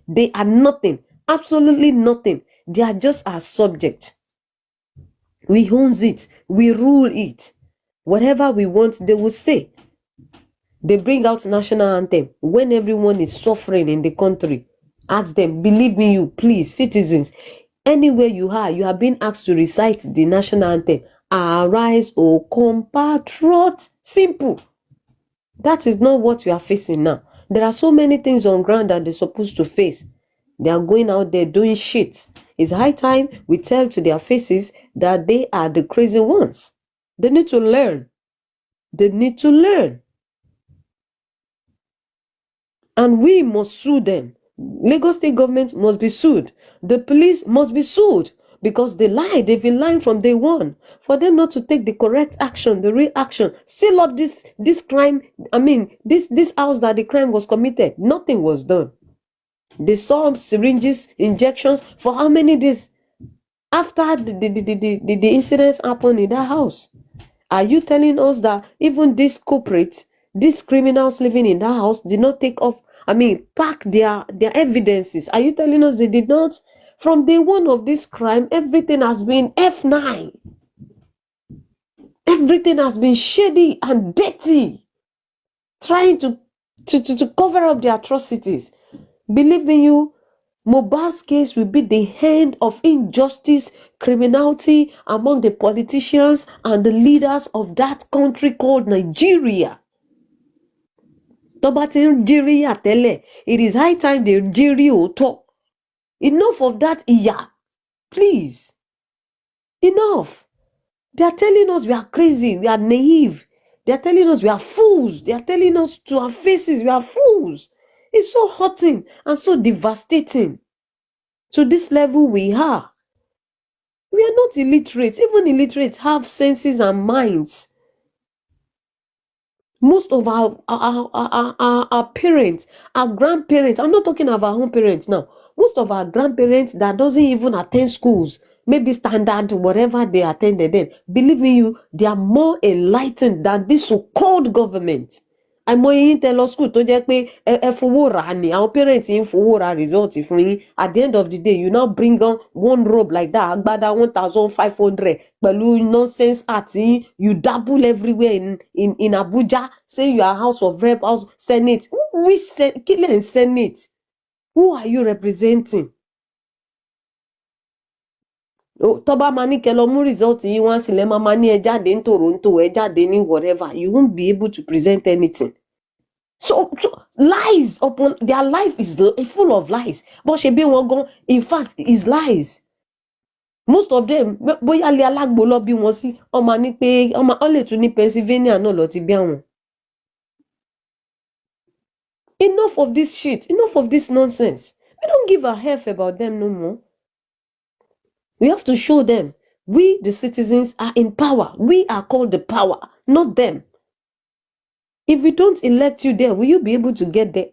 They are nothing, absolutely nothing. They are just our subject. We own it, we rule it. Whatever we want, they will say. They bring out national anthem when everyone is suffering in the country. Ask them, believe me, you please, citizens, anywhere you are being asked to recite the national anthem. Arise, O compatriots. Simple. That is not what we are facing now. There are so many things on ground that they're supposed to face. They are going out there doing shit. It's high time we tell to their faces that they are the crazy ones. They need to learn. They need to learn. And we must sue them. Lagos State government must be sued. The police must be sued because they lied. They've been lying from day one. For them not to take the correct action, the real action, seal up this crime. I mean, this house that the crime was committed, nothing was done. They saw syringes, injections for how many days after the incident happened in that house? Are you telling us that even these culprits, these criminals living in that house did not pack their evidences? Are you telling us they did not? From day one of this crime, everything has been F9. Everything has been shady and dirty, trying to cover up the atrocities. Believe me, you, Mohbad's case will be the end of injustice, criminality among the politicians and the leaders of that country called Nigeria. It is high time they talk. Enough of that, iya. Please. Enough. They are telling us we are crazy, we are naive. They are telling us we are fools. They are telling us to our faces we are fools. It's so hurting and so devastating. To this level we are. We are not illiterate. Even illiterates have senses and minds. Most of our parents, our grandparents, I'm not talking of our own parents now. Most of our grandparents that doesn't even attend schools, maybe standard, whatever they attended then, believe me, you, they are more enlightened than this so-called government. àìmọye yín tẹ lọ school tó jẹ́ pé ẹ fowó rà ni àwọn parents yín fowó ra result fún yín. At the end of the day, you now bring on one robe like that, agbada 1,500 pẹ̀lú nonsense art yín. You dabble everywhere in Abuja, say you are House of Rep, House Senate. Which Senate? Who are you representing? Tọ́ba máa ní kẹ́ lọ mú result yín wá sílẹ̀ máa ní ẹ jáde ní Toronto, ẹ jáde ní whatever. You won't be able to present anything. So lies upon their life is full of lies. But ṣebí wọn gan, in fact, is lies. Most of them, bóyá lé alágbo lọ bí wọn sí, ọmọ ní pé ọmọ lè tún ní Pennsylvania náà lọ ti bí àwọn. Enough of this shit. Enough of this nonsense. We don't give a F about them no more. We have to show them we, the citizens, are in power. We are called the power, not them. If we don't elect you there, will you be able to get there?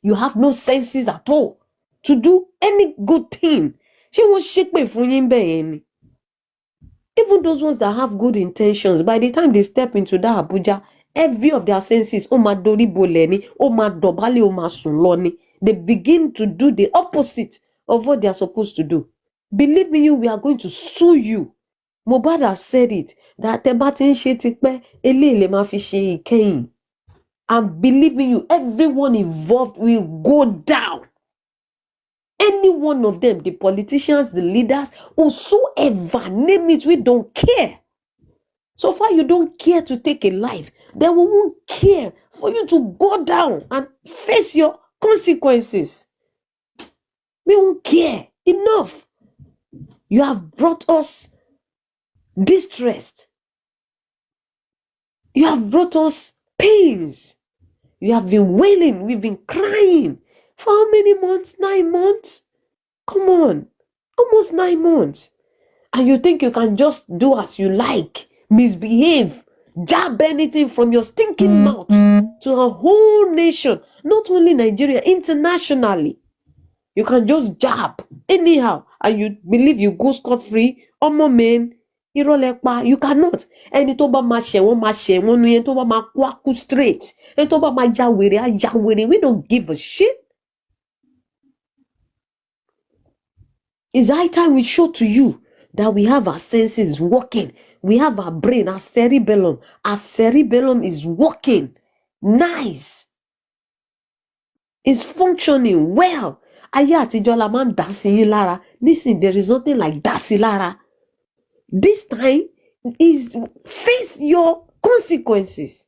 You have no senses at all to do any good thing. Even those ones that have good intentions, by the time they step into that Abuja, every of their senses, they begin to do the opposite of what they are supposed to do. Believe me, we are going to sue you. Mohbad has said it, that and believe me, everyone involved will go down. Any one of them, the politicians, the leaders, whosoever, name it, we don't care. So far, you don't care to take a life, then we won't care for you to go down and face your consequences. We won't care. Enough. You have brought us distress. You have brought us pains. You have been wailing. We've been crying. For how many months? 9 months? Come on. Almost 9 months. And you think you can just do as you like, misbehave, jab anything from your stinking mouth to a whole nation, not only Nigeria, internationally. You can just jab anyhow, and you believe you go scot-free. Omo men, irọ́ lẹ pa. You cannot. Ẹni tó bá máa ṣẹ̀wọ̀n nu yẹn tó bá máa kú straight. Ẹni tó bá máa ya wèrè á ya wèrè. We don't give a shit. It's high time we show to you that we have our senses working. We have our brain, our cerebellum. Our cerebellum is working. Nice. It's functioning well. Ayé àtijọ́ la máa ń dá sí yín lára. Listen, there is nothing like dá sí lára. This time is face your consequences.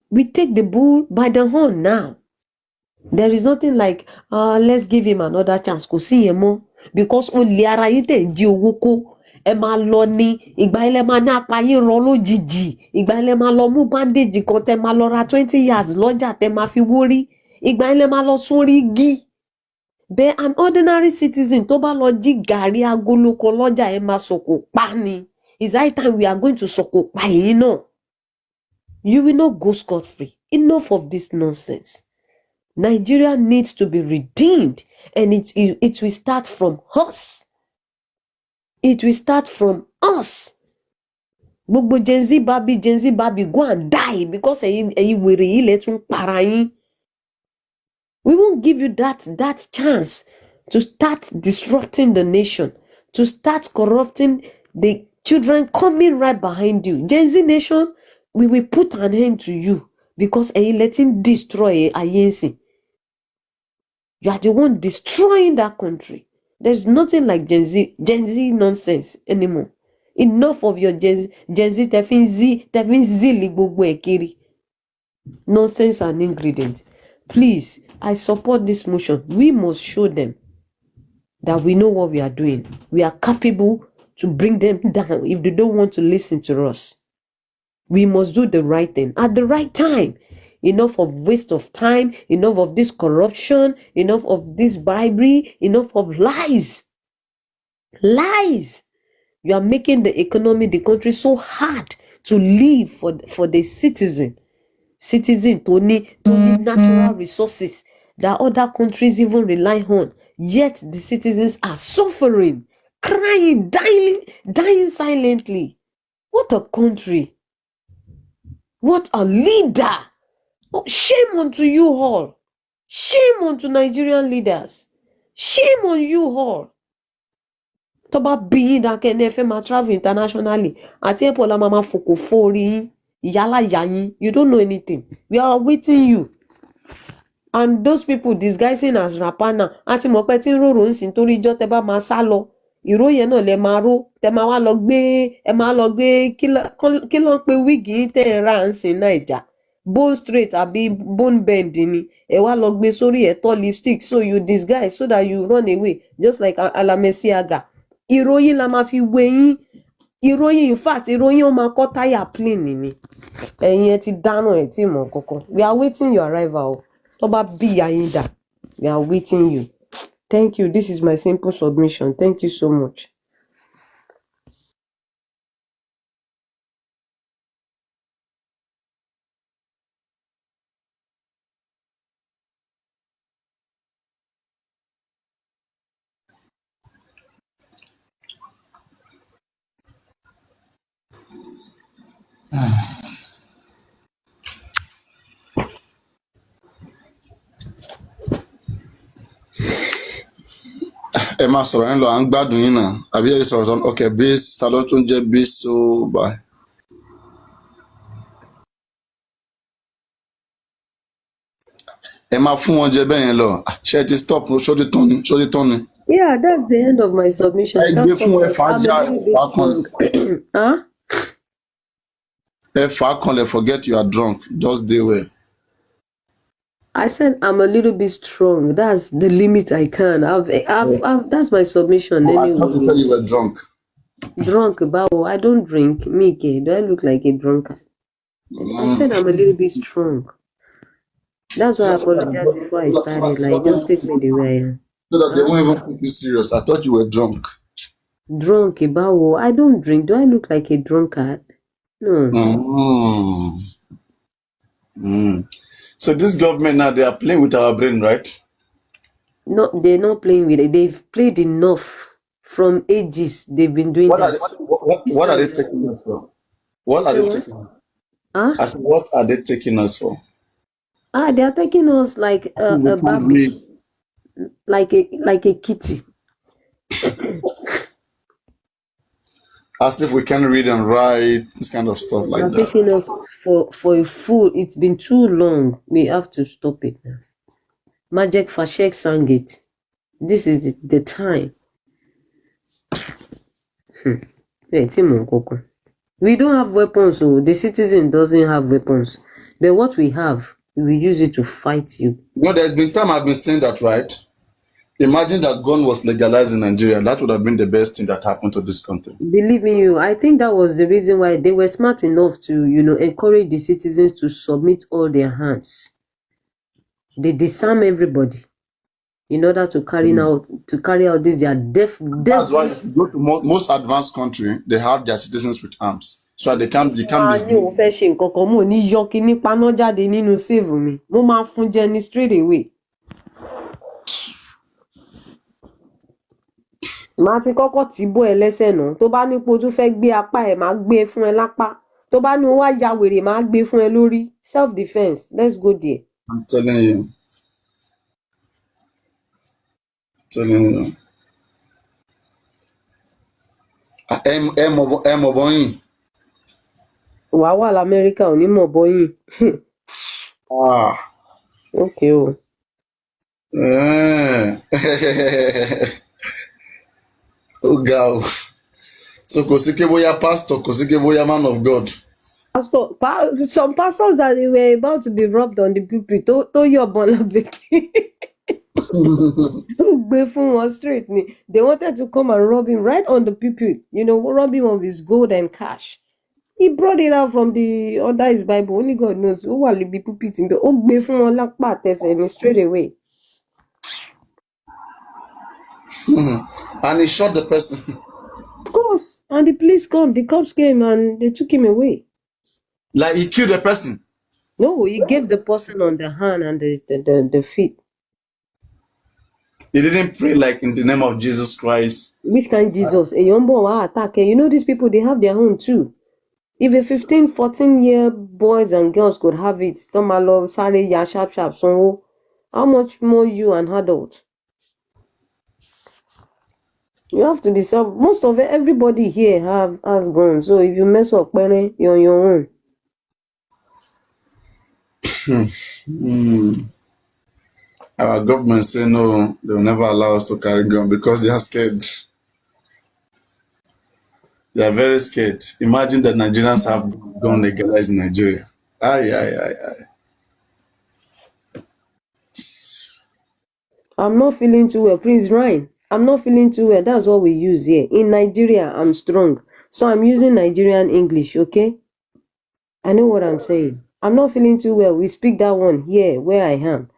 We take the bull by the horn now. There is nothing like let's give him another chance. Kò sí yẹn mọ́. Because olè ara yín tẹ̀ ń jí owó kó. Ẹ máa lọ ní ìgbà ilẹ̀ máa ní apá yín rọ lójijì. Ìgbà ilẹ̀ máa lọ mú bandage kan tẹ máa lọ ra 20 years lọ́jà tẹ máa fi wórí. Ìgbà ilẹ̀ máa lọ sórí igi. Bẹ́ẹ̀ an ordinary citizen tó bá lọ jí gàrí agolo kan lọ́jà ẹ máa sọ̀kò pa ni. It's high time we are going to sọ̀kò pa yín náà. You will not go scot-free. Enough of this nonsense. Nigeria needs to be redeemed, and it will start from us. It will start from us. Gbogbo Gen Z baby, go and die because ẹ̀yin wèrè yìí lẹ tún para yín. We won't give you that chance to start disrupting the nation, to start corrupting the children coming right behind you. Gen Z nation, we will put an end to you because ẹ̀yin let him destroy ayé ńsìn. You are the one destroying that country. There's nothing like Gen Z nonsense anymore. Enough of your Gen Z tefin zili gbogbo ekiri. Nonsense and ingredient. Please, I support this motion. We must show them that we know what we are doing. We are capable to bring them down if they don't want to listen to us. We must do the right thing at the right time. Enough of waste of time, enough of this corruption, enough of this bribery, enough of lies. Lies. You are making the economy, the country so hard to live for the citizen. Citizen to need natural resources that other countries even rely on. Yet the citizens are suffering, crying, dying silently. What a country. What a leader. Oh, shame unto you all. Shame unto Nigerian leaders. Shame on you all. Tó bá bí yín dákẹ́ ní ẹ fẹ́ máa travel internationally. Àti airport la máa fòkò fórí yín. Yálà yà yín. You don't know anything. We are waiting you. And those people disguising as rapana. Àti mọ̀ pé tí ń rorò ń sìn torí ijọ́ tẹ bá máa sá lọ. Ìró yẹn náà lẹ máa ró. Tẹ máa wá lọ gbé. Ẹ máa lọ gbé kí ló ń pe wíìgì yín tẹ́ ẹ rà ń sìn Naija. Bone straight àbí bone bend ni ẹ wá lọ gbé sórí ẹ̀tọ́ lipstick so you disguise so that you run away just like Alamesiaga. Ìròyìn la máa fi wé yín. Ìròyìn in fact ìròyìn ó máa kọ́ táyà plane ni. Ẹ̀yin ẹ ti dáná ẹ̀ tí mọ̀ kankan. We are waiting your arrival. Tó bá bí ìyá yín dà. We are waiting you. Thank you. This is my simple submission. Thank you so much. Ẹ máa sọ̀rọ̀ yín lọ, à ń gbádùn yín náà. Àbí ẹ sọ̀rọ̀ sọ́nà, ok, base, ta ló tún jẹ́ base so bye. Ẹ máa fún wọn jẹ bẹ́ẹ̀ yẹn lọ. Ṣé ẹ ti stop ṣódì tán ni? Yeah, that's the end of my submission. Ẹ gbé fún ẹ fà á já ẹ fà á kanlẹ̀, forget you are drunk, just dey well. I said I'm a little bit strong. That's the limit I can. That's my submission I anyway. thought you said you were drunk. Drunk, Bao. I don't drink. Mike, do I look like a drunkard? I said I'm a little bit strong. That's why I apologized before I started. Like, just take me the way I am. So that they won't even take you serious. I thought you were drunk. Drunk, Bao. I don't drink. Do I look like a drunkard? No. So this government now, they are playing with our brain, right? No, they're not playing with it. They've played enough from ages. They've been doing What are that. they, So what are they Christians, taking us for? What are say they what? taking? Huh? I said, what are they taking us for? They are taking us like We a can't read. Barbie, like a kitty. As if we can read and write, this kind of stuff They like are that. taking us for a fool. It's been too long. We have to stop it now. Majek Fashek sang it. This is the time. We don't have weapons, so the citizen doesn't have weapons. But what we have, we use it to fight you. You know, there's been time I've been saying that, right? Imagine that gun was legalized in Nigeria. That would have been the best thing that happened to this country. Believe me, I think that was the reason why they were smart enough to, encourage the citizens to submit all their hands. They disarm everybody in order to carry out this their That's why devilish. if you go to most advanced country, they have their citizens with arms. So they can't ní misbehave. òun fẹ́ ṣe nǹkan kan mo ní yọ kíní paná jáde nínú save mi mo máa fún jẹ ní straight away. màá ti kọ́kọ́ tì í bọ́ ẹ lẹ́sẹ̀ náà tó bá ní pé o tún fẹ́ gbé apá ẹ̀ máa gbé e fún ẹ lápá tó bá ní o wá ya wèrè máa gbé e fún ẹ lórí self defence let's go there. I'm telling you. Ẹ mọ̀ bọ́yìn. wàá wà lamẹ́ríkà ò ní mọ̀ bọ́yìn. ok o. Ó ga o. So kò sí ké bóyá pastor, kò sí ké bóyá man of God. Some pastors that they were about to be robbed on the pulpit tó yọ̀bọ̀n lábẹ́kẹ́. gbé fún wọn straight ni they wanted to come and rob him right on the pulpit, rob him of his gold and cash. He brought it out from the under his Bible, only God knows. Ó wà níbi pulpit níbẹ̀ ó gbé fún wọn lápá àtẹsẹ̀ ni straight away. And he shot the person. Of course, and the police come, the cops came and they took him away. Like he killed the person. No, he gave the person on the hand and the feet. He didn't pray like in the name of Jesus Christ. Which kind Jesus? Èèyàn ń bọ̀ wá attack ẹ. These people, they have their own too. If a 15, 14-year boys and girls could have it, tó máa lọ sáré ya sharp sanwó, how much more you an adult? You have to be self. Most of it, everybody here has guns. So if you mess up, you're on your own. Our government say no, they will never allow us to carry gun because they are scared. They are very scared. Imagine that Nigerians have gun legalized in Nigeria. Aye. I'm not feeling too well. Prince Ryan, I'm not feeling too well. That's what we use here. In Nigeria, I'm strong. So I'm using Nigerian English, okay? I know what I'm saying. I'm not feeling too well. We speak that one here where I am.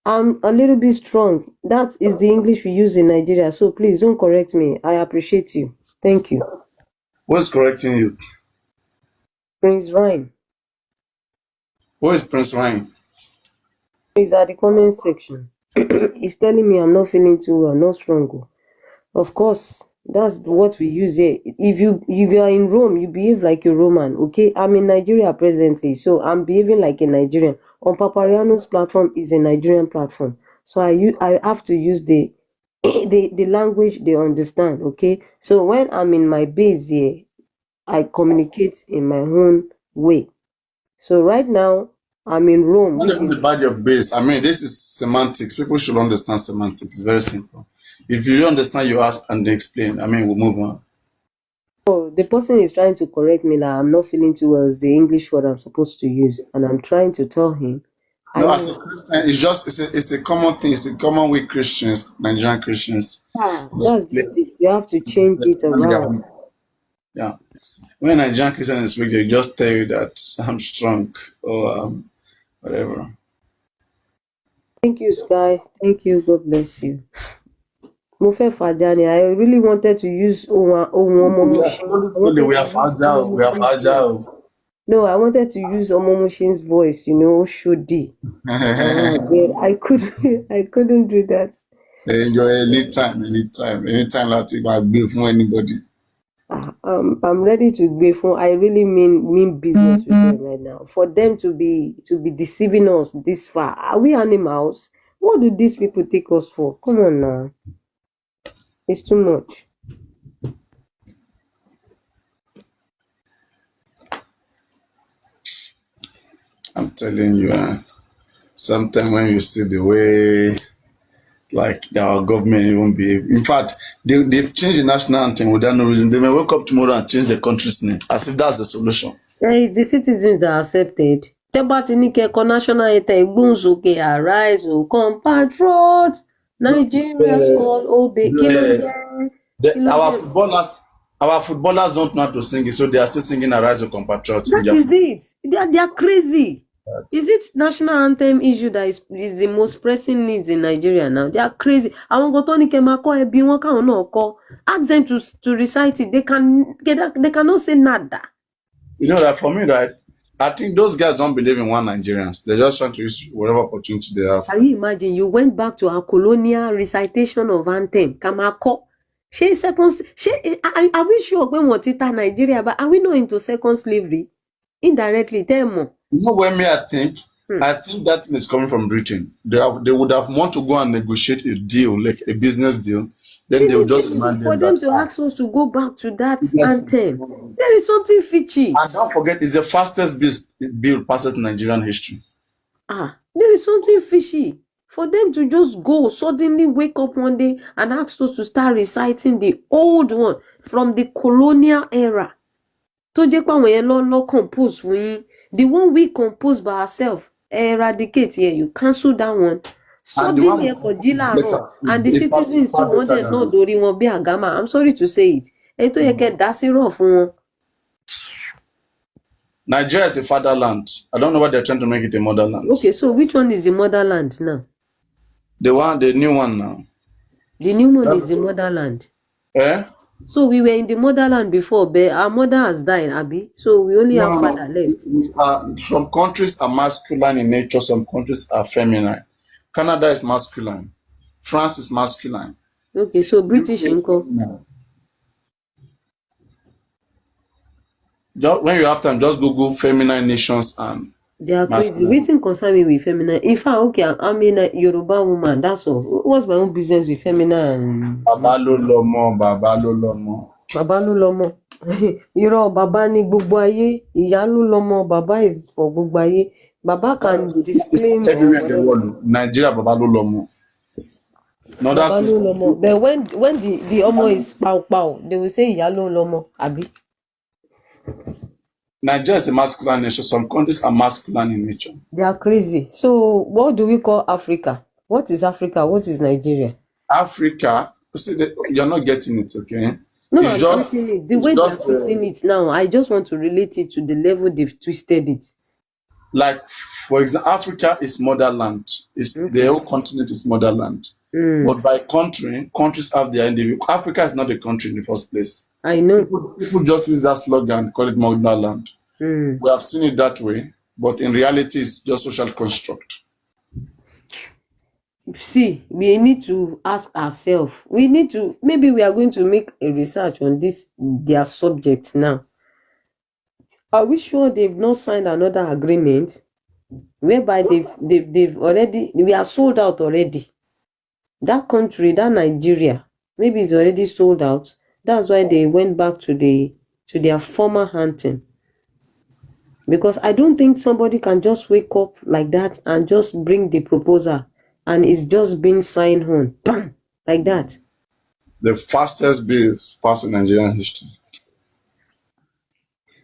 I'm a little bit strong. That is the English we use in Nigeria. So please don't correct me. I appreciate you. Thank you. What's correcting you? Prince Ryan. Who is Prince Ryan? He's at the comment section. He's telling me I'm not feeling too well, not strong. Of course, that's what we use here. If you are in Rome, you behave like a Roman, okay? I'm in Nigeria presently, so I'm behaving like a Nigerian. On Papariano's platform is a Nigerian platform, so I have to use the language they understand, okay? So when I'm in my base here, I communicate in my own way. So right now, I'm in Rome. What is about your base? I mean, this is semantics. People should understand semantics. It's very simple. If you don't understand, you ask and they explain. I mean, we'll move on. Oh, the person is trying to correct me that I'm not feeling too well. It's the English word I'm supposed to use, and I'm trying to tell him. No, as a Christian, it's a common thing. It's a common way Christians, Nigerian Christians. That's just it. You have to change it around. Yeah. When Nigerian Christian is weak, they just tell you that I'm strong or whatever. Thank you, Sky. Thank you. God bless you. Mufe Fajani, I really wanted to use We are fragile. We are fragile. No, I wanted to use Omomushin's voice, Shodi. I couldn't do that. Enjoy anytime láti máa gbé fún anybody. I'm ready to go for. I really mean business with them right now. For them to be deceiving us this far, are we animals? What do these people take us for? Come on now, it's too much. I'm telling you, sometimes when you see the way like our government even behave. In fact, they've changed the national anthem without no reason. They may wake up tomorrow and change the country's name as if that's the solution. It's the citizens that accepted. Tẹ́ bá ti ní kẹ́kọ̀ọ́ national anthem ìgbóhùnsókè arise o compatriots Nigeria's call obey kí ló jẹ́ kí ló jẹ́. Our footballers don't know how to sing it, so they are still singing Arise, O Compatriots. That is it. They are crazy. Is it national anthem issue that is the most pressing needs in Nigeria now? They are crazy. Àwọn kan tó ní kẹ́ máa kọ́ ẹbí wọn káwọn náà kọ́. Ask them to recite it. They cannot say nada. You know that for me, right? I think those guys don't believe in one Nigerians. They're just trying to use whatever opportunity they have. Can you imagine? You went back to our colonial recitation of anthem. Kamako. Are we sure when we tita Nigeria, but are we not into second slavery? Indirectly, tell me. You know where me I think? I think that thing is coming from Britain. They would have want to go and negotiate a deal, like a business deal. Then they will just demand for them to ask us to go back to that anthem. There is something fishy. And don't forget, it's the fastest bill passed in Nigerian history. There is something fishy. For them to just go, suddenly wake up one day and ask us to start reciting the old one from the colonial era. To jẹ́ pé àwọn yẹn lọ compose fún yín. The one we compose by ourselves, eradicate here, you cancel that one. Suddenly and the citizens too want them not doing wọn bí àgámà. I'm sorry to say it. Èyí tó yẹ kẹ́ dá sí rọ̀ fún wọn. Nigeria is a fatherland. I don't know why they're trying to make it a motherland. Okay, so which one is the motherland now? The new one now. The new one is the motherland. Eh? So we were in the motherland before, but our mother has died, Abi. So we only have father left. Some countries are masculine in nature, some countries are feminine. Canada is masculine. France is masculine. Okay, so British inko. When you have time, just Google feminine nations and they are crazy. Waiting concern me with feminine. In fact, okay, I'm a Yoruba woman. That's all. What's my own business with feminine? Baba lo lomo. Baba lo lomo. Irọ́ baba ni gbogbo ayé. Ìyá ló lọ́mọ. Baba is for gbogbo ayé. Baba can disclaim. Everywhere in the world, Nigeria baba lo lomo. Baba lo lomo. But when the omo is pow, they will say ìyá ló lọ́mọ. Abi. Nigeria is a masculine nation. Some countries are masculine in nature. They are crazy. So what do we call Africa? What is Africa? What is Nigeria? Africa, see, you're not getting it, okay? No, I'm getting it. The way they're twisting it now, I just want to relate it to the level they've twisted it. Like, for example, Africa is motherland. The whole continent is motherland. But by countries have their individual. Africa is not a country in the first place. I know. People just use that slogan, call it motherland. We have seen it that way, but in reality, it's just social construct. See, we need to ask ourselves. Maybe we are going to make a research on their subject now. Are we sure they've not signed another agreement whereby they've already, we are sold out already? That country, that Nigeria, maybe it's already sold out. That's why they went back to their former hunting. Because I don't think somebody can just wake up like that and just bring the proposal and it's just being signed on. Bam! Like that. The fastest bills passed in Nigerian history.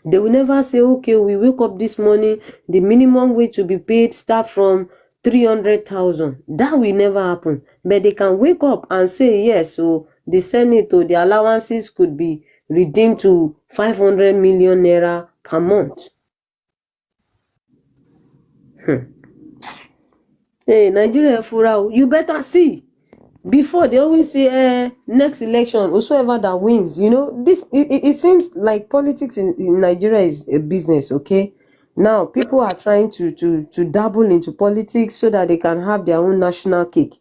They will never say, okay, we wake up this morning, the minimum wage to be paid start from 300,000. That will never happen. But they can wake up and say, yes, so the Senate or the allowances could be redeemed to 500 million naira per month. Hey, Nigeria Furao, you better see. Before they always say, next election, whosoever that wins, it seems like politics in Nigeria is a business, okay? Now, people are trying to dabble into politics so that they can have their own national cake.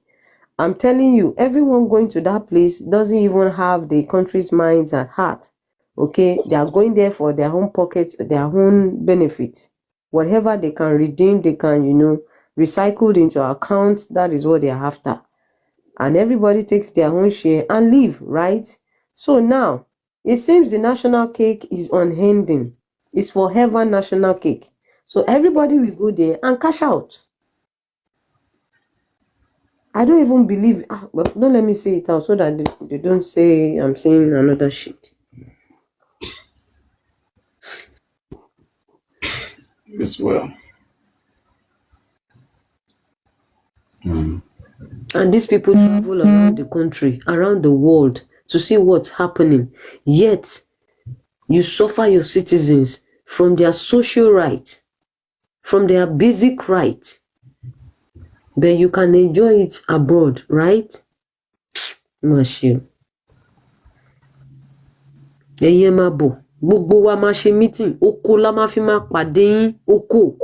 I'm telling you, everyone going to that place doesn't even have the country's minds at heart. Okay, they are going there for their own pockets, their own benefits. Whatever they can redeem, they can, recycled into accounts. That is what they are after. And everybody takes their own share and leave, right? So now, it seems the national cake is unending. It's forever national cake. So everybody will go there and cash out. I don't even believe, but don't let me say it out so that they don't say I'm saying another shit. It's well. And these people travel around the country, around the world to see what's happening. Yet, you suffer your citizens from their social rights, from their basic rights. But you can enjoy it abroad, right? Mashu. Ẹ̀yin máa bọ̀, gbogbo wa máa ṣe meeting, oko la máa fi máa pàdé yín, oko.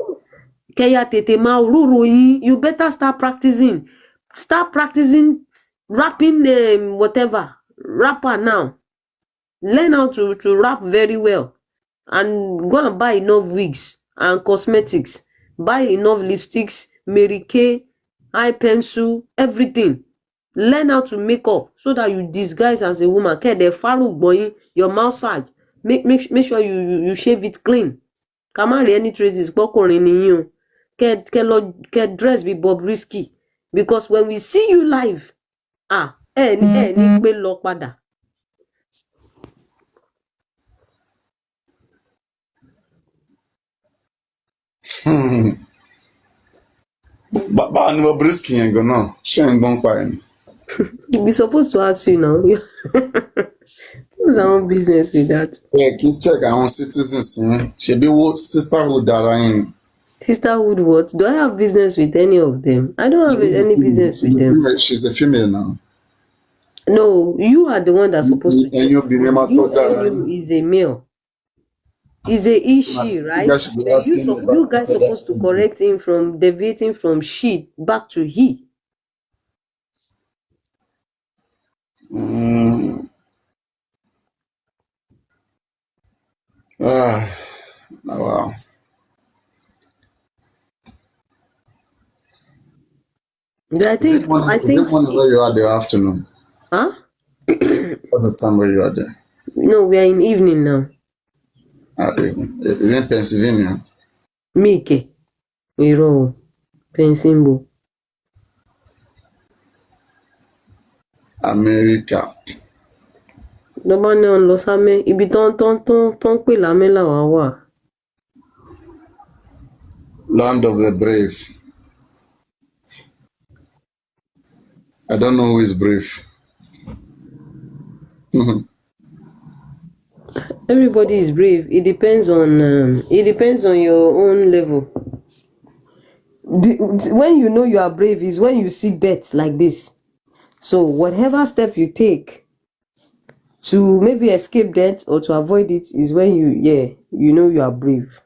Kẹ́yà tètè máa rúro yín, you better start practicing. Start practicing rapping whatever. Rapper now. Learn how to rap very well. And go and buy enough wigs and cosmetics. Buy enough lipsticks, Mary Kay, eye pencil, everything. Learn how to make up so that you disguise as a woman. Your massage. Make sure you shave it clean. Come on, any traces, Get dressed with Bobrisky. Because when we see you live, ní pé lọ padà. Báwo ni Bobrisky yẹn gan-an ṣé ń gbọ́n pa ẹ̀ ni? We supposed to ask you now. What's our own business with that? Ẹ kì í check àwọn citizens yẹn ṣebí wo sisterhood ara yín. Sisterhood what? Do I have business with any of them? I don't have any business with them. She's a female now. No, you are the one that's supposed to check. You is a male. Is a she, right? You guys supposed to correct him from deviating from she back to he. Wow. I think where you are the afternoon. Huh? What's the time where you are there? No, we are in evening now. Is it Pennsylvania? Mike. Iro. Pensimbo. America. Lọ́ba ní ọ̀n lọ sámẹ́ ibi tán pè lámẹ́ làwa wà. Land of the brave. I don't know who is brave. Everybody is brave. It depends on your own level. When you know you are brave is when you see death like this. So whatever step you take to maybe escape death or to avoid it is when you know you are brave.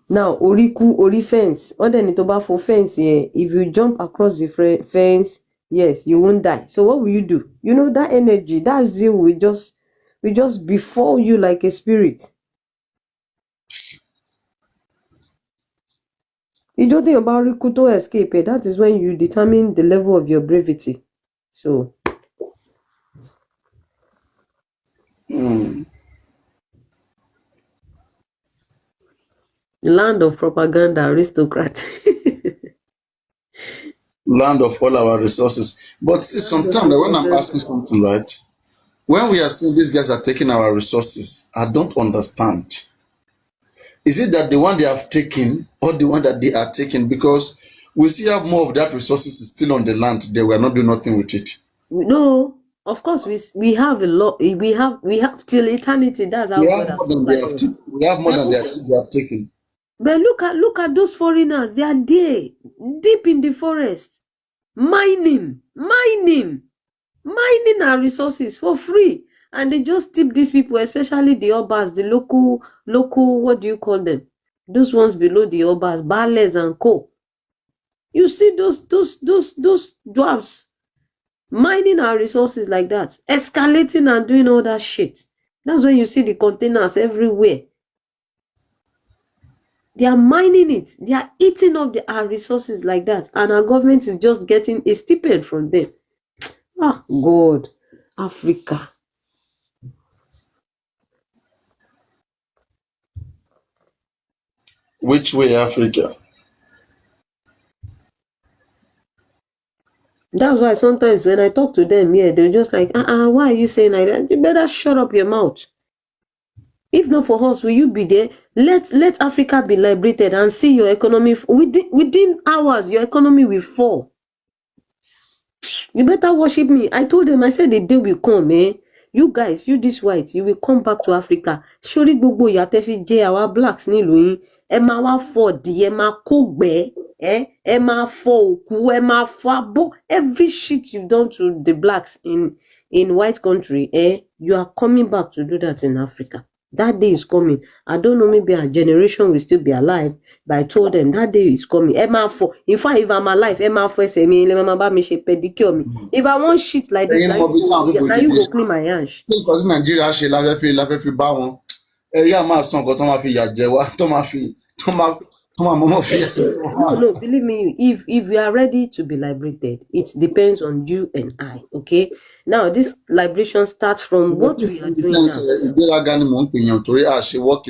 Now, ori fence. Other than to for fence, if you jump across the fence, yes, you won't die. So what will you do? You know that energy, that zeal will just befall you like a spirit. You don't think about Rikuto escape, that is when you determine the level of your brevity. So land of propaganda, aristocrat. Land of all our resources. But see, sometimes when I'm asking something, right? When we are seeing these guys are taking our resources, I don't understand. Is it that the one they have taken or the one that they are taking? Because we still have more of that resources still on the land. They were not doing nothing with it. No, of course we have a lot. We have till eternity. That's how God has supplied us. We have more than they have taken. But look at those foreigners. They are there, deep in the forest, mining our resources for free, and they just tip these people, especially the obas, the local. What do you call them? Those ones below the obas, Bales and co. You see those dwarfs mining our resources like that, escalating and doing all that shit. That's when you see the containers everywhere. They are mining it. They are eating up our resources like that. And our government is just getting a stipend from them. Ah, God. Africa. Which way, Africa? That's why sometimes when I talk to them, yeah, they're just like, why are you saying like that? You better shut up your mouth. If not for us, will you be there? Let Africa be liberated and see your economy. Within hours, your economy will fall. You better worship me. I told them, I said the day will come, eh? You guys, you this white, you will come back to Africa. Surely gbogbo ìyà tẹ́ fi jẹ àwa blacks nílùú yín. Ẹ máa wá fọ di, ẹ máa kógbẹ́, ẹ máa fọ òkú, ẹ máa fọ abọ́. Every shit you've done to the blacks in white country, you are coming back to do that in Africa. That day is coming. I don't know, maybe our generation will still be alive, but I told them that day is coming. In fact, if I'm alive, if I want shit like this, now you go clean my hands. Because Nigeria ṣe láfẹ́ fi bá wọn. Ẹ̀yà máa san nǹkan tó máa fi yà jẹ wá, tó máa mọ́mọ́ fi yà jẹ wá. No, believe me, if we are ready to be liberated, it depends on you and I, okay? Now, this liberation starts from what we are doing now. Ìgbéraga ni mò ń pè yàn torí work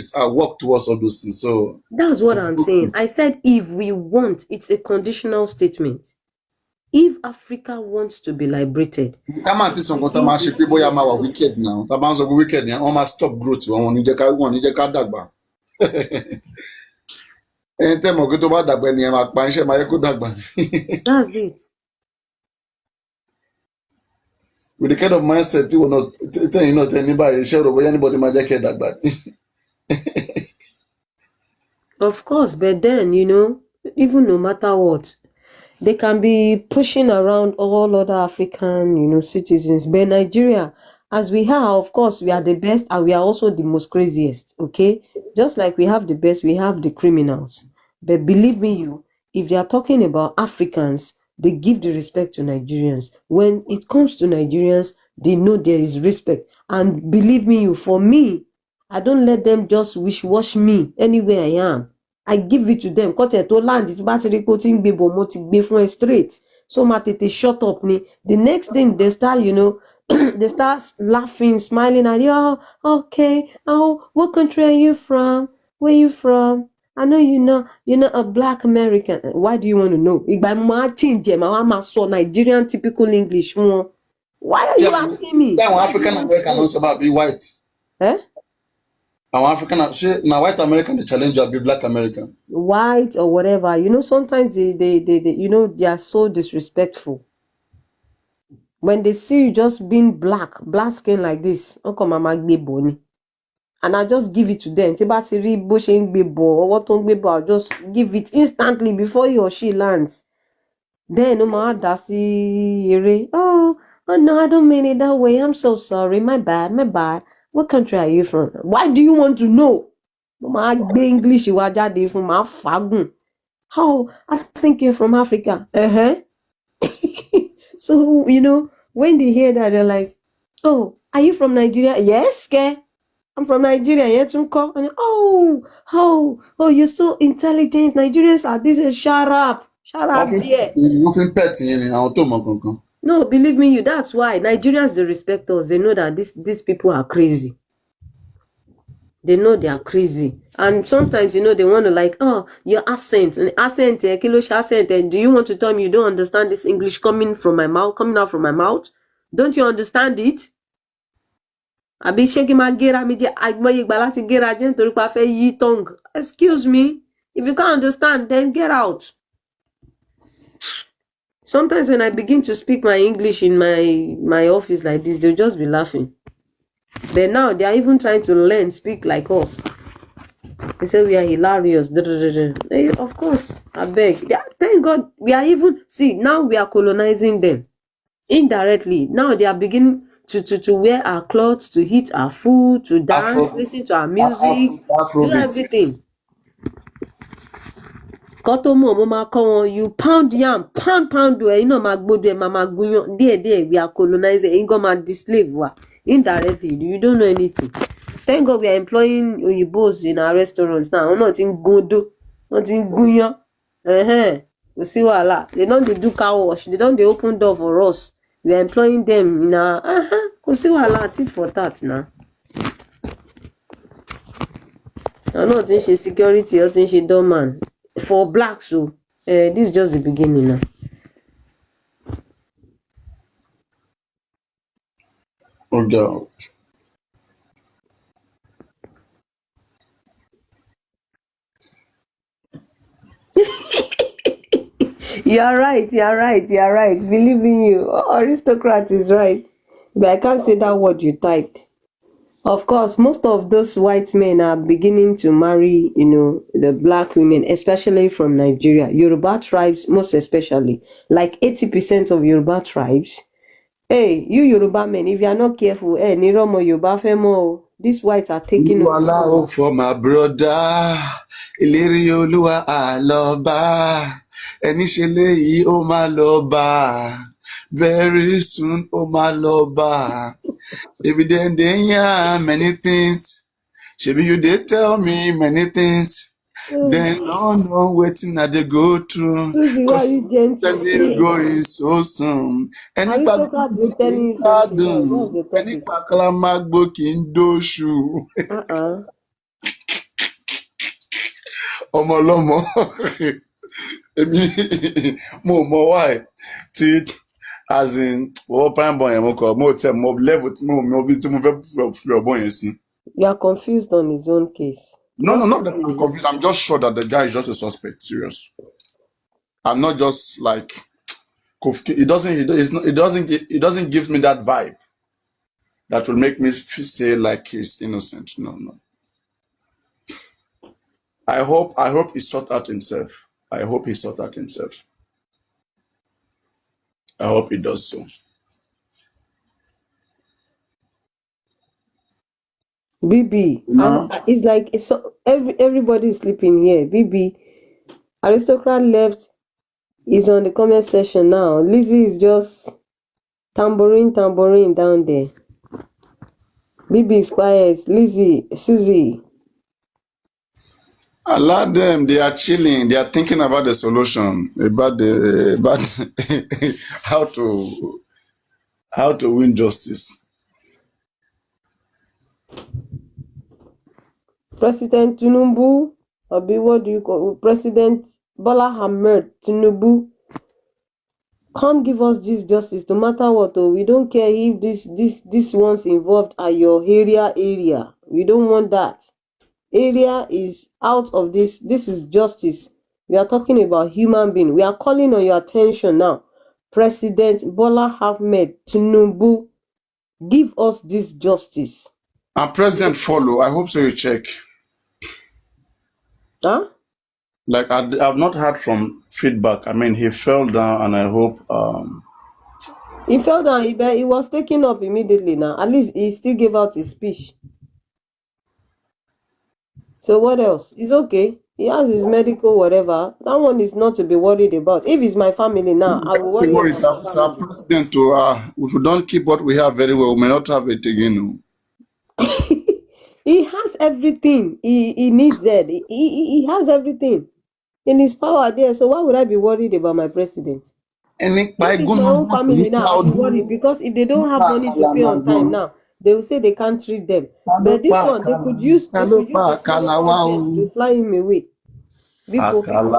towards all those things. So that's what I'm saying. I said if we want, it's a conditional statement. If Africa wants to be liberated, ká máa ti sọ nǹkan tó máa ṣe pé bóyá máa wà wicked now. Tá a bá ń sọ pé wicked yẹn, wọ́n máa stop growth wọn ní jẹ́ ká dàgbà. Ẹni tẹ́ mọ̀ pé tó bá dàgbà ẹni yẹn máa pa iṣẹ́ máa yẹ kó dàgbà. That's it. With the kind of mindset tí wọ́n náà tẹ̀yìn náà tẹ̀ ní báyìí, iṣẹ́ rò bóyá anybody máa jẹ́ kẹ́ dàgbà. Of course, but then, even no matter what, they can be pushing around all other African, citizens. But Nigeria, as we are, of course, we are the best and we are also the most craziest, okay? Just like we have the best, we have the criminals. But believe me, if they are talking about Africans, they give the respect to Nigerians. When it comes to Nigerians, they know there is respect. And believe me, for me, I don't let them just wish-wash me anywhere I am. I give it to them. Cut to land it battery coating be from straight. So matete shut up ni. The next thing they start, they start laughing, smiling at you. Oh, okay. Oh, what country are you from? Where are you from? I know you're not a black American. Why do you want to know? Igba change Nigerian typical English. Why are you asking me? That one African American also about be white. Our African, now white American, the challenger be black American. White or whatever. Sometimes they they are so disrespectful. When they see you just being black skin like this, Uncle Mama Boni. And I just give it to them. I'll just give it instantly before he or she lands. Then oh no, I don't mean it that way. I'm so sorry. My bad. What country are you from? Why do you want to know? English from how? I think you're from Africa. So, when they hear that, they're like, oh, are you from Nigeria? Yes, I'm from Nigeria. And, oh, you're so intelligent. Nigerians are this. Shut up, dear. No, believe me, that's why Nigerians, they respect us. They know that these people are crazy. They know they are crazy. And sometimes, they want to like, oh, your accent, Kilosh accent. And do you want to tell me you don't understand this English coming out from my mouth? Don't you understand it? Excuse me. If you can't understand, then get out. Sometimes when I begin to speak my English in my office like this, they'll just be laughing. But now they are even trying to speak like us. They say we are hilarious. Of course, I beg. Yeah, thank God we are now we are colonizing them indirectly. Now they are beginning to wear our clothes, to eat our food, to dance, listen to our music, do everything. Kọ́ tó mọ̀ mo máa kọ́ wọn, you pound yam, pound ẹ̀yin náà máa gbódò ẹ̀ máa gúnyán díẹ̀díẹ̀, we are colonizer, ẹ̀yin gan máa di slave wa indirectly, you don't know anything. Thank God we are employing oyinbos in our restaurants now, àwọn náà ti ń gúndó, wọ́n ti ń gúnyán, kò sí wàhálà, they don dey do car wash, they don dey open door for us, we are employing them in our kò sí wàhálà, tit for tat na. Àwọn náà ti ń ṣe security, wọ́n ti ń ṣe doorman for blacks, so this is just the beginning now. Oh God. You are right. Believe in you. Aristocrat is right. But I can't say that word you typed. Of course, most of those white men are beginning to marry, the black women, especially from Nigeria. Yoruba tribes, most especially. Like 80% of Yoruba tribes. Hey, you Yoruba men, if you are not careful, Niromo Yoruba Femo, these whites are taking over. Allow for my brother. Ìlérí Olúwa àlọ́ba. Ẹni ṣe léyìí ó máa lọ bá. Very soon ó máa lọ bá. Every day many things. Shebi you dey tell me many things. Then no wetin I dey go through. Susie, why are you gentle? You go is so soon. Aristocrat is telling you something now. What's the Ẹni topic? pàkàlà máa gbó kì í dóṣù. Ọmọ ọlọ́mọ. Èmi mo mọ why tí as in wọ́n pine boy yẹn mo kọ mo tẹ mo level tí mo bí tí mo fẹ́ fi ọ̀bọ̀n yẹn sí. You are confused on his own case. No, not that I'm confused. I'm just sure that the guy is just a suspect. Serious. I'm not just like it doesn't give me that vibe that will make me say like he's innocent. No. I hope he sort out himself. I hope he does so. BB, it's like everybody is sleeping here. BB, Aristocrat left is on the comment section now. Lizzie is just tambourine down there. BB is quiet. Lizzie, Susie. Allow them. They are chilling. They are thinking about the solution, about how to win justice. President Tinubu, what do you call President Bola Ahmed Tinubu? Come give us this justice, no matter what. We don't care if this ones involved are your area. We don't want that. Area is out of this. This is justice. We are talking about human being. We are calling on your attention now. President Bola Ahmed Tinubu, give us this justice. And President follow. I hope so. You check. Huh? Like I've not heard from feedback. I mean, he fell down, and I hope. He fell down. He was taken up immediately. Now, at least he still gave out his speech. So what else? It's okay. He has his medical whatever. That one is not to be worried about. If it's my family now, I will worry about it's our president. If we don't keep what we have very well, we may not have it again. He has everything. He needs it. He has everything in his power there. So why would I be worried about my president? If it's my own family now, I'll be worried because if they don't have money to pay on time now, they will say they can't treat them. But this one, they could use to fly him away. President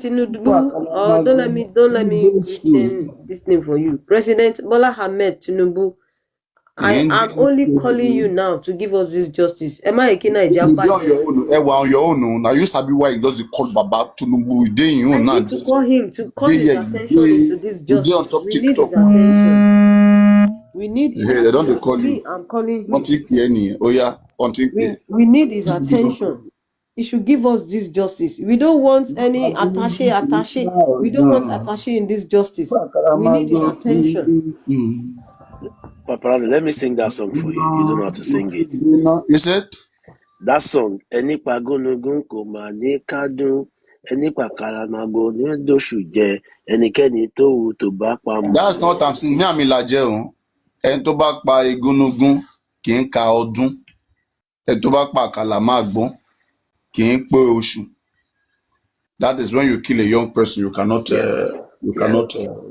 Tinubu, don't let me this name for you. President Bola Ahmed Tinubu, I am only calling you now to give us this justice. Am I on your own? Now you sabi why he doesn't call Baba Tinubu. I need to call him to call his attention into this justice. We need his attention. We need his attention. I'm calling him. We need his attention. He should give us this justice. We don't want any attaché. We don't want attaché in this justice. We need his attention. Paparano, let me sing that song for you. You don't know how to sing it. You said? That song, Enipa Gonugun Koma Nikadun, Enipa Kalamago, Nidoshu Je, Enikeni Towu to back That's not what I'm saying. Me àmì làjẹ́ o. Ẹni tó bá pa igúnnugún kì í ka ọdún. Ẹni tó bá pa àkàlà máa gbọ́n kì í pé oṣù. That is when you kill a young person, you cannot laugh.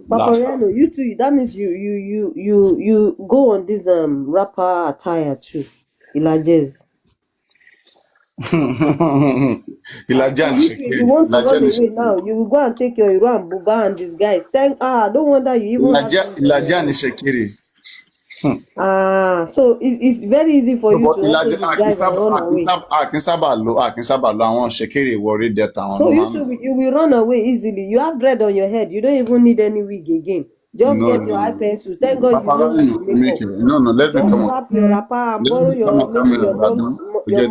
Paparano, you too. That means you go on this rapper attire too. Ilajes. Ìlàjà ní If you want to run away now, you will go and take your Iran Buba and disguise. No wonder you even have Ìlàjà ní Ṣẹ̀kẹ̀rẹ̀. So it's very easy for you to also disguise and run away. A kì í sábà lo àwọn Ṣẹ̀kẹ̀rẹ̀ wọrí dẹ́ta àwọn So ọmọ. you will run away easily. You have dread on your head. You don't even need any wig again. Just get your eye pencil. Thank God you don't have to make up. No, let me Just come slap your rapper and borrow your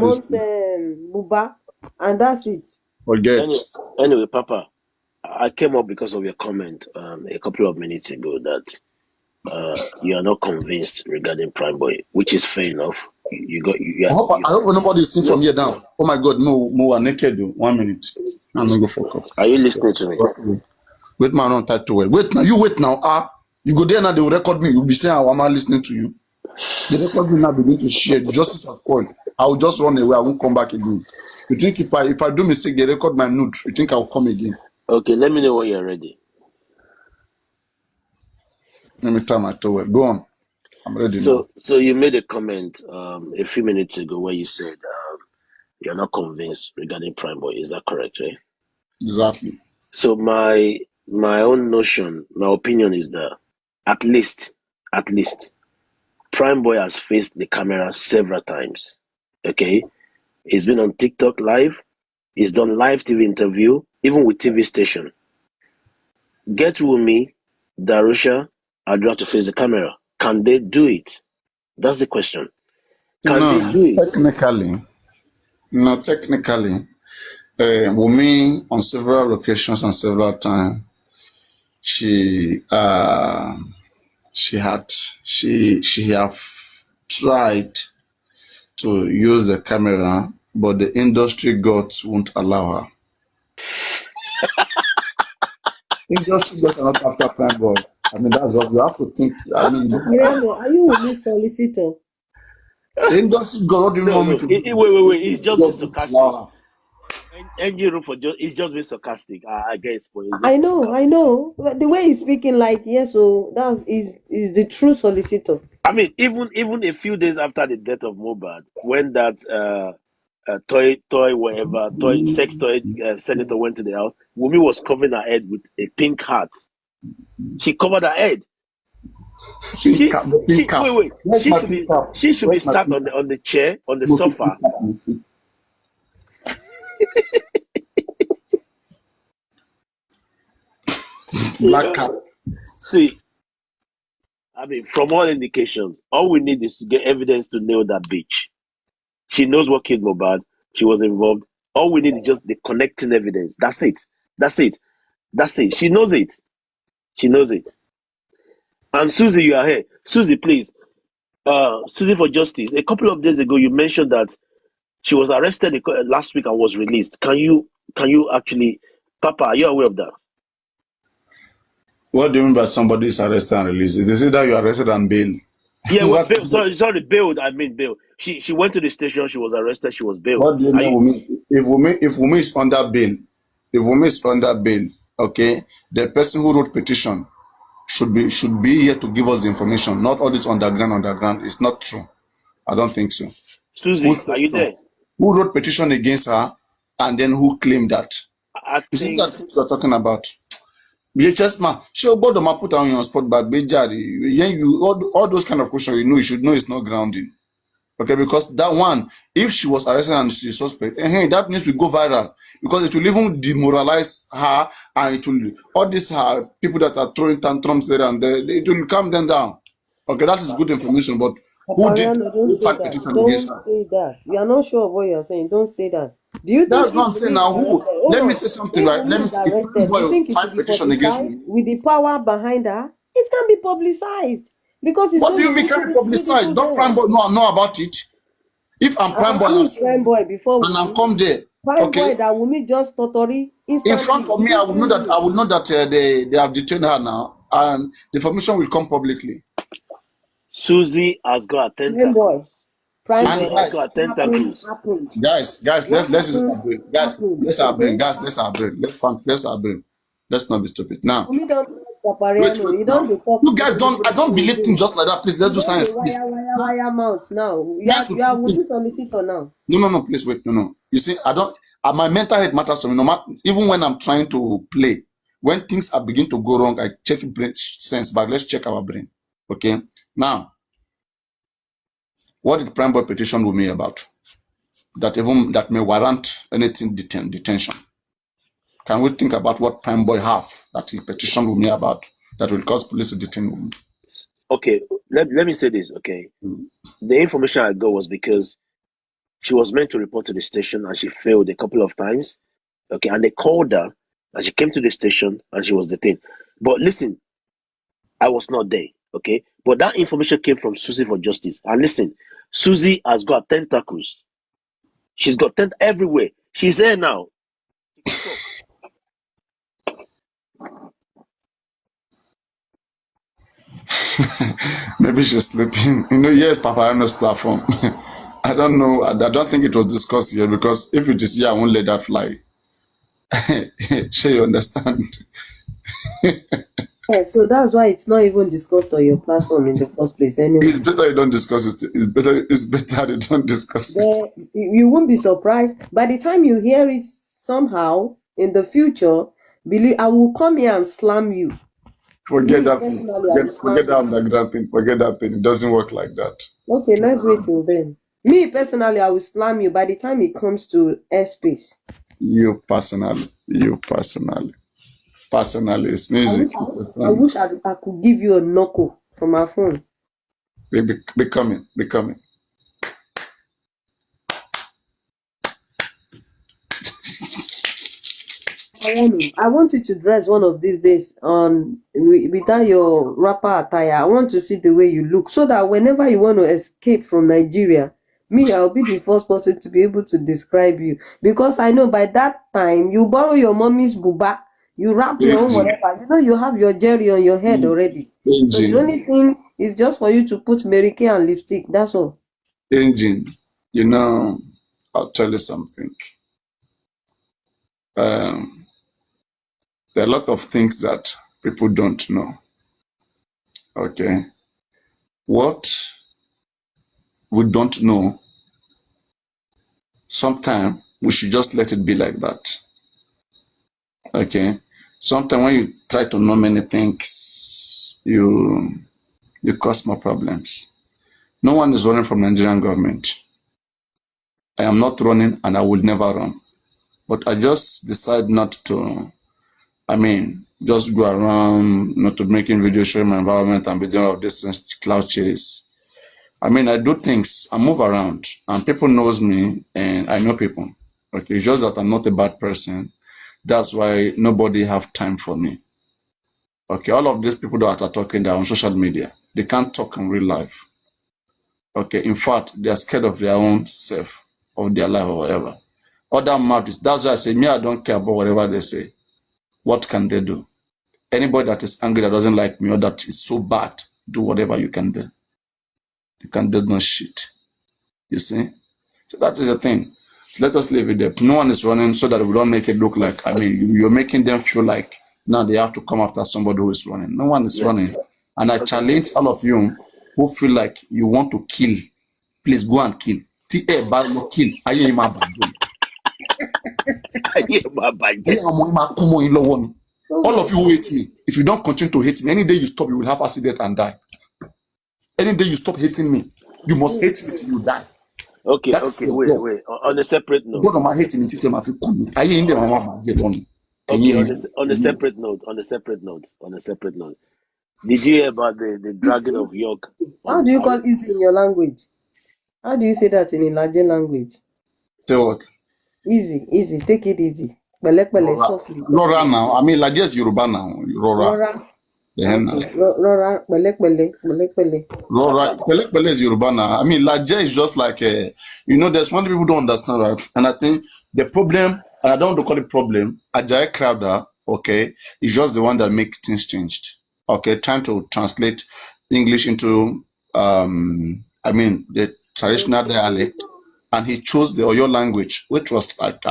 mom's buba, and that's it. Forget. Anyway, Papa, I came up because of your comment a couple of minutes ago that you are not convinced regarding Prime Boy, which is fair enough. I hope nobody is seen from here down. Oh my God, Mo are naked. 1 minute. I'm gonna go for cup. Are you listening to me? Wait, man, on tight to well. Wait now. You go there now, they will record me. You'll be saying, am I listening to you? They record me now, begin to share. Justice has spoiled. I will just run away. I won't come back again. You think if I do mistake, they record my nude. You think I will come again? Okay, let me know when you're ready. Let me tie my towel. Go on. I'm ready now. So you made a comment a few minutes ago where you said you're not convinced regarding Prime Boy. Is that correct, right? Exactly. So my own notion, my opinion is that at least, Prime Boy has faced the camera several times. Okay? He's been on TikTok live. He's done live TV interview, even with TV station. Get Wunmi, Darusha, Adra to face the camera. Can they do it? That's the question. Can they do it? Technically, Wunmi on several occasions and several times, she have tried to use the camera, but the industry gods won't allow her. Industry gods are not after Prime Boy. I mean, that's what you have to think. I mean, are you with me, solicitor? The industry god, what do you want me to do? Wait. He's just being sarcastic. He's just being sarcastic. I guess. I know. But the way he's speaking, like, yes, so is the true solicitor. I mean, even a few days after the death of Mohbad, when that sex toy senator went to the house, Wunmi was covering her head with a pink hat. She covered her head. She should be sat on the chair, on the sofa. Black cat. See, I mean, from all indications, all we need is to get evidence to nail that bitch. She knows what killed Mohbad. She was involved. All we need is just the connecting evidence. That's it. She knows it. And Susie, you are here. Susie, please. Susie for Justice. A couple of days ago, you mentioned that she was arrested last week and was released. Can you actually, Papa, are you aware of that? What do you mean by somebody is arrested and released? Is this that you are arrested and bail? Yeah, bail. Sorry, bailed. I mean bail. She went to the station. She was arrested. She was bailed. What do you mean? If Wunmi is under bail, okay, the person who wrote petition should be here to give us the information. Not all this underground. It's not true. I don't think so. Susie, are you there? Who wrote petition against her, and then who claimed that? You see that what you're talking about? VHS man, sure, God put on your spot back. All those kind of questions, you should know it's not grounding. Okay, because that one, if she was arrested and she's suspect, that means we go viral because it will even demoralize her, and it will all these people that are throwing tantrums there and there, it will calm them down. Okay, that is good information, but who did fact petition against her? Don't say that. You are not sure of what you are saying. Don't say that. Do you? That's what I'm saying now. Who? Let me say something, right? Let me say. Do you think it should be publicized with the power behind her? It can be publicized. Because it's What not do you the mean can't be publicized? Don't Prime Boy know about it? If I'm Prime Boy I've seen Prime Boy before. and I'm come there, Prime Boy okay, that Wunmi just totally instantly. in front of me, I would know that they have detained her now, and the information will come publicly. Susie has got a Prime tentacle. Boy. Prime Susie Boy. has got tentacles. Happened. Guys, let's use our brain. Guys, Happened. let's our brain. Guys, let's our brain. Let's our brain. Let's not be stupid. Now, Wunmi don't wait. You don't be talk. You guys don't. I don't believe things just like that. Please, let's do science, please. Wire mouth now. Yes, You are Wunmi solicitor now. No. Please wait. No. You see, I don't. My mental health matters to me. No matter, even when I'm trying to play, when things are begin to go wrong, I check brain sense. But let's check our brain. Okay. Now, what did Prime Boy petition with me about? That may warrant anything detention. Can we think about what Prime Boy have that he petitioned with me about that will cause police to detain me? Okay, let me say this, okay? The information I got was because she was meant to report to the station and she failed a couple of times. Okay, and they called her and she came to the station and she was detained. But listen, I was not there, okay? But that information came from Susie for Justice. And listen, Susie has got tentacles. She's got everywhere. She's there now. Maybe she's sleeping. Yes, Paparazzi's platform. I don't know. I don't think it was discussed here because if it is here, I won't let that fly. Sure, you understand? Yeah, so that's why it's not even discussed on your platform in the first place. Anyway, it's better you don't discuss it. It's better you don't discuss it. You won't be surprised by the time you hear it somehow in the future. Believe I will come here and slam you. Forget that thing. Forget that underground thing. Forget that thing. It doesn't work like that. Okay, let's wait till then. Me personally, I will slam you by the time it comes to airspace. You personally. It's music. I wish I could give you a knuckle from my phone. Be coming. I want you to dress one of these days without your rapper attire. I want to see the way you look so that whenever you want to escape from Nigeria, I'll be the first person to be able to describe you. Because I know by that time, you borrow your mommy's buba, you wrap your own whatever. You have your jerry on your head already. So the only thing is just for you to put Mary Kay and lipstick. That's all. Engine, I'll tell you something. There are a lot of things that people don't know. Okay. What we don't know, sometimes we should just let it be like that. Okay. Sometimes when you try to know many things, you cause more problems. No one is running from Nigerian government. I am not running and I will never run. But I just decide not to, just go around, not to making videos showing my environment and be doing all of this cloud chase. I do things, I move around, and people knows me, and I know people. Okay, it's just that I'm not a bad person. That's why nobody have time for me. Okay, all of these people that are talking, they're on social media. They can't talk in real life. Okay, in fact, they are scared of their own self, of their life or whatever. Other matters. That's why I say, I don't care about whatever they say. What can they do? Anybody that is angry, that doesn't like me, or that is so bad, do whatever you can do. You can do no shit. You see? So that is the thing. So let us leave it there. No one is running so that we don't make it look like, you're making them feel like now they have to come after somebody who is running. No one is running. And I challenge all of you who feel like you want to kill. Please go and kill. Kill. All of you who hate me, if you don't continue to hate me, any day you stop, you will have accident and die. Any day you stop hating me, you must hate me till you die. Okay, wait. On a separate note. God, my hating me. Okay, on a separate note. Did you hear about the Dragon of York? How do you call easy in your language? How do you say that in Ilaje language? Say what? Easy. Take it easy. Softly. Rora now. Ilaje is Yoruba now. Rora. Okay. Rọra pẹ̀lẹ́pẹ̀lẹ́. Right. Pele is Yoruba now. I mean, Laje is just like there's one thing people don't understand, right? And I think the problem, and I don't want to call it problem, Ajayi Crowder, okay, is just the one that makes things changed. Okay, trying to translate English into the traditional dialect, and he chose the Oyo language, which was like,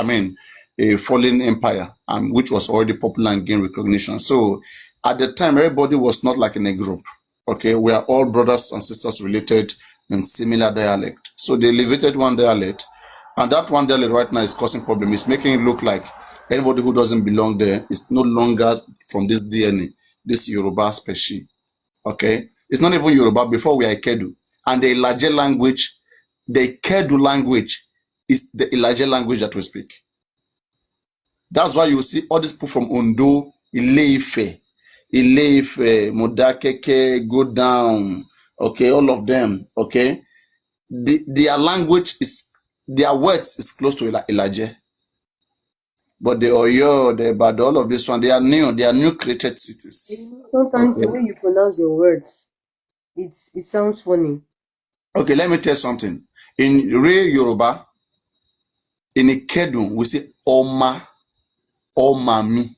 a fallen empire, and which was already popular and gained recognition. So at the time, everybody was not like in a group. Okay, we are all brothers and sisters related in similar dialect. So they elevated one dialect, and that one dialect right now is causing problem. It's making it look like anybody who doesn't belong there is no longer from this DNA, this Yoruba species. Okay, it's not even Yoruba. Before we are Ikedu, and the Ilaje language, the Ikedu language is the Ilaje language that we speak. That's why you see all these people from Ondo, Ile-Ife, Modakeke, go down, okay, all of them, okay. Their language their words is close to Ilaje. But the Oyo, the Bado, all of this one, they are new created cities. Sometimes the way you pronounce your words, it sounds funny. Okay, let me tell you something. In real Yoruba, in Ikedun, we say Oma, Omami.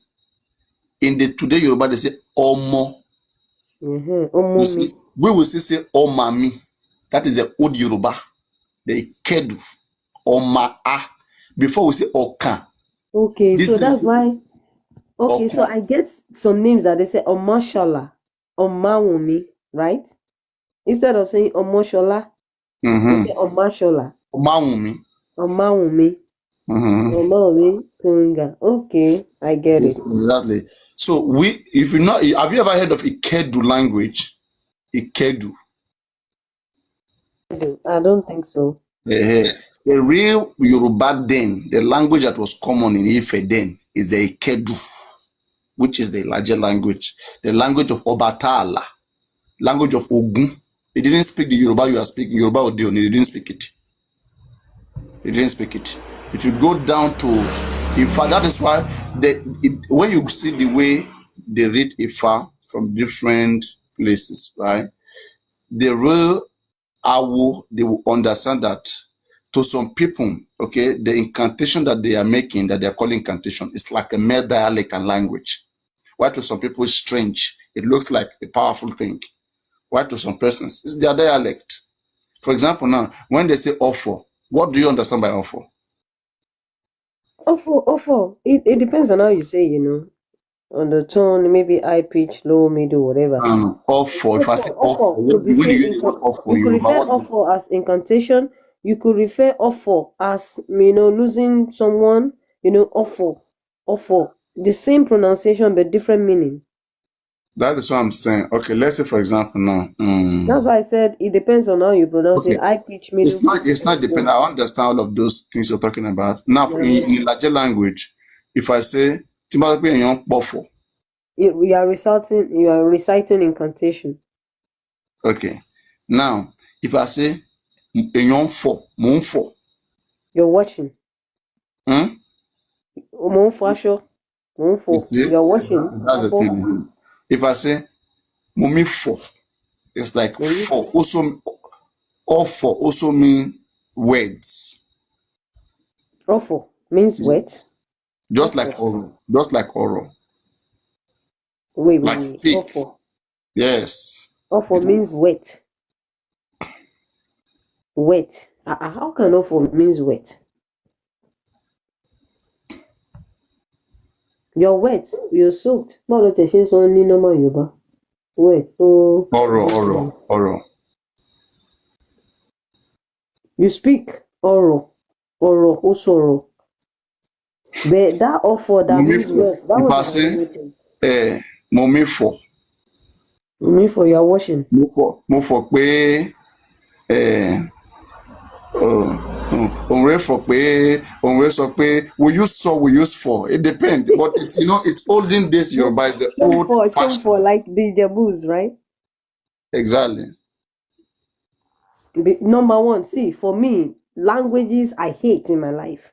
In the today Yoruba, they say Omo. You see, we will say Omami. That is the old Yoruba. The Ikedu. Oma A. Before we say Oka. Okay, so that's why. Okay, so I get some names that they say Omashola, Omawumi, right? Instead of saying Omoshola, they say Omashola. Omawumi. Omawumi Kunga. Okay, I get it. Exactly. So if you know, have you ever heard of Ikedu language? Ikedu. I don't think so. The real Yoruba then, the language that was common in Ife then, is the Ikedu, which is the larger language, the language of Obatala, language of Ogun. He didn't speak the Yoruba you are speaking, Yoruba Odeoni, he didn't speak it. He didn't speak it. If you go down to Ifa, that is why when you see the way they read Ifa from different places, right? The real Awo, they will understand that to some people, okay, the incantation that they are making, that they are calling incantation, is like a mere dialect and language. Why to some people it's strange. It looks like a powerful thing. Why to some persons it's their dialect. For example, now when they say offer, what do you understand by offer? Offer. It depends on how you say, on the tone, maybe high pitch, low, middle, whatever. Offer. If I say offer, when you use the word offer, you could refer offer as incantation. You could refer offer as losing someone. Offer. The same pronunciation but different meaning. That is what I'm saying. Okay, let's say for example now. That's why I said it depends on how you pronounce it. High pitch, middle. It's not dependent. I understand all of those things you're talking about. Now, in Ilaje language, if I say Timothy Young Bofo, you are reciting incantation. Okay. Now, if I say Young Fo, Monfo, you're watching. Monfo, you're watching. That's the thing. If I say Mumi Fo, it's like fo. Also, also mean words. Ofo means wet. Just like oral. Wait. Speak. Ofo. Yes. Ofo means wet. Wet. How can ofo means wet? You're wet. You're soaked. Wet. So oral. You speak oral. Osoro. But that offer that means wet. That was Momifo. Momifo, you are washing. Mofo pé Onre sọ pé we use for. It depends, but it's it's olden days Yoruba is the old fashion. For like the Jabus, right? Exactly. Number one, see, for me, languages I hate in my life.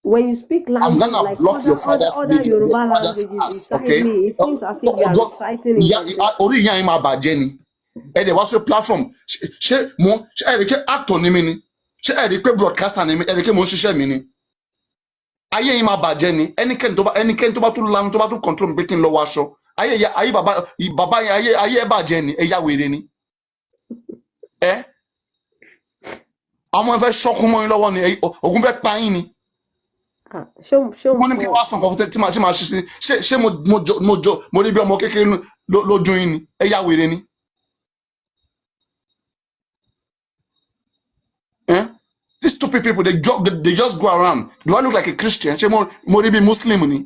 when you speak I'm language gonna like block your father's other media, your Yoruba father's languages, ass, beside okay? me, it seems as if you are reciting in Yeah, conversation. orí ìyá yín máa bàjẹ́ ni. Ẹ dẹ̀ wá sí platform. Ṣé ẹ rí i pé actor ni mí ni? Ṣé ẹ rí i pé broadcaster ni mí? Ẹ rí i pé mo ń ṣiṣẹ́ mi ni? Ayé yín máa bàjẹ́ ni. Ẹnikẹ́ni tó bá tún lanu tó bá tún control mi pé kí n lọ wọ aṣọ. Ayé bàbá yẹn ayé ẹ bàjẹ́ ni. Ẹ yá wèrè ni. Ẹ àwọn fẹ́ ṣọ́kún mọ́ yín lọ́wọ́ ni. Ògùn fẹ́ pa yín ni. Show Wọ́n ní kí wọ́n á sàn kan tí màá ṣe sí. Ṣé mo rí bí ọmọ kékeré lójú yín ni? Ẹ yá wèrè ni. These stupid people, they just go around. Do I look like a Christian? Ṣé mo rí bí Muslim ni?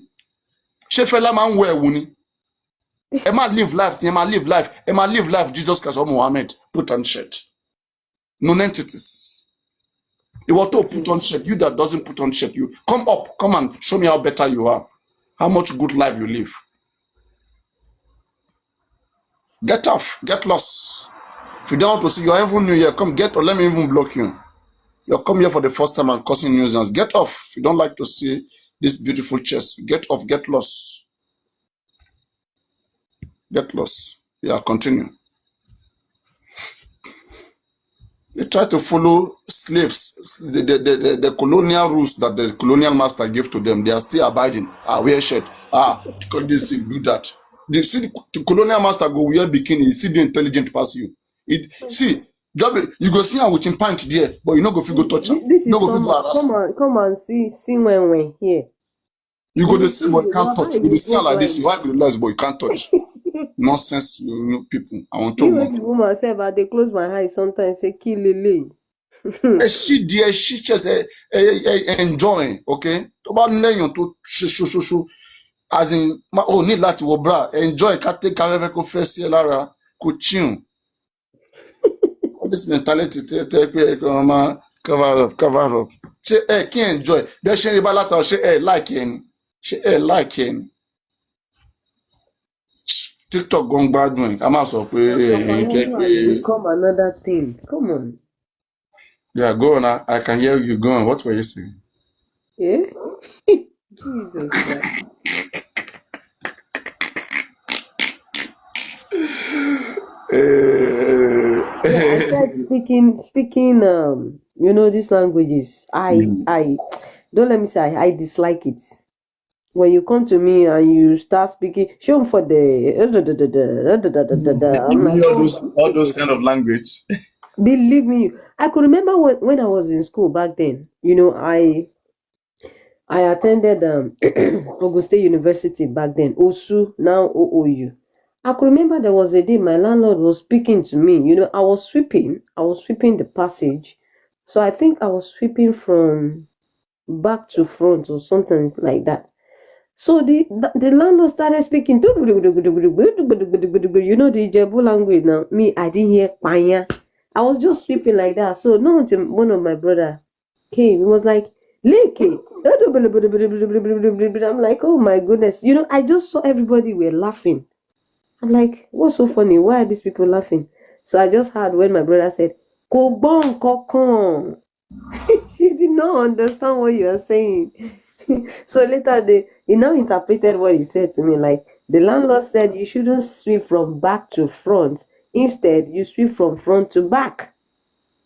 Ṣé Fẹlá máa ń wọ ẹ̀wù ni? Ẹ máa live life tí ẹ máa live life. Ẹ máa live life Jesus Christ or Muhammad put on shirt. Non-entities. Ìwọ tó put on shirt, you that doesn't put on shirt, you come up, come and show me how better you are. How much good life you live. Get off, get lost. If you don't want to see your even new year, come get or let me even block you. You're come here for the first time and causing nuisance. Get off. If you don't like to see this beautiful chest, get off, get lost. Get lost. Yeah, continue. They try to follow slaves, the colonial rules that the colonial master gave to them. They are still abiding. Wear shirt. Because this, do that. They see the colonial master go wear bikini. See the intelligent pass you. See, you go see her with him pant there, but you no go fit go touch her. This is No go fit go harass her. come and see when here. You go to see, but you can't touch. You go to see her like this. You want to realize, but you can't touch. Nonsense, you people. I want to. Even the woman say, but they close my eyes sometimes. Say, kill Lily. She dear, she just enjoying, okay? About name to show. As in, need láti wo bra. Enjoy. Can't take care of first year Lara. Coaching. This mentality, cover up. She can't enjoy. Be she ribalata. She liking. She liking. TikTok going bad doing. I'm also become another thing. Come on. Yeah, go on. I can hear you going. What were you saying? Yeah. Jesus Christ. I said speaking these languages. I don't let me say I dislike it. When you come to me and you start speaking, show them for the I'm like, all those kind of language. Believe me, I could remember when I was in school back then. I attended Ogun State University back then, OSU, now OOU. I could remember there was a day my landlord was speaking to me. I was sweeping the passage. So I think I was sweeping from back to front or something like that. So the landlord started speaking. The Ijebu language now. Me, I didn't hear Panya. I was just sweeping like that. So no, until one of my brother came. He was like, Leke. I'm like, oh my goodness. I just saw everybody were laughing. I'm like, what's so funny? Why are these people laughing? So I just heard when my brother said, Kobon kokon. She did not understand what you are saying. So later he now interpreted what he said to me. Like, the landlord said you shouldn't sweep from back to front. Instead, you sweep from front to back.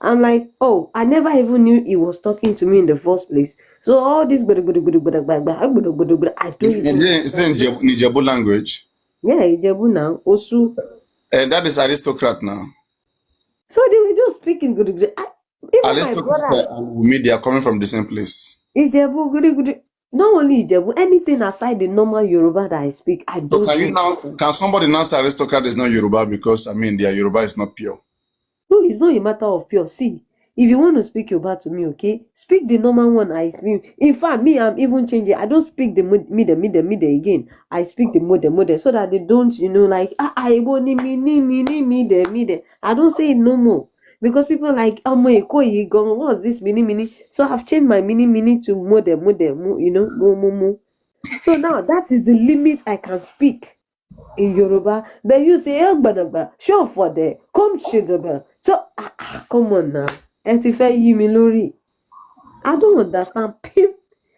I'm like, oh, I never even knew he was talking to me in the first place. So all this I don't even. It's in Ijebu language. Yeah, Ijebu now. Osu. And that is aristocrat now. So they were just speaking good. Even aristocrat and media are coming from the same place. Ijebu, good. Not only Ijebu, anything aside the normal Yoruba that I speak, I don't. So can somebody now say aristocrat is not Yoruba because their Yoruba is not pure? No, it's not a matter of pure. See, if you want to speak Yoruba to me, okay, speak the normal one I speak. In fact, me, I'm even changing. I don't speak the middle again. I speak the model, so that they don't, like, I want middle. I don't say it no more. Because people are like, what's this mini? So I've changed my mini to model, mo. So now that is the limit I can speak in Yoruba. Then you say, show for there, come shidaba. So come on now. I don't understand.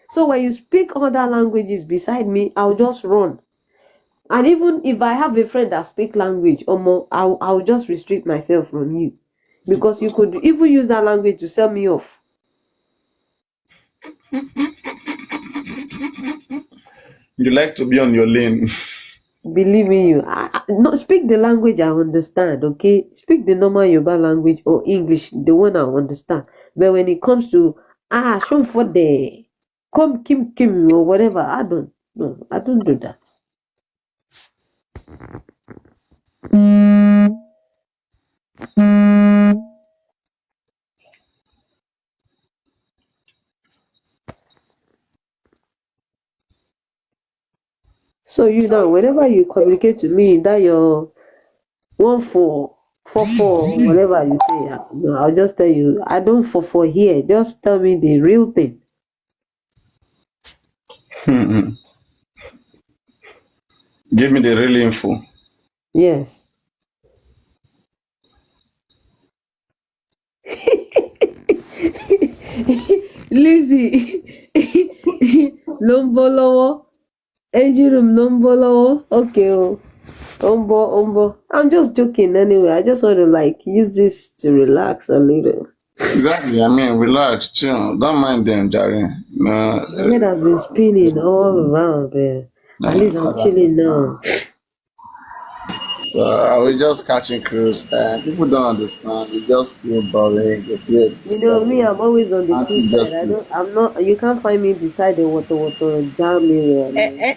So So when you speak other languages beside me, I'll just run. And even if I have a friend that speak language or more, I'll just restrict myself from you. Because you could even use that language to sell me off. You like to be on your lane. Believe in you. No, speak the language I understand, okay? Speak the normal Yoruba language or English, the one I understand. But when it comes to show for the come Kim or whatever, I don't do that. So you know, whenever you communicate to me that your 1444 whatever you say, I'll just tell you I don't 44 here. Just tell me the real thing. Give me the real info. Yes. Lizzie Lombolowo Ejirum Lombolowo. Okay. Ombo. I'm just joking anyway. I just want to like use this to relax a little. Exactly. I mean, relax, chill. Don't mind them, Jerry. No, My head has been spinning all around, but at least I'm chilling now. we're just catching cruise. People don't understand. We just feel boring. They feel You know me, I'm always on the cruise just side. I'm not. You can't find me beside the water jam area.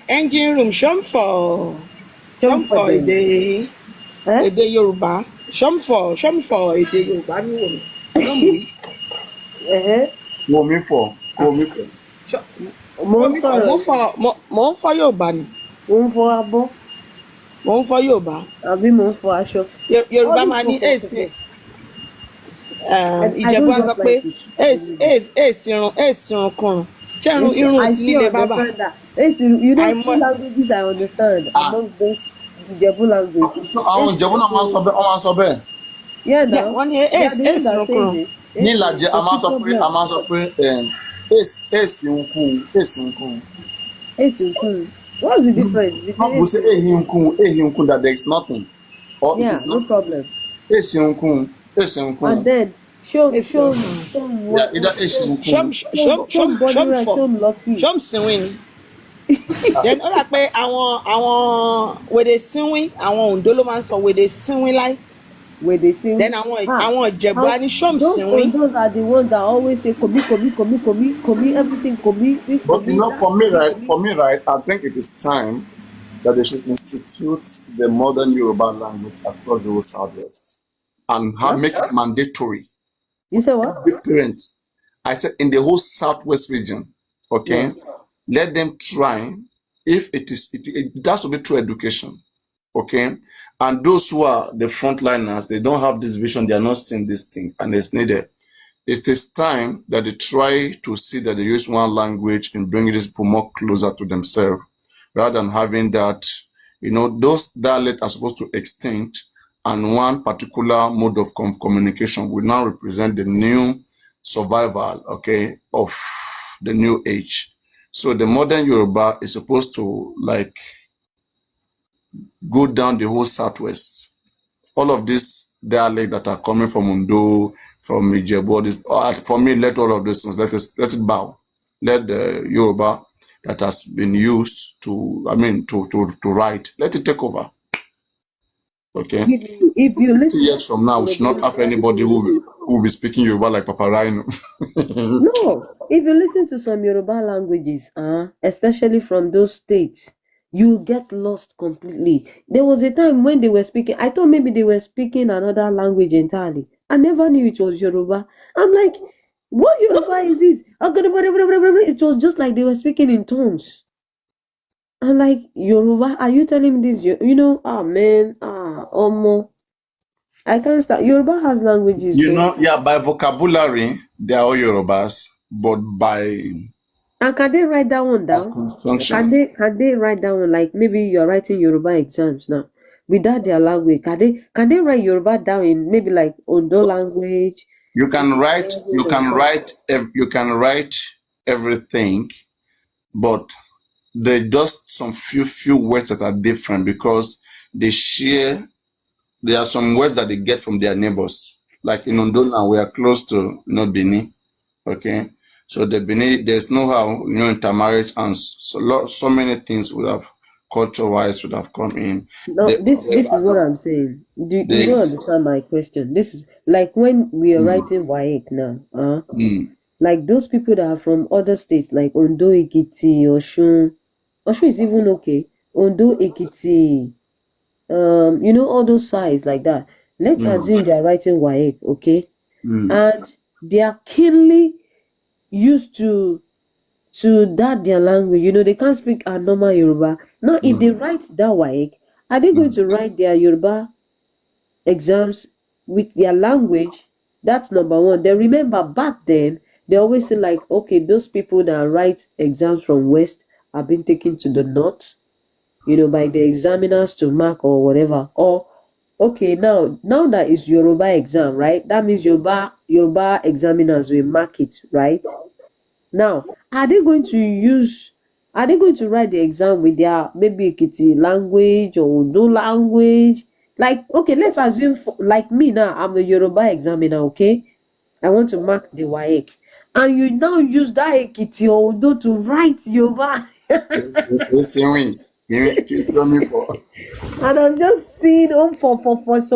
Engine room ṣọ́nfọ̀ for them. èdè Yorùbá ṣọ́nfọ̀ èdè Yorùbá ní wòmí náà mú yìí. Wo mi for. Mo ń sọ̀rọ̀. Mo ń fọ́ Yorùbá ni. Mo ń fọ abọ́. Mo ń fọ́ Yorùbá. Àbí mo ń fọ aṣọ. Yorùbá máa ní èsì. Ìjẹ̀bú á sọ pé èsì irun kùrùn. Ṣé irun sí nílé bàbá? You know two languages I understand amongst those Ìjẹ̀bú language. Àwọn Ìjẹ̀bú náà máa ń sọ bẹ́ẹ̀. Wọ́n máa ń sọ bẹ́ẹ̀. Yeah, now. Wọ́n ní èsì irun kùrùn. Ní Ìlàjẹ, a máa ń sọ pé èsì nkùn. Èsì nkùn. What's the difference between? We say ehi nkùn that there is nothing. Or yeah, it is no problem. Èsì nkùn. And then show what? Yeah, either èsì nkùn. Show sinwin. Then ó dà pé àwọn wèdè sinwin, àwọn Oǹdó ló máa ń sọ wèdè sinwin láì. Wèdè sinwin. Then àwọn Ìjẹ̀bú á ní show sinwin. Those are the ones that always say komi, everything komi. This But komi, you know, for me, right, I think it is time that they should institute the modern Yoruba language across the whole Southwest and make it mandatory. You say what? Every parent, I said in the whole Southwest region, okay, let them try. If it has to be through education, okay, and those who are the frontliners, they don't have this vision, they are not seeing this thing, and it's needed. It is time that they try to see that they use one language and bring these people more closer to themselves, rather than having that, you know, those dialects are supposed to extinct, and one particular mode of communication will now represent the new survival, okay, of the new age. So the modern Yoruba is supposed to like go down the whole Southwest. All of these dialects that are coming from Ondo, from Ijebu, for me, let all of these things, let it bow. Let the Yoruba that has been used to write, let it take over. Okay. If you listen 50 years from now, we should not have anybody who will be speaking Yoruba like Papa Rhino. No, if you listen to some Yoruba languages, especially from those states, you get lost completely. There was a time when they were speaking, I thought maybe they were speaking another language entirely. I never knew it was Yoruba. I'm like, what Yoruba is this? It was just like they were speaking in tongues. I'm like, Yoruba, are you telling me this? You know, Omo. I can't start. Yoruba has languages. You know, by vocabulary, they are all Yorubas, but by... And can they write that one down? Can they write that one, like maybe you're writing Yoruba exams now without their language? Can they write Yoruba down in maybe like Ondo language? You can write everything, but there just some few words that are different because they share. There are some words that they get from their neighbors. Like in Ondo now, we are close to Benin. Okay, so the Benin, there's no how intermarriage and so many things would have culture-wise would have come in. No, this is what I'm saying. You don't understand my question. This is like when we are writing WAEC now. Like those people that are from other states, like Ondo, Ekiti, Oshun. Oshun is even okay. Ondo, Ekiti, all those sides like that. Let's assume they are writing WAEC, okay? And they are keenly used to that their language. They can't speak a normal Yoruba. Now, if they write that WAEC, are they going to write their Yoruba exams with their language? That's number one. Then remember, back then, they always say like, okay, those people that write exams from West have been taken to the North, by the examiners to mark or whatever. Or, okay, now that it's Yoruba exam, right? That means Yoruba examiners will mark it, right? Now, are they going to write the exam with their maybe Ekiti language or Ondo language? Like, okay, let's assume, like me now, I'm a Yoruba examiner, okay? I want to mark the WAEC. And you now use that Ekiti or Ondo to write Yoruba. And I'm just seeing for some, Just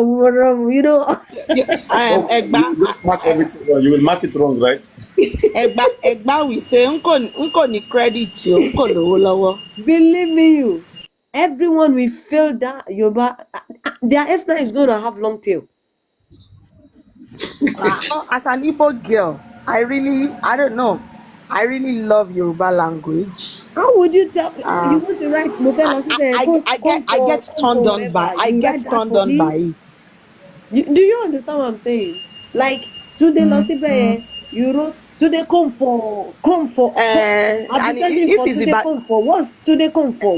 mark everything wrong. You will mark it wrong, right? Egba we say unko ni credit yo, unko lowo lowo. Believe me, everyone will feel that Yoruba, their F9 is going to have long tail. As an Igbo girl, I don't know. I really love Yoruba language. How would you tell? You want to write I get turned on by it. Do you understand what I'm saying? Like today, Losibe, you wrote today come for. And if it's about come for, what's today come for?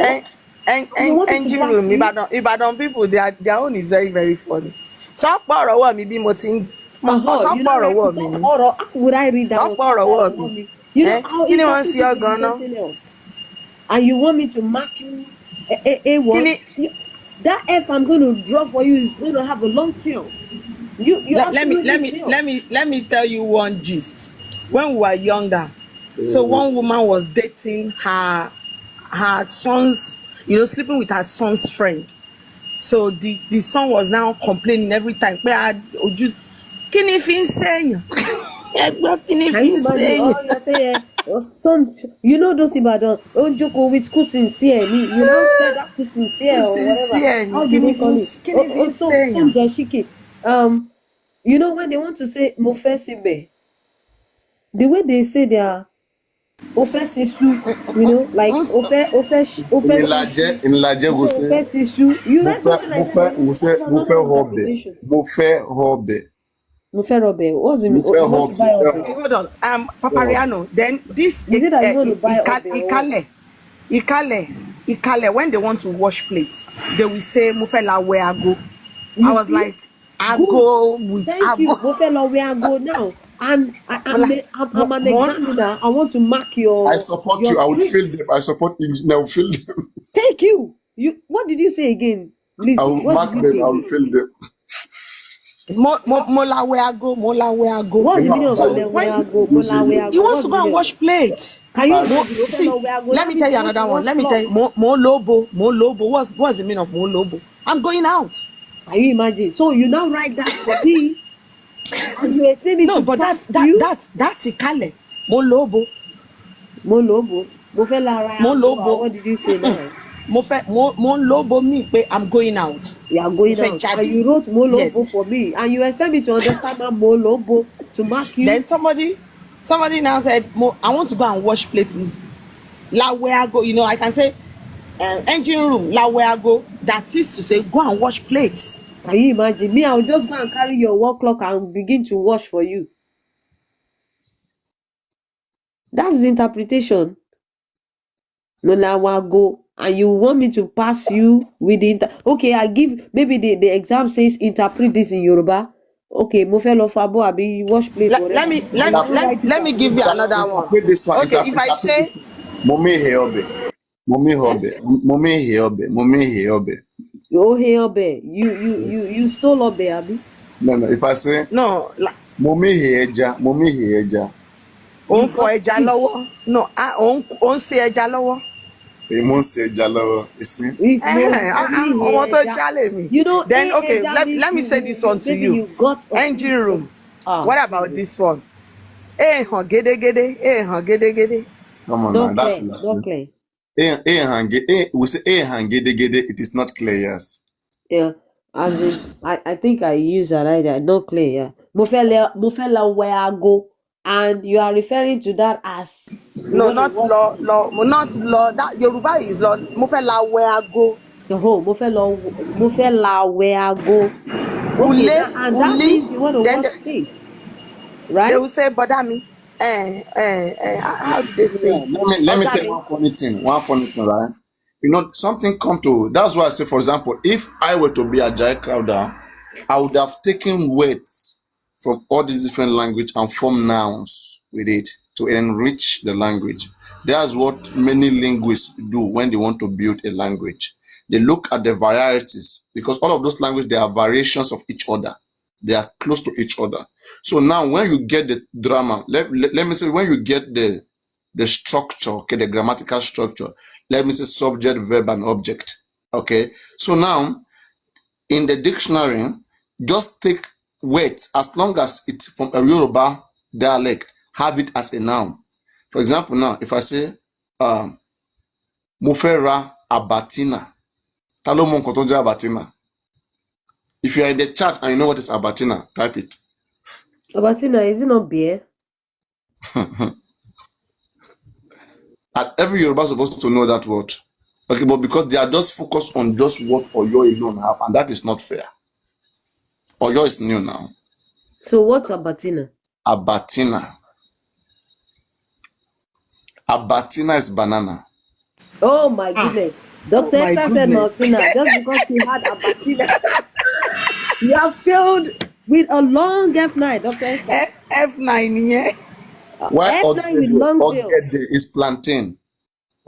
Engine room, Ibadan people, their own is very very funny. So ọ̀rọ̀ mi bí mo ti ń ọ̀rọ̀ mi. How would I read that? ọ̀rọ̀ mi. Kí ni wọ́n ṣe ọ gan-an? And you want me to mark you A1? That F I'm going to draw for you is going to have a long tail. Let me tell you one gist. When we were younger, so one woman was dating her son's, sleeping with her son's friend. So the son was now complaining every time. Kí ni fi ń ṣèyàn? Kí ni fi ń ṣèyàn? Some, those Ibadan, Ojoko with sincere, you say that sincere or whatever. How do you call it? Some Dashiki. When they want to say Mofesibe, the way they say they are Ofesisu, like in Laje go say Ofesisu. You write something like that. Mofe Robe. What's the meaning? Hold on. Papariano. Then this Ikale, when they want to wash plates, they will say Mofe Lawe Ago. I was like, Ago with Thank you. Mofe Lawe Ago now. And I'm an examiner. I want to mark your. I support you. I will fill them. I support you. I will fill them. Thank you. What did you say again? Listen, I will mark them. I will fill them. Molawe Ago. What's the meaning of Molawe Ago? You want to go and wash plates? Can you see? Let me tell you another one. Let me tell you Mo Lobo. What's the meaning of Mo Lobo? I'm going out. Can you imagine? So you now write that for me. And you expect me no, to but that's Ikale. Mo Lobo. What did you say now? Mo Lobo me, I'm going out. You are going out. And you wrote Mo Lobo for me. And you expect me to understand that Mo Lobo to mark you. Then somebody now said, I want to go and wash plates. Lawe Ago. I can say engine room, Lawe Ago. That is to say, go and wash plates. Can you imagine? Me, I'll just go and carry your work clock and begin to wash for you. That's the interpretation. Molawago. And you want me to pass you with the okay, I give maybe the exam says interpret this in Yoruba. Okay, Mofelo Fabo Abi wash plate. Let me give you another one. Okay, if I say Mommy Heobe. Mommy Hobe. Mommy Heobe. Mommy Heobe. Oh, hey, Obe. You stole Obe, Abi. No, no. If I say No, Mommy Heja, Mommy Heja, ó ń You fọ got ẹja fish. lọ́wọ́. No, ó ń ṣe ẹja lọ́wọ́. you must say Jalo. You see? If mommy Ọmọ here, tó jálè mi. you know, Then okay, means let me say this one to maybe you. you got a Engine fish. room. Ah, What about this one? Hàn gédégédé, hàn gédégédé. Come on not now. That's clear, enough. not clear. We say gede. It is not clear, yes. Yeah, as in, I think I use that either. Not clear, yeah. Mo fẹ́ lọ wẹ aago, and you are referring to that as No, not lọ. That Yoruba is lọ. Mo fẹ́ la wẹ aago. Oh, mo fẹ́ la wẹ aago. Okay, Ule, and that uli. means you want to Then wash feet, right? they will say, Bodami. How do they say it? Let me tell you Ogami. one funny thing. One funny thing, right? You know, something come to. That's why I say, for example, if I were to be a Jai Crowder, I would have taken words from all these different language and form nouns with it to enrich the language. That's what many linguists do when they want to build a language. They look at the varieties because all of those languages, they are variations of each other. They are close to each other. So now when you get the drama, let me say, when you get the structure, okay, the grammatical structure, let me say subject, verb, and object. Okay. So now in the dictionary, just take words as long as it's from a Yoruba dialect, have it as a noun. For example, now if I say Mufera Abatina, Talo mo nkan tó jẹ́ Abatina. If you are in the chat and you know what is Abatina, type it. Abatina, is it not beer? And every Yoruba is supposed to know that word. Okay, but because they are just focused on just what Oyo alone have, and that is not fair. Oyo is new now. So what's Abatina? Abatina. Abatina is banana. Oh my goodness. Dr. my Esther said goodness. Maltina just because she had Abatina. You have failed with a long F9, Dr. Esther. F9 nìyẹn. Why F9 with long tail. Ogede is plantain?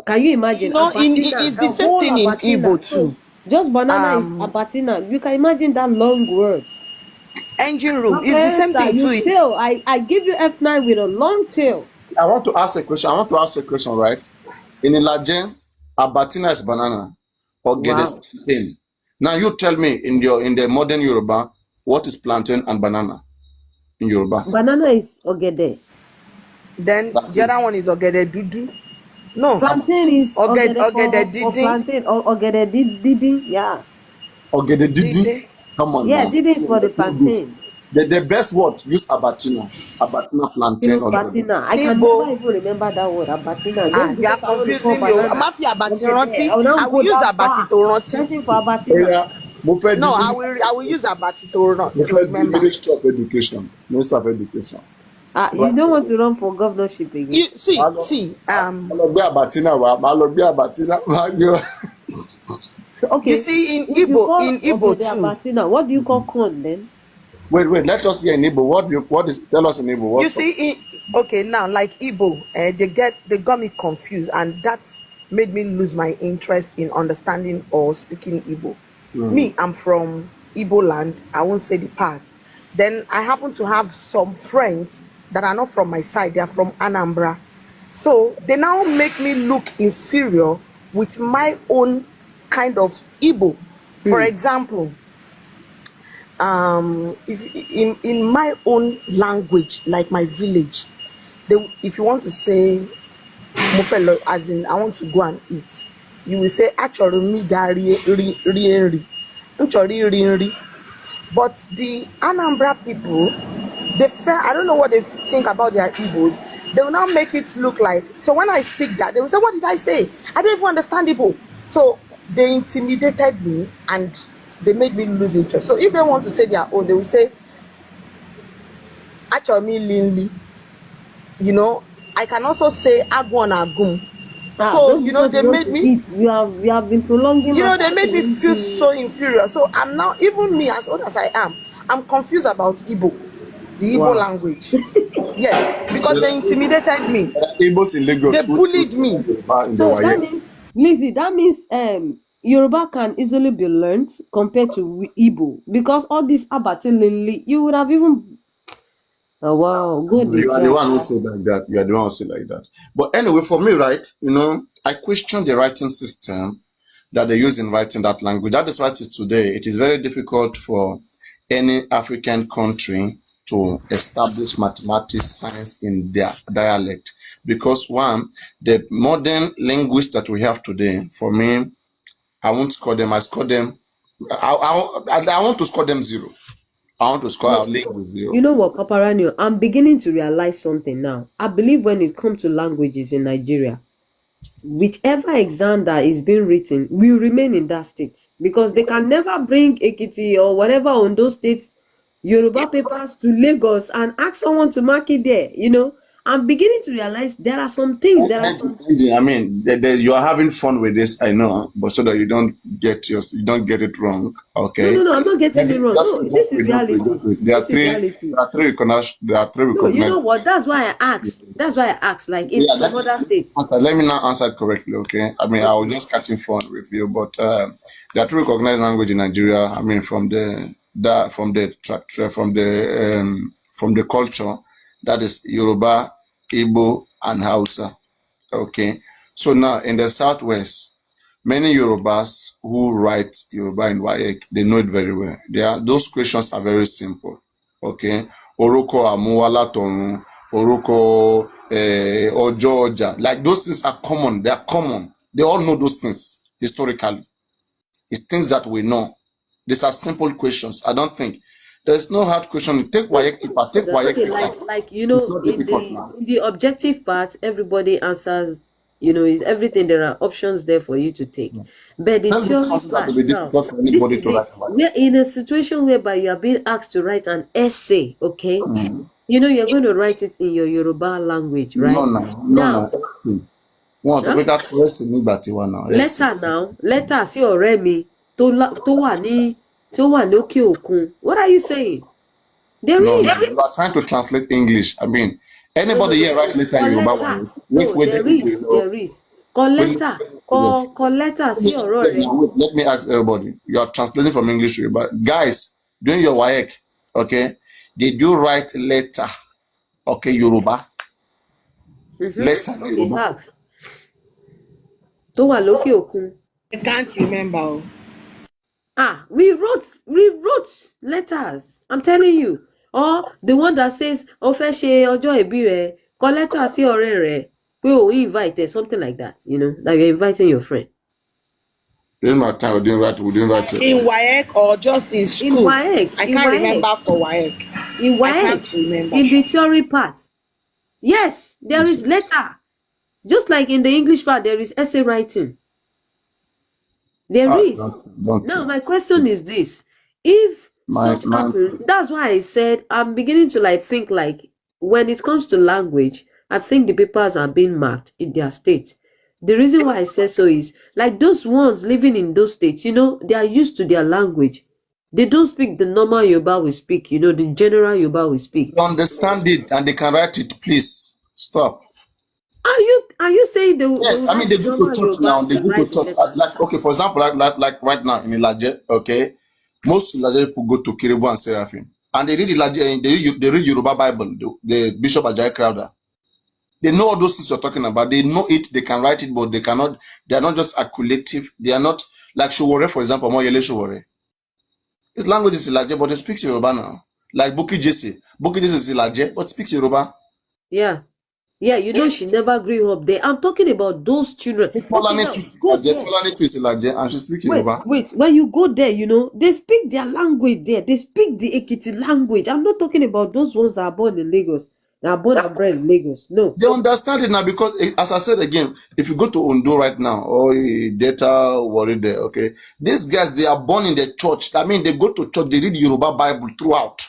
Can you imagine? You know, Abatina, it's the same whole thing in Abatina. Igbo So too. just banana is Abatina. You can imagine that long word. Engine room. Dr. It's the same Esther, thing you too. fail. I give you F9 with a long tail. I want to ask a question. Right? In Ilaje, Abatina is banana. Ogede is Wow. plantain. Now you tell me in the modern Yoruba, what is plantain and banana in Yoruba? Banana is ogede. Then the other one is ogede dudu. No. Plantain is ogede for didi. plantain or ogede didi. Yeah. Ogede didi. Didi. Come on Yeah, now. didi is for the plantain. The best word, use Abatina. Abatina plantain. Abatina. I can Igbo. never even remember that word, Abatina. Just You are because I want to call confusing me. banana. I'm fi abati Okay, rántí. I will not I go will use that abati far. to rántí. Searching for Abatina. No, I will use abati to remember. Ministry of Education. Minister of Education. You don't want to run for governorship again. You see. Abatina. Okay. You see in if you Igbo, call in Igbo ogede too. Abatina, what do you call corn then? Wait. Let us hear in Igbo. Tell us in Igbo. You see, okay, now like Igbo, they got me confused, and that's made me lose my interest in understanding or speaking Igbo. Me, I'm from Igbo land. I won't say the part. Then I happen to have some friends that are not from my side. They are from Anambra, so they now make me look inferior with my own kind of Igbo. For example, if in my own language, like my village, if you want to say mofelo, as in I want to go and eat, you will say achoro mi ga ri nchori ri. But the Anambra people, I don't know what they think about their Igbos. They will now make it look like, so when I speak that, they will say, what did I say? I don't even understand Igbo. So they intimidated me and they made me lose interest. So if they want to say their own, they will say achomi linli. You know, I can also say agwon agum. So you know, they made me eat. You have been prolonging. You know, they made me feel so inferior. So I'm now, even me, as old as I am, I'm confused about Igbo, the Igbo language. Yes, because they intimidated me. Igbos in Lagos. They who- bullied who- me. Yoruba in the So that WAEC. means, Lizzie, that means Yoruba can easily be learned compared to Igbo, because all this Abatilili, you would have even. Oh wow, good. You are the one who Right. said like that. You are the one who said like that. But anyway, for me, right, I question the writing system that they use in writing that language. That is why it is today. It is very difficult for any African country to establish mathematics, science in their dialect. Because one, the modern language that we have today, for me, I won't score them. I score them. I want to score them 0. I want to score our language 0. You know what, Papa Ranio, I'm beginning to realize something now. I believe when it comes to languages in Nigeria, whichever exam that is being written will remain in that state, because they can never bring Ekiti or whatever on those states Yoruba papers to Lagos and ask someone to mark it there. I'm beginning to realize there are some things, I mean, you are having fun with this, I know, but so that you don't get it wrong. Okay. No, I'm not getting it wrong. No, this is reality. There are This is three. reality. There are three recognized. No, you know what? That's why I asked. Like in some other states. Let me now answer it correctly. Okay. I mean, I was just catching fun with you, but there are three recognized language in Nigeria. I mean, from the culture, that is Yoruba, Igbo, and Hausa. Okay. So now in the Southwest, many Yorubas who write Yoruba in WAEC, they know it very well. Those questions are very simple. Okay. Orúkọ Àmúwá Látọ̀run, Orúkọ Ọjọ́ Ọjà. Like those things are common. They are common. They all know those things historically. It's things that we know. These are simple questions. I don't think there's no hard question. Take WAEC paper. Take WAEC Okay, paper. like It's not difficult now. in the objective part, everybody answers. Is everything. There are options there for you to take. But the That's not theory something that part will be now, difficult for this anybody is to it. write about. We're in a situation whereby you are being asked to write an essay. Okay, you're going to write it in your Yoruba language, right? No. Wọ́n tó pé ká kọ ẹ̀sìn nígbà tiwa náà. Letter sí ọ̀rẹ́ mi tó wà ní òkè òkun. What are you saying? There No, is. you are trying to translate English. I mean, anybody here write letter in Yoruba one? There is. Call letter sí ọ̀rọ̀ rẹ. Let me ask everybody. You are translating from English to Yoruba. Guys, doing your WAEC, okay? Did you write letter? Okay, Yoruba. Letter Yoruba. Tó wà lókè òkun. I can't remember. We wrote letters. I'm telling you. Or the one that says, "Ó fẹ́ ṣe ọjọ́ ìbí rẹ̀, kọ letter sí ọ̀rẹ́ rẹ̀ pé ó invite," something like that. That you're inviting your friend. During my time, we didn't write it. In WAEC or just in school? In WAEC. I can't remember for WAEC. In WAEC. I can't remember. In the theory part. Yes, there is letter. Just like in the English part, there is essay writing. There is. Now, my question is this. If such happens, that's why I said I'm beginning to think when it comes to language, I think the papers are being marked in their state. The reason why I said so is those ones living in those states, they are used to their language. They don't speak the normal Yoruba we speak, the general Yoruba we speak. They understand it and they can write it. Please stop. Are you saying they? Yes, I mean they go to church now. They go to church. Okay, for example, like right now in Ilaje, okay, most Ilaje people go to Kerebu and Seraphim, and they read Ilaje. They read Yoruba Bible. The Bishop Ajayi Crowther. They know all those things you're talking about. They know it. They can write it, but they cannot. They are not just acculative. They are not like Showore, for example, Moyele Showore. His language is Ilaje, but he speaks Yoruba now. Like Buki Jesse. Buki Jesse is Ilaje, but speaks Yoruba. Yeah. Yeah, she never grew up there. I'm talking about those children. Polani is Ilaje, and she speaks Yoruba. Wait, when you go there, they speak their language there. They speak the Ekiti language. I'm not talking about those ones that are born in Lagos. That are born and bred in Lagos. No. They understand it now because, as I said again, if you go to Ondo right now, or Delta, Warri there, okay, these guys, they are born in the church. I mean, they go to church, they read Yoruba Bible throughout.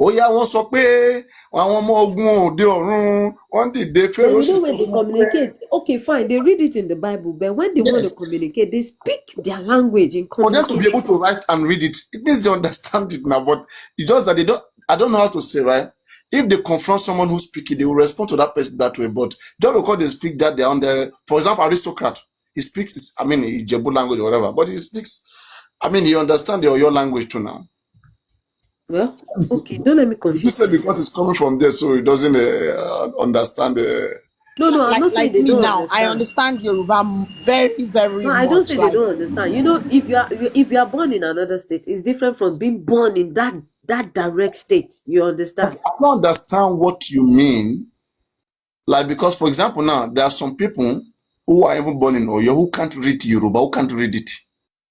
Wọ́n sọ pé àwọn ọmọ ogun òde ọ̀run wọ́n dìde Pharaoh. When they communicate, okay, fine, they read it in the Bible, but when they want to communicate, they speak their language in communication. For them to be able to write and read it, it means they understand it now. But it's just that they don't. I don't know how to say, right? if they confront someone who's speaking, they will respond to that person that way. But just because they speak that, they're on there. For example, aristocrat, he speaks, Ijebu language or whatever, but he speaks, he understands your language too now. Well, okay, don't let me You confuse said you. because it's coming from there, so he doesn't understand. No, I'm Like, not saying like they me don't now, I understand. understand Yoruba very, very No, I don't much. say they Like, don't understand. If you are born in another state, it's different from being born in that direct state. You understand? I don't understand what you mean. Like, because, for example, now, there are some people who are even born in Oyo who can't read Yoruba, who can't read it.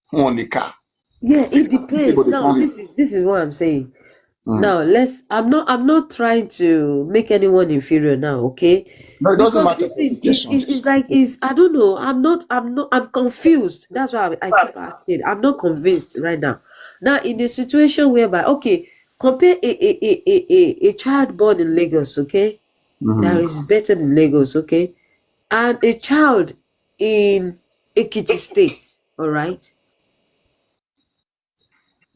Who on the car. Yeah, it People depends. they Now, can't read. this is what I'm saying. Mm. Now, I'm not trying to make anyone inferior now, okay? No, it doesn't Because matter. this thing is I don't know. I'm confused. That's why I keep asking. I'm not convinced right now. Now, in a situation whereby, okay, compare a child born in Lagos, okay? That is better than Lagos, okay? And a child in Ekiti State, all right?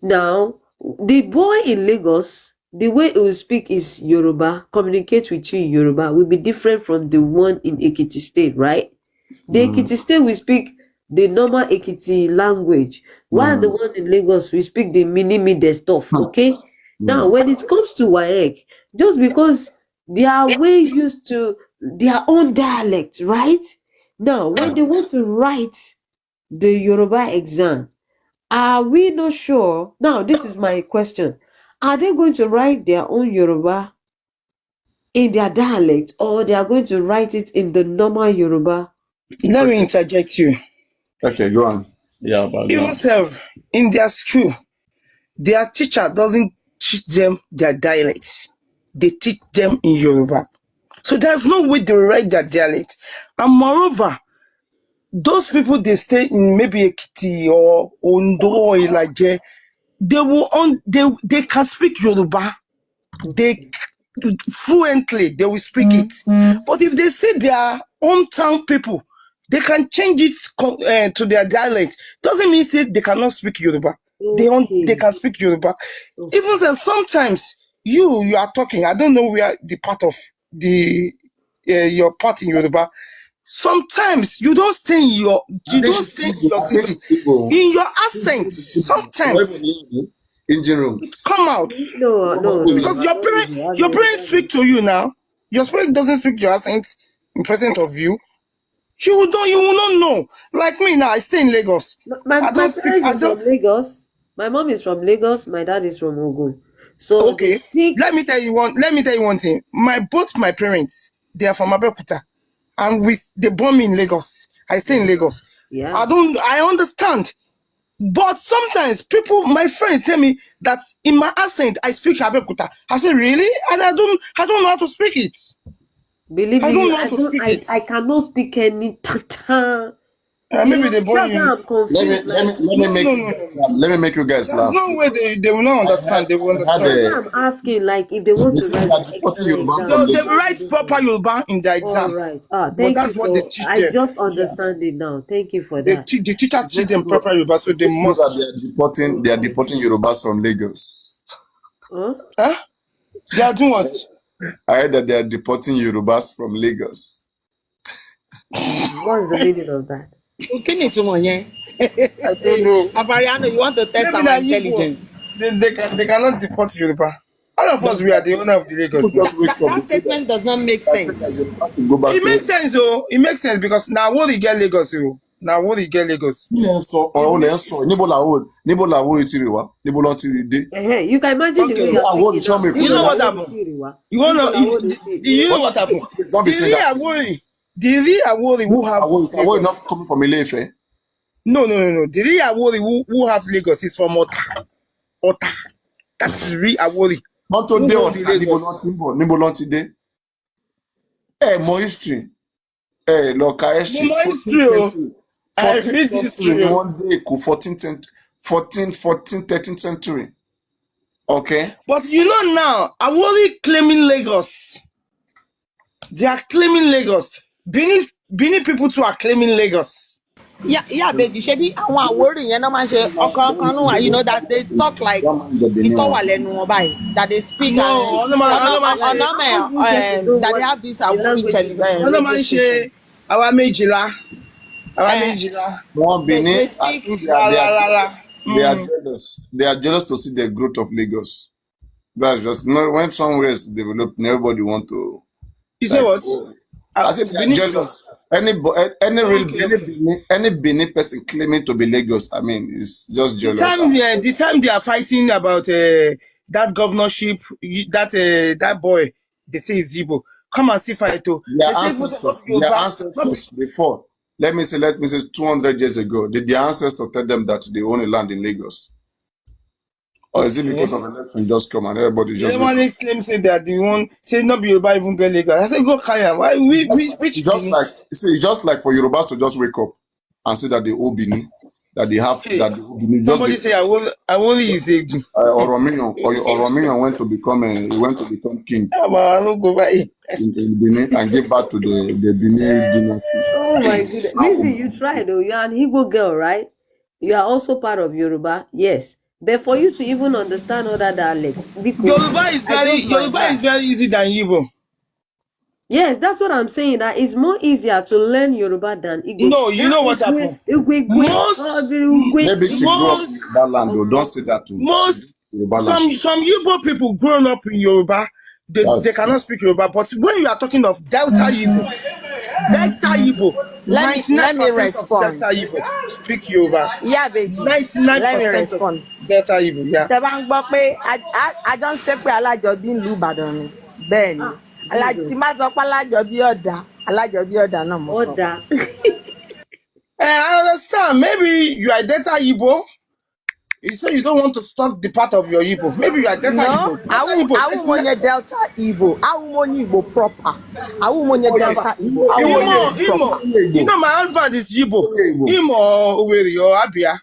Now, the boy in Lagos, the way he will speak is Yoruba, communicate with you in Yoruba will be different from the one in Ekiti State, right? The Ekiti State will speak the normal Ekiti language, while the one in Lagos will speak the mini stuff, okay? Now, when it comes to WAEC, just because they are way used to their own dialect, right? Now, when they want to write the Yoruba exam, are we not sure? Now, this is my question. Are they going to write their own Yoruba in their dialect, or they are going to write it in the normal Yoruba? let me interject you. Okay, go on. Yeah, but go Even on. self in their school, their teacher doesn't teach them their dialects. They teach them in Yoruba. So there's no way they write their dialect. And moreover, those people they stay in maybe Ekiti or Ondo or Ilaje, they can speak Yoruba. They fluently they will speak it. But if they say their hometown people, they can change it to their dialect. Doesn't mean say they cannot speak Yoruba. They Okay. can speak Yoruba. Even so, sometimes you are talking. I don't know where the part of the your part in Yoruba. Sometimes you don't stay in your city in your accent. Sometimes Engine room. it come out No. because your parents speak to you now. Your parents doesn't speak your accent in present of you. You will not know. Like me now, I stay in Lagos. My I don't speak. parents is from Lagos. My mom is from Lagos. My dad is from Ogun. So they Okay. speak. Let me tell you one thing. Both my parents, they are from Abeokuta, and they born me in Lagos. I stay in Lagos. Yeah. I understand. But sometimes my friends tell me that in my accent I speak Abeokuta. I say, really? And I don't know how to speak it. Believe I me, don't know how to speak it. I cannot speak any tata. Maybe they born That's why you. I'm confused. Let me make you guys There's laugh. no way they will not understand. They will understand. That's why I'm asking, like, if they want to write the external exam. No, they will write proper Yoruba in their exam. All right. But Thank you that's what they for. teach I them. just understand it now. Thank you for The that. teacher teach them proper Yoruba, so they must. They are deporting Yorubas from Lagos. Huh? They are doing what? I heard that they are deporting Yorubas from Lagos. What's the meaning of that? I don't know. Abariano, you want to test Maybe our na Igbo. intelligence? They cannot deport Yoruba. All of us, we are the owner of the Lagos. People just wake up. That statement does not make sense. Go back It makes sense, though. It makes sense because now what you get Lagos, oh. Now what you get Lagos. Níbo làwọn ti rè wá? Níbo lọ́n ti rè dé? You can imagine the way you are speaking now. You know what happened? You want to? Do you know what happened? Don't be saying that. The real Awori who have Awori not coming from Ile-Ife. No. The real Awori who have Lagos is from Ota. That's real Awori. Not to dé Ọ̀tà, níbo lọ́n ti dé? Mọ history. Lọ ka history. Mo mọ history o. 14th century one day Èkó 13th century. Okay. But you know now, Awori claiming Lagos. They are claiming Lagos. Benin people too are claiming Lagos. Yeah, baby. Ṣebí àwọn Àwórì yẹn náà máa ń ṣe ọ̀kọ̀ọ̀kan nù wá, you know, that they talk like Don't mind the Benin ìtọ́ wà one. lẹ́nu wọn báyìí, that they speak No, and ọ̀nà máa ọ̀nà ń ṣe How do you get to know that they what have this the Àwórì language is? ọ̀nà radio máa ń ṣe station. àwa méjìlá Eh, One they Benin, I speak think la la la la. they are jealous. They are jealous to see the growth of Lagos. That's just no. When somewhere is developing, everybody want to You say like. what? I said they are Benin. jealous. Any real Okay. any Benin person claiming to be Lagos, I mean, is just jealous. The time they are fighting about that governorship, that boy, they say is Igbo. Come and see fight too. Their They say most of ancestors, Yoruba. before, let me say 200 years ago, did their ancestors tell them that they own a land in Lagos? Or is it because of election just come and everybody just wake Everybody up? claims say they are the one, say not be Yoruba even get legal. I say go carry am. Why which Just Benin? like it's just like for Yorubas to just wake up and say that they owe Benin, that they have Hey, that they owe Benin just somebody because say Awoli is a Oromiyan went to become king I don't go by. in Benin and give back to the Benin dynasty. Oh my goodness. Lizzie, you tried though. You're an Igbo girl, right? You are also part of Yoruba, yes. But for you to even understand other dialects, because Yoruba is very easy than Igbo. yes, that's what I'm saying. That it's more easier to learn Yoruba than Igbo. No, you know what happened? Maybe Maybe she grew up in that land though. Don't say that to some Igbo people grown up in Yoruba, they cannot speak Yoruba. But when you are talking of Delta Igbo, let me 99% respond. of Delta Igbo speak Yoruba. Yeah, baby. 99% Let me respond. of Delta Igbo, yeah. Tẹ́ bá ń gbọ́ pé àjọ ń ṣépè Alájọbí ìlú Ìbàdàn ni. Bẹ́ẹ̀ ni. Tí má sọ pé Alájọbí ọ̀dà náà mo sọ. Order. I understand. Maybe you are Delta Igbo. You say you don't want to talk the part of your Igbo. Maybe you are Delta No, Igbo. awumonye Delta Igbo. Awumonye Igbo proper. Awumonye Delta Igbo. Awumonye Igbo proper. You know, my husband is Igbo. Imo Oweri or Abia.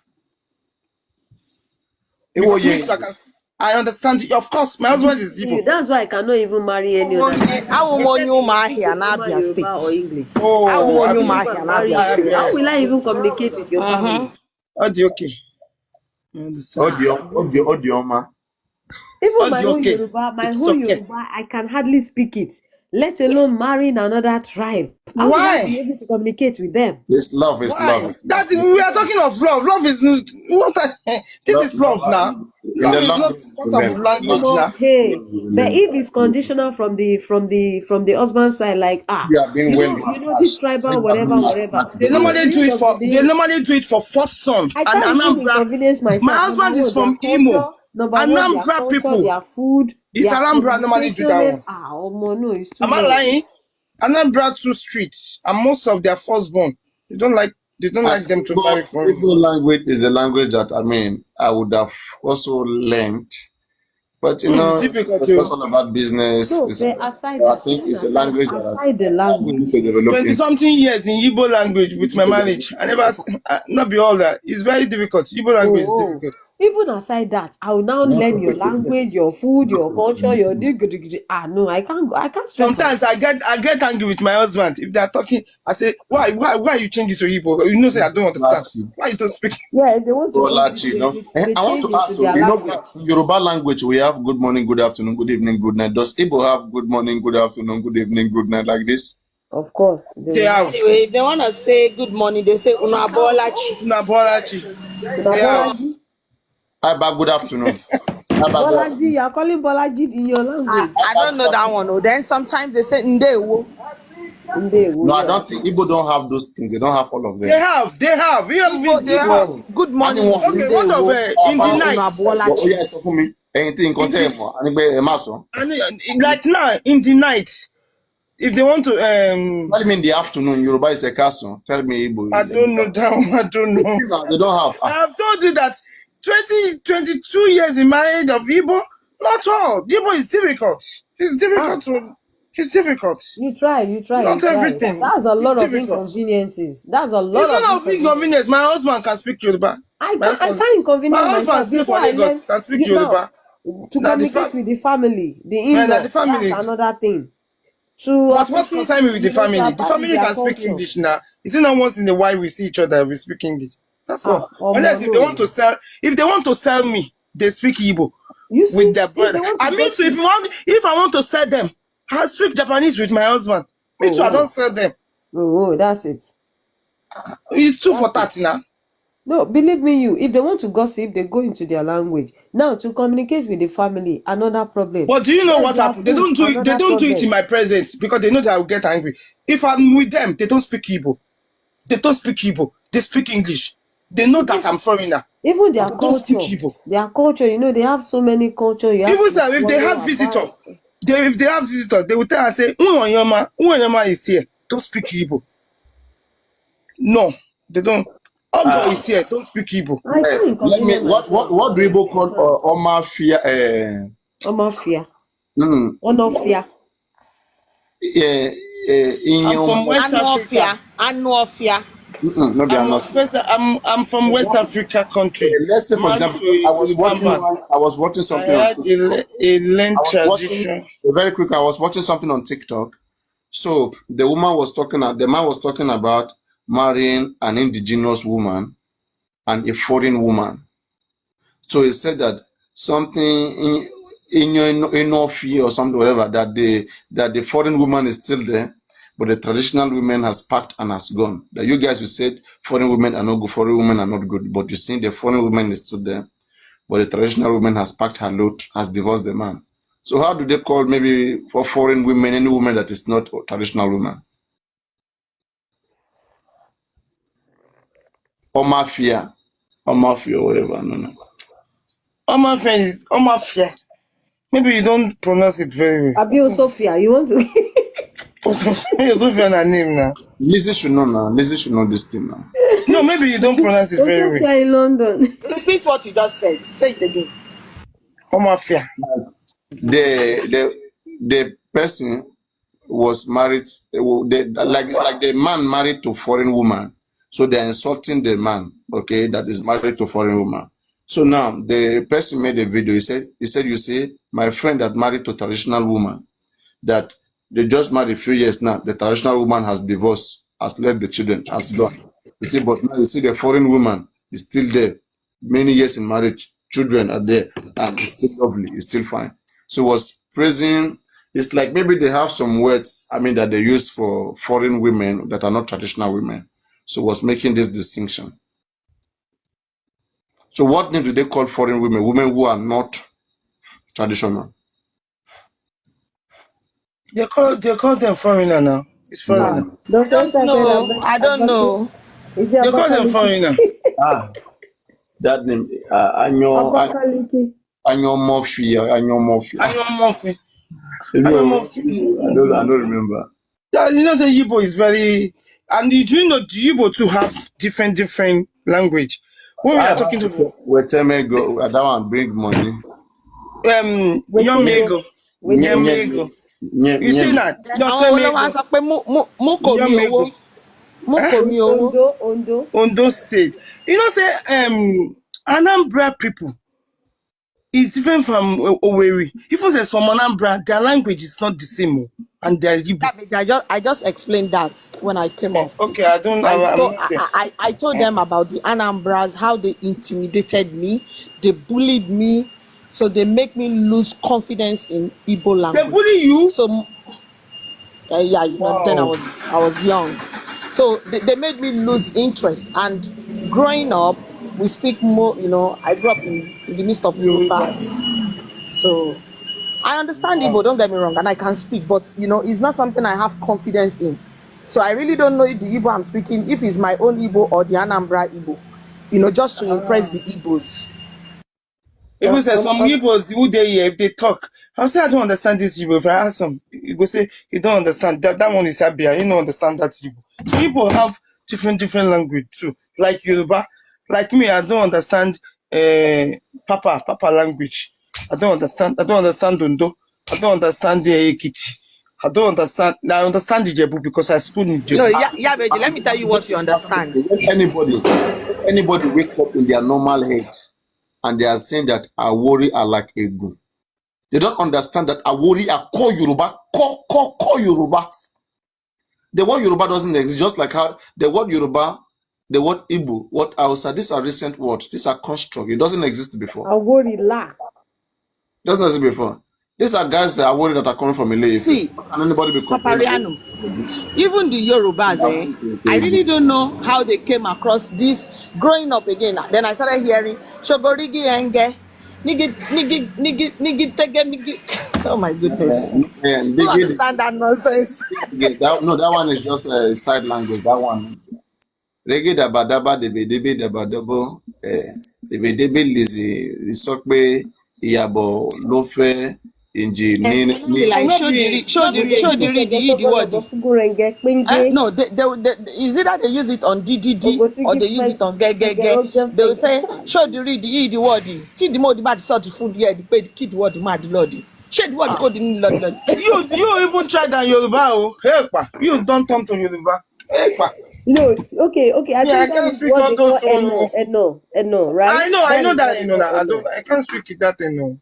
I understand. Of course, my husband is Igbo. That's why I cannot even marry any other. Awumonye Umuahia na Abia Yoruba or State. English. Awumonye Umuahia na Abia State. How will I even communicate with your family? Okay. Odioma. Even my own Yoruba, Yoruba, I can hardly speak it. Let alone marrying another tribe. How will I be able to communicate with them? It's love. We are talking of love. Love is not. This is love now. Love is not of language now. Hey, but if it's conditional from the husband side, like you know this tribal whatever. They normally do it for first son. I can't even inconvenience myself. My husband is from Imo. Anambra people. Their food. It's Anambra normally do that one. No, it's too. Am I lying? Anambra two streets, and most of their firstborn, they don't like them to marry from. Igbo language is a language that I would have also learned, but it's difficult it's all about business. So, I think it's a language aside the language. 20-something years in Igbo language with my marriage. I never not be all that. It's very difficult. Igbo language is difficult. Even aside that, I will now learn your language, your food, your culture, your no, I can't stress. Sometimes I get angry with my husband if they are talking. I say, why you change it to Igbo? You know, say I don't understand. Why you don't speak? Yeah, they want to. I want to ask you. Yoruba language we have good morning, good afternoon, good evening, good night. Does Igbo have good morning, good afternoon, good evening, good night like this? Of course. They have. Anyway, if they want to say good morning, they say Unabolachi. Unabolachi. How about good afternoon? Bolaji, you are calling Bolaji in your language. I don't know that one. Then sometimes they say Ndewo. No, I don't think Igbo don't have those things. They don't have all of them. They have. They have. Good morning. Okay, what of in the night? Oh, yes, for me. Anything contain more. Like now, in the night, if they want to what do you mean the afternoon? Yoruba is a castle. Tell me Igbo. I don't know that one. I don't know. They don't have. I have told you that 22 years in marriage of Igbo, not all. Igbo is difficult. It's difficult. You try. Not everything. That's a lot of inconveniences. That's a lot it's of inconvenience. My husband can speak Yoruba. I can't inconvenience myself. My husband for Lagos can speak Yoruba. To communicate with the family, the in-law, that's another thing. to But what appreciate, concerns me with the you know, to family? The abide with family their can speak culture. English now. Is it not once in a while we see each other, we speak English? That's all. Unless if they want to no. sell, me, they speak Igbo You see, with their if they brother. want to I mean, so gossip, if I want to sell them, I speak Japanese with my husband. Me too, I oh, don't sell them. that's it. It's 2 for That's 30 now. No, believe me, if they want to gossip, they go into their language. Now, to communicate with the family, another problem. But do you know Yes, what their happened? They food, don't do it. They another don't do it in problem. my presence because they know that I will get angry. If I'm with them, they don't speak Igbo. They don't speak Igbo. They speak English. They know that I'm foreigner. Even their They don't speak culture, Igbo. you know, they have so many culture. You have Even to sir, if they follow, have visitor, abide. they will tell us say, Nwanyama is here. Don't speak Igbo. No, they don't. Ogo is here. Don't speak Igbo. I can't Let me. inconvenience myself. What do Igbo call I can't. Omafia? Omofia. Mm, Onofia. I'm from West Africa. Anuofia. no, they are not. I'm from West Africa country. Let's say, for Married example, to a Yoruba man. I was watching I something on had TikTok. a learned I was watching tradition. very quick. I was watching something on TikTok. So the man was talking about marrying an indigenous woman and a foreign woman. So he said that something in your fear or something, whatever, that the foreign woman is still there, but the traditional woman has packed and has gone. That you guys who said foreign women are not good, foreign women are not good, but you see the foreign woman is still there, but the traditional woman has packed her load, has divorced the man. So how do they call maybe for foreign women any woman that is not a traditional woman? Or mafia, whatever. No. Omafia. Maybe you don't pronounce it very well. Abio Sophia, you want to? Sophia na name now. Lizzie should know now. Lizzie should know this thing now. No, maybe you don't pronounce it very well. Sophia in London. Repeat what you just said. Say it again. Omafia. The person was married, it's like the man married to foreign woman. So they're insulting the man, okay, that is married to foreign woman. So now the person made a video. He said, you see, my friend that married to traditional woman, that they just married a few years now. The traditional woman has divorced, has left the children, has gone. You see, but now you see the foreign woman is still there. Many years in marriage, children are there, and it's still lovely, it's still fine. So was praising. It's like maybe they have some words, that they use for foreign women that are not traditional women. So was making this distinction. So what name do they call foreign women? Women who are not traditional. They call them foreigner now. It's foreigner. I don't know. I don't know. Is They it call them foreigner. That name, Abakaliki? Anyomorphia. Ayomorphy. I don't remember. Yeah, you know the Igbo is very, and do you know the Igbo too have different language. When we are talking to where go, that one bring money. Yomego. Yomego. You see that? Ondo State. You know, say Anambra people is different from Owerri. Even say from Anambra, their language is not the same, and their Igbo. I just explained that when I came up. Okay, I don't know. I told them about the Anambras, how they intimidated me, they bullied me, so they make me lose confidence in Igbo language. They bully you? So yeah, you know, then I was young, so they made me lose interest. And growing up, we speak more. You know, I grew up in the midst of Yorubas, so I understand Igbo. Don't get me wrong, and I can speak, but you know, it's not something I have confidence in. So I really don't know if the Igbo I'm speaking, if it's my own Igbo or the Anambra Igbo. You know, just to impress the Igbos. People say some Igbos who they hear, if they talk, I'll say I don't understand this Igbo. If I ask them, you go say you don't understand that one is Abia. You don't understand that Igbo. So people have different language too. Like Yoruba, like me, I don't understand Papa language. I don't understand Ondo. I don't understand the Ekiti. I don't understand. I understand the Ijebu because I schooled in Ijebu. No, baby, let me tell you what you understand. Anybody wake up in their normal age and they are saying that Awori are like Egu. They don't understand that Awori are core Yoruba, core Yoruba. The word Yoruba doesn't exist, just like how the word Yoruba, the word Igbo, what Hausa, these are recent words. These are construct. It doesn't exist before. Awori la. Doesn't exist before. These are guys that are worried that are coming from Ile-Ife. See, How can anybody be complaining? Papariano, even the Yorubas, I really don't know how they came across this growing up again. Then I started hearing Shogorigi Enge, Nigi Tege, Nigi. Oh my goodness. And You understand that nonsense? that one is just a side language. That one is Reggae daba daba debe daba dabo debe lizi isokpe iyabo lofe inji ni Like show the read the word. No, is it that they use it on DDD or they use it on Gege? They will say show the read the word. See the more the bad sort of food here, the paid kid word mad lordy. Share the word code in Lord. You even tried that Yoruba, oh. Hey, pa. You don't come to Yoruba. Hey, pa. No, okay. I Yeah, I think that can't is speak what all they call those Eno, right? I know is that what they Eno. call I can't speak it that Eno.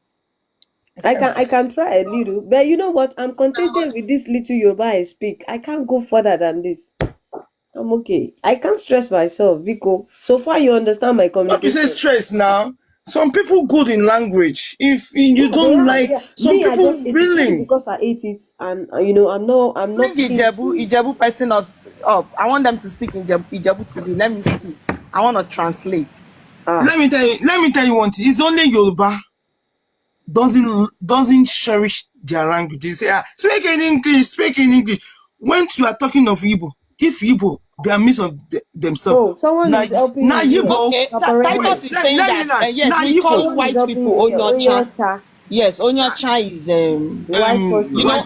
I can try a little, but you know what? I'm contented with this little Yoruba I speak. I can't go further than this. I'm okay. I can't stress myself, Vico. So far, you understand my Like you communication. say stress now. Some people good in language. If you don't like, some Me, I people just ate it willing. because I ate it, and I'm not. Bring Ijebu person up. I want them to speak in Ijebu to me. Let me see. I want to translate. Let me tell you one thing. It's only Yoruba doesn't cherish their language. They say, speak in English. When you are talking of Igbo, if Igbo, they are midst of themselves. Oh, someone is helping now you. Igbo. Okay, Titus is saying that. Yes, Now we call Igbo. white people Onyocha. Yes, Onyocha is white person. you know,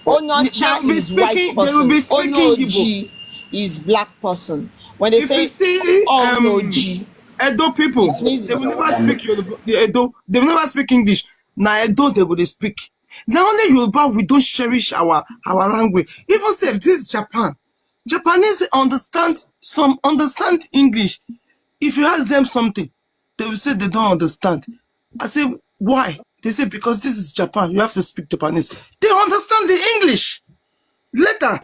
Onyocha is white person. They will be speaking Igbo. Onyoji is black person. When they If you say see Onyoji, Edo people, it means they will never speak Yoruba. Edo, they will never speak English. Now Edo, they will speak. Now only Yoruba, we don't cherish our language. Even say if this is Japan, Japanese understand English. If you ask them something, they will say they don't understand. I say, why? They say because this is Japan, you have to speak Japanese. They understand the English. Later,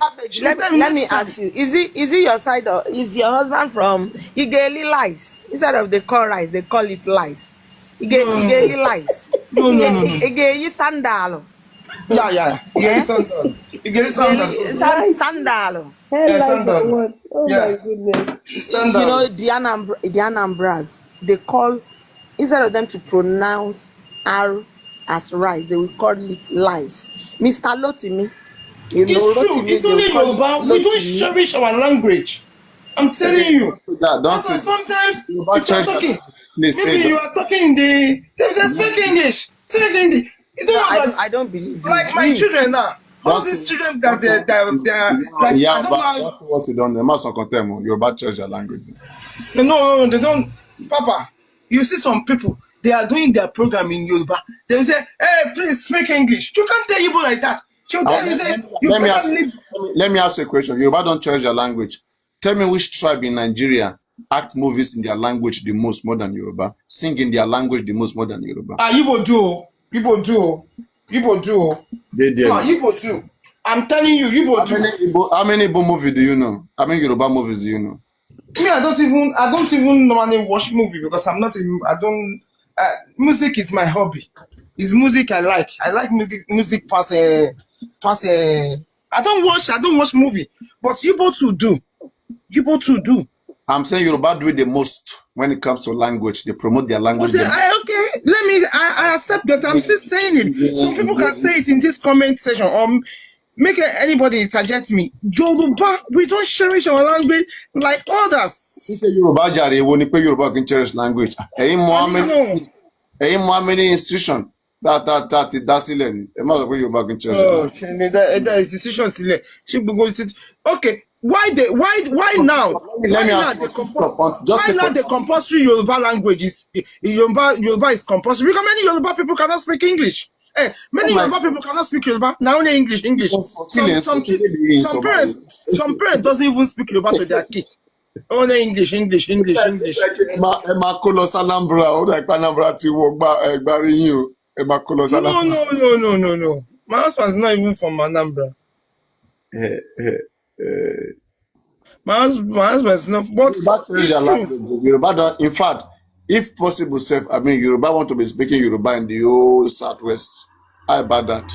let me ask you: Is it your side or is your husband from Igeli lice? Instead of they call rice, they call it lice. Igeli lice. No. Igeli sandalo. Yeah. Igeli sandal. Sandalo. Sandal. What? Oh Yeah. my goodness. Sandal. You know the Anambras, they call, instead of them to pronounce R as rice, they will call it lice. Mr. Lotimi. You know, It's true. Rotimi, It's they will only call it Yoruba. We don't Lotimi. cherish our language. I'm telling you. Don't That's why say sometimes Yoruba if you're church. talking, Please, maybe you are talking in the. They say speak English. Speak English. You don't know that. I don't believe you. Like my children now. All these children that they are like yeah, I don't but know. that's what you don't. They must not condemn Yoruba church your language. No, they don't. Papa, you see some people, they are doing their program in Yoruba. They will say, hey, please speak English. You can't tell people like that. You tell you say, you better leave. Let me ask you a question. Yoruba don't cherish your language. Tell me which tribe in Nigeria act movies in their language the most more than Yoruba, sing in their language the most more than Yoruba. Igbo do. Igbo do. They did. Igbo do. I'm telling you, Igbo do. How many Igbo movies do you know? How many Yoruba movies do you know? Me, I don't even normally watch movie because I don't. Music is my hobby. It's music I like. I like music past. I don't watch movie, but Igbo too do. I'm saying Yoruba do it the most when it comes to language. They promote their language. Okay, I accept that. I'm still saying it. Some people can say it in this comment section or make anybody suggest me. Yoruba, we don't cherish our language like others. Yoruba jare wo ni pé Yoruba can cherish language. Ẹ̀yin Muhammad institution that sílẹ̀ ni. Ẹ má sọ pé Yoruba can cherish. Oh, that institution sílẹ̀. Okay, why now? Let me ask Why now the compulsory Yoruba language is Yoruba is compulsory? Because many Yoruba people cannot speak English. Many Yoruba people cannot speak Yoruba. Now only English. Some parents doesn't even speak Yoruba to their kids. Only English. Ẹ máa kó lọ sí Anambra, ó dà pé Anambra ti wọ gbárí yín o. Emakulo No, Salam. no, no, no, no, no. My husband's not even from Anambra. My husband's not, but Yoruba change it's their true. language. Yoruba don't, in fact, if possible, self, I mean, Yoruba want to be speaking Yoruba in the whole Southwest. How about that?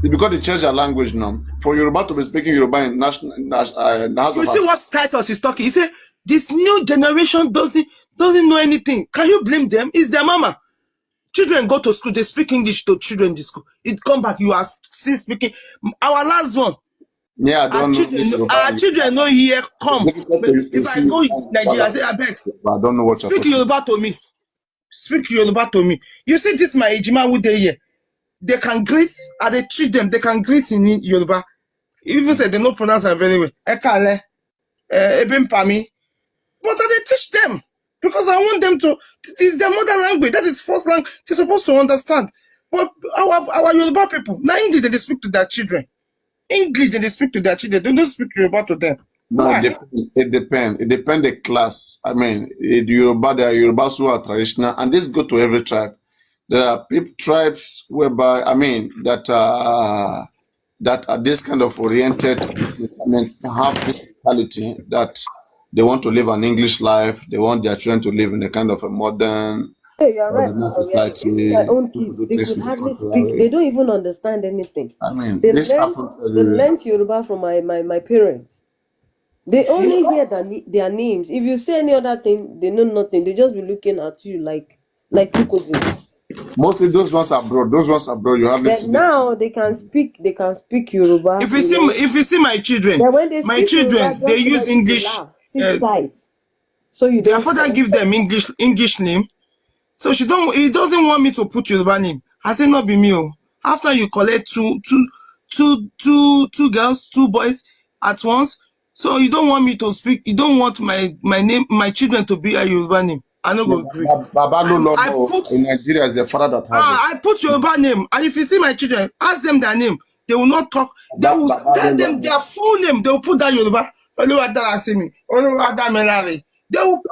It's because they change their language now. For Yoruba to be speaking Yoruba in House You of see Assembly. what Titus is talking? He said, this new generation doesn't know anything. Can you blame them? It's their mama. Children go to school, they speak English to children in the school. It come back, you are still speaking. Our last one, Yeah, I don't know Yoruba. our children know here come. It's difficult to If I see go Nigeria, I Yoruba, say, I beg, but I don't know what you're speak talking about. Yoruba to me. Speak Yoruba to me. You see this my Ejima who they here. They can greet, and they treat them, they can greet in Yoruba. Even say they don't pronounce it very well. Ekale, Ebimpami. But I teach them because I want them to. It is their mother language. That is first language. They're supposed to understand. But our Yoruba people, now English they speak to their children. English they speak to their children. They don't speak Yoruba to them. No, Why? it depends. It depends the class. I mean, in Yoruba, there are Yorubas who are traditional, and this go to every tribe. There are tribes whereby, I mean, that are this kind of oriented. I mean, have this mentality that they want to live an English life. They want their children to live in a kind of a modern, Hey, you're right. organized Even my society. own People kids, do they things could in the hardly cultural speak. They way. don't even understand anything. I mean, They this learned, happens they everywhere. learned Yoruba from my parents. They only hear their names. If you say any other thing, they know nothing. They just be looking at you like cuckoos. Mostly those ones abroad. Those ones abroad, you hardly But see them. now they can speak Yoruba, If you see my children, But when they speak Yoruba, they just use ready to English. laugh. Sit tight. So you Their don't father fall. give them English name. So he doesn't want me to put Yoruba name. I say not be me. After you collect two girls, two boys at once, so you don't want me to speak. You don't want my name, my children to be a Yoruba name. I no go agree. Baba no I Lomo put in Nigeria is the father that has it. I put Yoruba name, and if you see my children, ask them their name. They will not talk. They will Baba tell no them Lomo. their full name. They will put that Yoruba. They will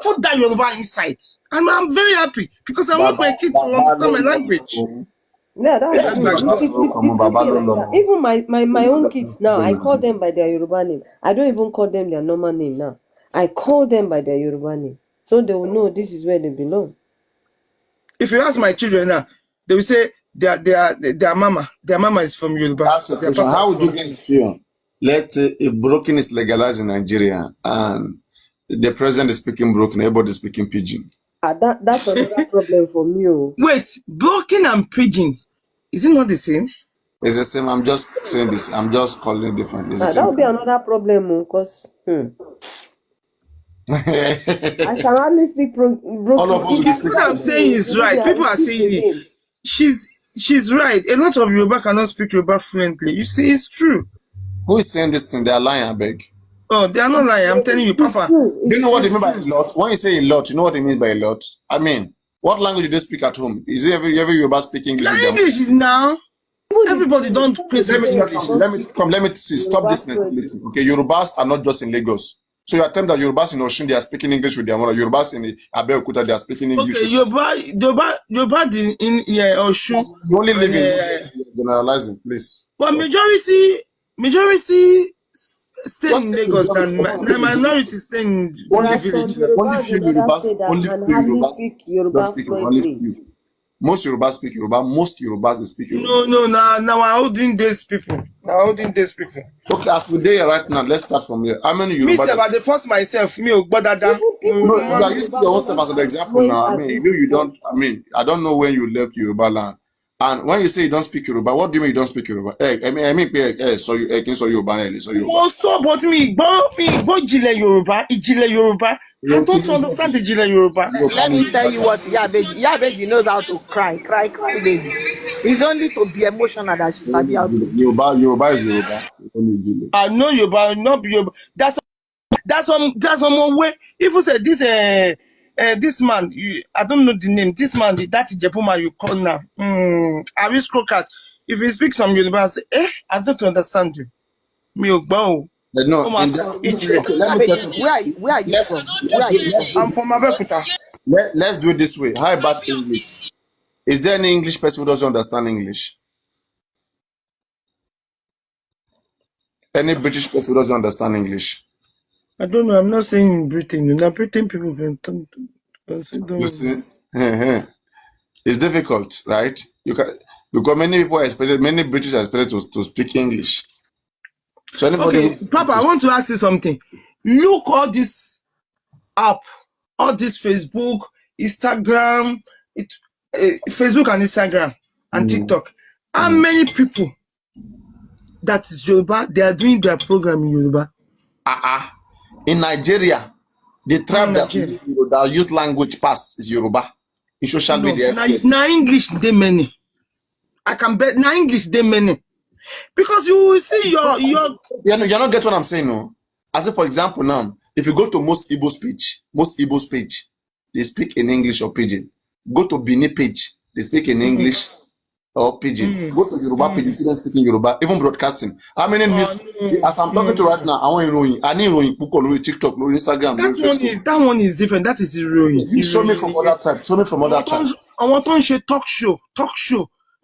put that Yoruba inside. And I'm very happy because I want my kids to understand my language. Yeah, that's That's true. my stuff. It's okay like that. Even my own kids now, I call them by their Yoruba name. I don't even call them their normal name now. I call them by their Yoruba name. So they will know this is where they belong. If you ask my children now, they will say their mama is from Yoruba. That's the Their question. papa How is would you from guys feel? Let's say if broken is legalized in Nigeria and the president is speaking broken, everybody is speaking pidgin. That's another problem for me. Wait, broken and pidgin, is it not the same? It's the same. I'm just saying this. I'm just calling it different. It's the That same would be another problem because I thing. can hardly speak broken. All of us will be speaking. What I'm saying is right. People are saying it. She's right. A lot of Yoruba cannot speak Yoruba fluently. You see, it's true. Who is saying this thing? They are lying, I beg. Oh, they are not lying. I'm telling you, Papa. Do you know what they mean by a lot? When you say a lot, you know what it means by a lot? I mean, what language do they speak at home? Is it every Yoruba speak English? Now English is now. Everybody don't praise Let with me English. let me see. Stop this mentality. Okay, Yorubas are not just in Lagos. So you are telling that Yorubas in Oshun, they are speaking English with their mother. Yorubas in Abeokuta, they are speaking English. Okay, Yoruba in Oshun. You only live in generalizing, please. But majority stay in Lagos than the minority stay in Only few Yorubas, only few Yorubas speak don't Yoruba speak Yoruba. Only fluently. few. Most Yorubas speak Yoruba. Most Yorubas they speak Yoruba. No, now our olden days people. Okay, as we there right now, let's start from here. How many Me Yoruba? say about the first myself, me Ogbodada. No, you are using your own self as an example now. I mean, you don't. I mean, I don't know when you left Yoruba land. And when you say you don't speak Yoruba, what do you mean you don't speak Yoruba? So you can so Yoruba, so Yoruba. Also, but me Ìjìnlẹ̀ Yorùbá. I don't understand the Ìjìnlẹ̀ Yoruba. Let me tell you what Yabeji knows how to cry, baby. It's only to be emotional that she sabi how to do. Yoruba is Yoruba. Only Jile. I know Yoruba, not Yoruba. That's some way. Even say this man, I don't know the name. This man, that Ijepuma you call now. Aris Crocat. If he speaks some Yoruba, I say, I don't understand you. Me Ogbo. No, Let me tell Yabeji, where are you from? I'm from Abeokuta. let's do it this way. How about English? Is there any English person who doesn't understand English? Any British person who doesn't understand English? I don't know. I'm not saying in Britain. Now Britain people can say You don't. see, it's difficult, right? You can, because many people are expected, many British are expected to speak English. So anybody Okay, Papa, I want to ask you something. Look all this app, all this Facebook, Instagram, Facebook and Instagram and TikTok. How many people that is Yoruba, they are doing their program in Yoruba? in Nigeria, the tribe Nigeria. that use language pass is Yoruba in social No, media. now English they many. I can bet now English they many. Because you will see your you're not get what I'm saying, no. As if, for example, now, if you go to most Igbo's page, they speak in English or Pidgin. Go to Bini page, they speak in English or Pidgin. Go to Yoruba page, you see them speaking Yoruba, even broadcasting. How many news? As I'm talking to right now, I need Ròyìn TikTok, Instagram. That one is different. That is Ìròyìn. Show me from other types. Show me from other types. I want to say talk show.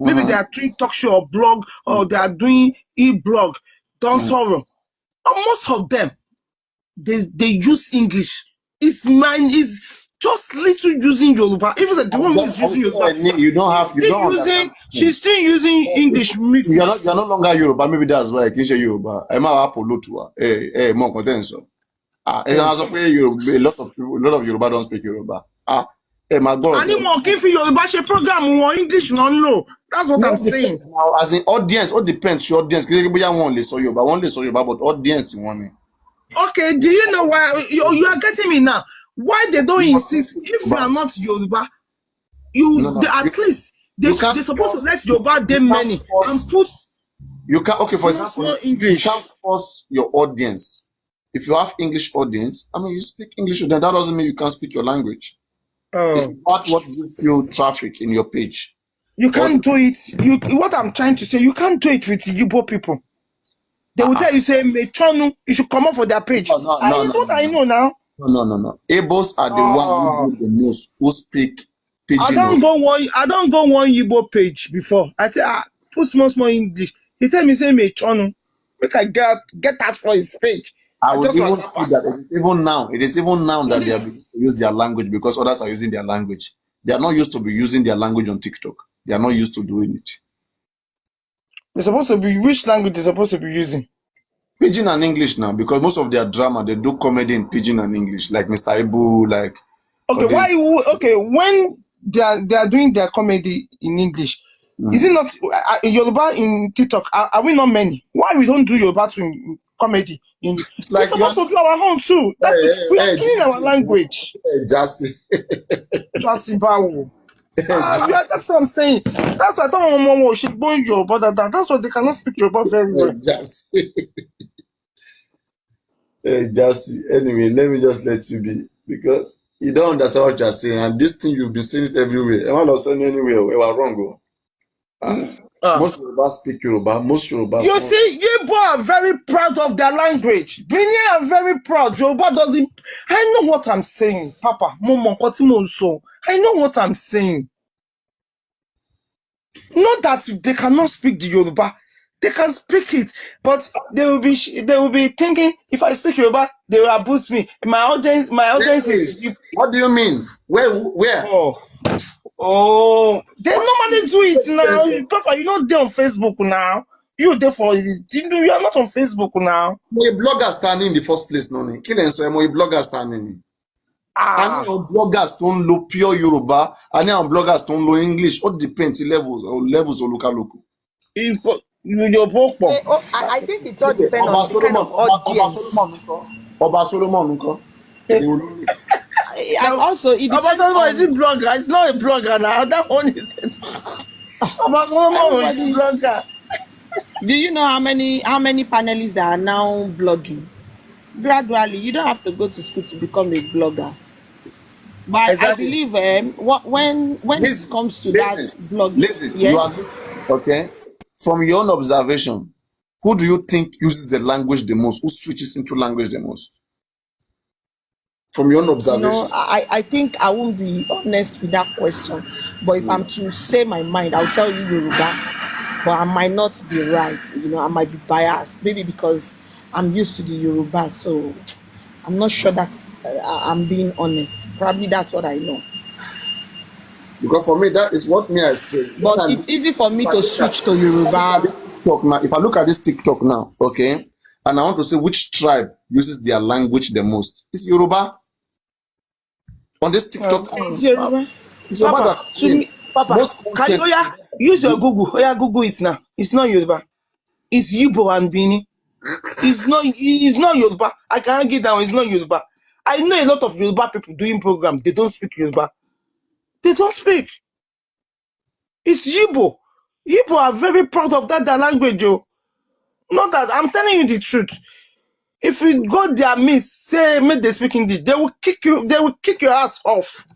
Maybe they are doing talk show or blog, or they are doing e-blog. Don't sorrow. Most of them, they use English. It's mine is just little using Yoruba. Even the one who is using Yoruba, she's still using English mixed. You're no longer Yoruba. Maybe that's why I can say Yoruba. More contention. A lot of Yoruba don't speak Yoruba. My God. Anyone give you Yoruba program or English no. That's what I'm saying. Now, as in audience, all depends. Your audience, one but audience one. Okay, do you know why you are getting me now? Why they don't insist if you are not Yoruba, at least they're supposed to let Yoruba them many and put. You can for example, English. You can't force your audience. If you have English audience, you speak English, then that doesn't mean you can't speak your language. It's about what you feel traffic in your page. You can't do it. What I'm trying to say, you can't do it with Igbo people. They will tell you, say, Mechonu, you should come up for their page. No, I know now. No. Igbos are the ones who do the most, who speak pidgin. I don't go one Igbo page before. I say, put small English. He tell me, say, Mechonu. Make I get that for his page. I would even say that it is even now that they are beginning to use their language because others are using their language. They are not used to be using their language on TikTok. They are not used to doing it. They're supposed to be, which language they're supposed to be using? Pidgin and English now, because most of their drama, they do comedy in Pidgin and English, like Mr. Ibu, like... Okay, when they are doing their comedy in English, is it not Yoruba in TikTok? Are we not many? Why we don't do Yoruba comedy in? We're supposed to do our own too. We are killing our language. Just Bawo. That's what I'm saying. That's why I don't want to going Yoruba. That's why they cannot speak Yoruba very well. Anyway, let me just let you be, because you don't understand what you're saying, and this thing you've been saying it everywhere. Am I not saying anywhere? We are wrong. Most Yoruba speak Yoruba. Most Yoruba. You see, Igbo are very proud of their language. Benin are very proud. Yoruba doesn't. I know what I'm saying, Papa. I know what I'm saying. Not that they cannot speak the Yoruba. They can speak it, but they will be thinking, if I speak Yoruba, they will abuse me. My audience is. What do you mean? Where? Oh, they normally do it now. Papa, you're not there on Facebook now. You're there for it. You are not on Facebook now. A blogger standing in the first place, no. Killing so a blogger standing. And bloggers don't know pure Yoruba, and bloggers don't know English. All depends levels or local. I think it all depends on the kind of audience. Oba Solomon. And also, it depends on... Is it blogger? It's not a blogger now. That one is... Oba Solomon is a blogger. Do you know how many panelists that are now blogging? Gradually, you don't have to go to school to become a blogger. But exactly. I believe when it comes to that blogging, yes. Okay. From your own observation, who do you think uses the language the most? Who switches into language the most? from your own You know, observation? I think I won't be honest with that question. But if I'm to say my mind, I'll tell you Yoruba. But I might not be right. You know, I might be biased. Maybe because I'm used to the Yoruba. So I'm not sure that's, I'm being honest. Probably that's what I know. Because for me, that is what me I say. But it's easy for me to switch to Yoruba. TikTok now, if I look at this TikTok now, okay, and I want to say which tribe uses their language the most, it's Yoruba. On this TikTok, It's Yoruba. it's Yoruba Papa, that to me, Papa, most can you content. use your Google? Google it now. It's not Yoruba. It's Yibo and Bini. It's not Yoruba. I can't get down. It's not Yoruba. I know a lot of Yoruba people doing programs. They don't speak Yoruba. They don't speak. It's Yibo. Yibo are very proud of that their language, Joe. Not that I'm telling you the truth. If you go their miss, say make they speak English, they will kick you. They will kick your ass off.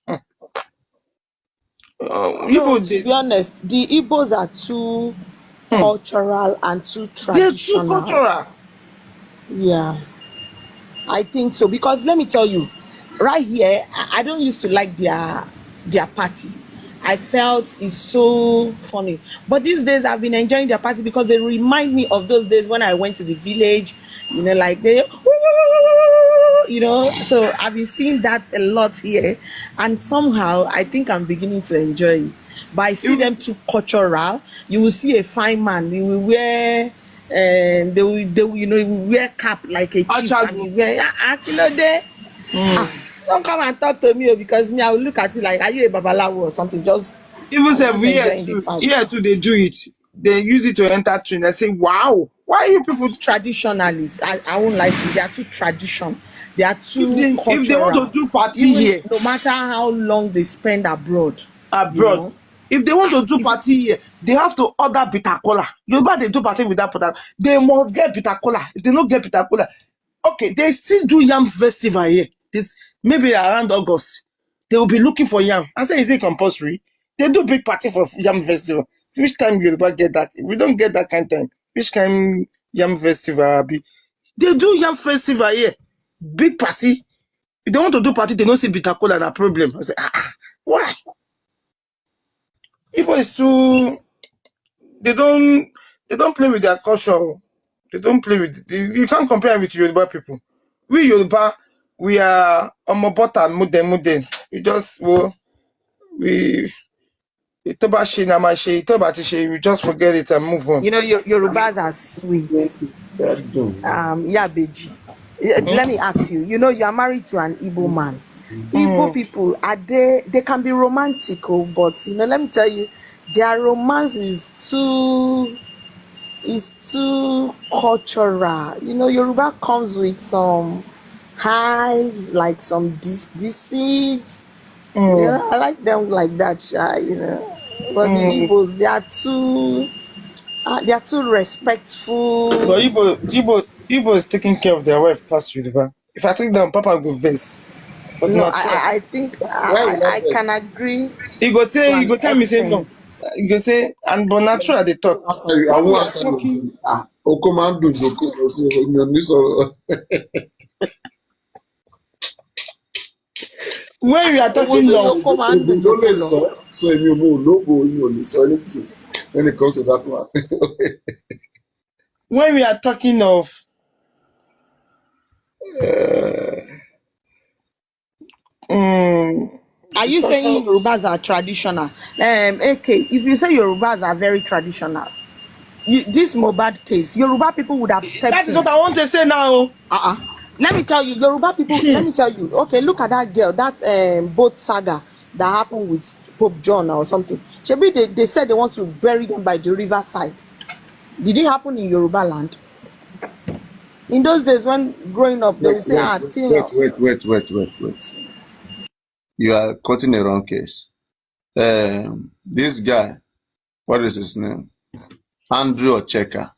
No, Yibo, to be honest, the Igbos are too cultural and too they're too traditional. cultural. Yeah, I think so. Because let me tell you, right here, I don't used to like their party. I felt it's so funny. But these days I've been enjoying their party because they remind me of those days when I went to the village, you know, like they you know, so I've been seeing that a lot here, and somehow I think I'm beginning to enjoy it. But I see them too cultural. You will see a fine man, he will wear they will, you know, he will wear cap like a chief, and he wear you know they don't come and talk to me because me I will look at you like, are you a babalawo or something? Just Even I'm if just enjoying the party. they do it. They use it to enter train. They say, "Wow, why are you people?" Traditionalists, I won't lie to you, they are too tradition, they are too If they want to cultural. do party Even here no matter how long they spend abroad, you abroad, know. if they want to do If party here, they have to order bitter cola. Yoruba they do party without bitter. They must get bitter cola. If they don't get bitter cola, okay, they still do yam festival here. This maybe around August, they will be looking for yam. I say, is it compulsory? They do big party for yam festival. Which time Yoruba get that? If we don't get that kind of time, which kind yam festival be? They do yam festival here, big party. If they want to do party, they don't see bitter cola na problem. I say, why? People is too. They don't play with their culture. They don't play with. You can't compare with Yoruba people. We Yoruba, we are omobota mude. We just we itoba na ma she itoba ti she. We just forget it and move on. you know, Yorubas are sweet. Yabeji. Let me ask you. You know, you are married to an Igbo man. Igbo people are they can be romantic, but you know, let me tell you, their romance is too cultural. You know, Yoruba comes with some hives, like some deceit. You know, I like them like that, you know. But the Igbos, they are too respectful. But Igbo is taking care of their wife past Yoruba. If I take them, Papa will vex. But No, not true. I think I can agree He go to an tell me say no. extent. He go say, and but not true at the talk. I When we won't are answer talking, you. Oko máa ń dùn jókòó lọ sí omi ò ní sọ̀rọ̀. when we are Ewo talking tó love, yóò kó máa ń Èdè dùn ló lè jókòó lọ. sọ, so èmi ò mọ ológo, èmi ò lè sọ anything when it comes to that one. when we are talking of Are you saying Yorubas are traditional? Okay, if you say Yorubas are very traditional, this Mohbad case, Yoruba people would have stepped that is in. what I want to say now. Let me tell you, Yoruba people, let me tell you, okay, look at that girl, that boat saga that happened with Pope John or something. Shebi, they said they want to bury them by the riverside. Did it happen in Yoruba land? In those days when growing up, they would say, Wait. You are quoting a wrong case. This guy, what is his name? Andrew Ocheka.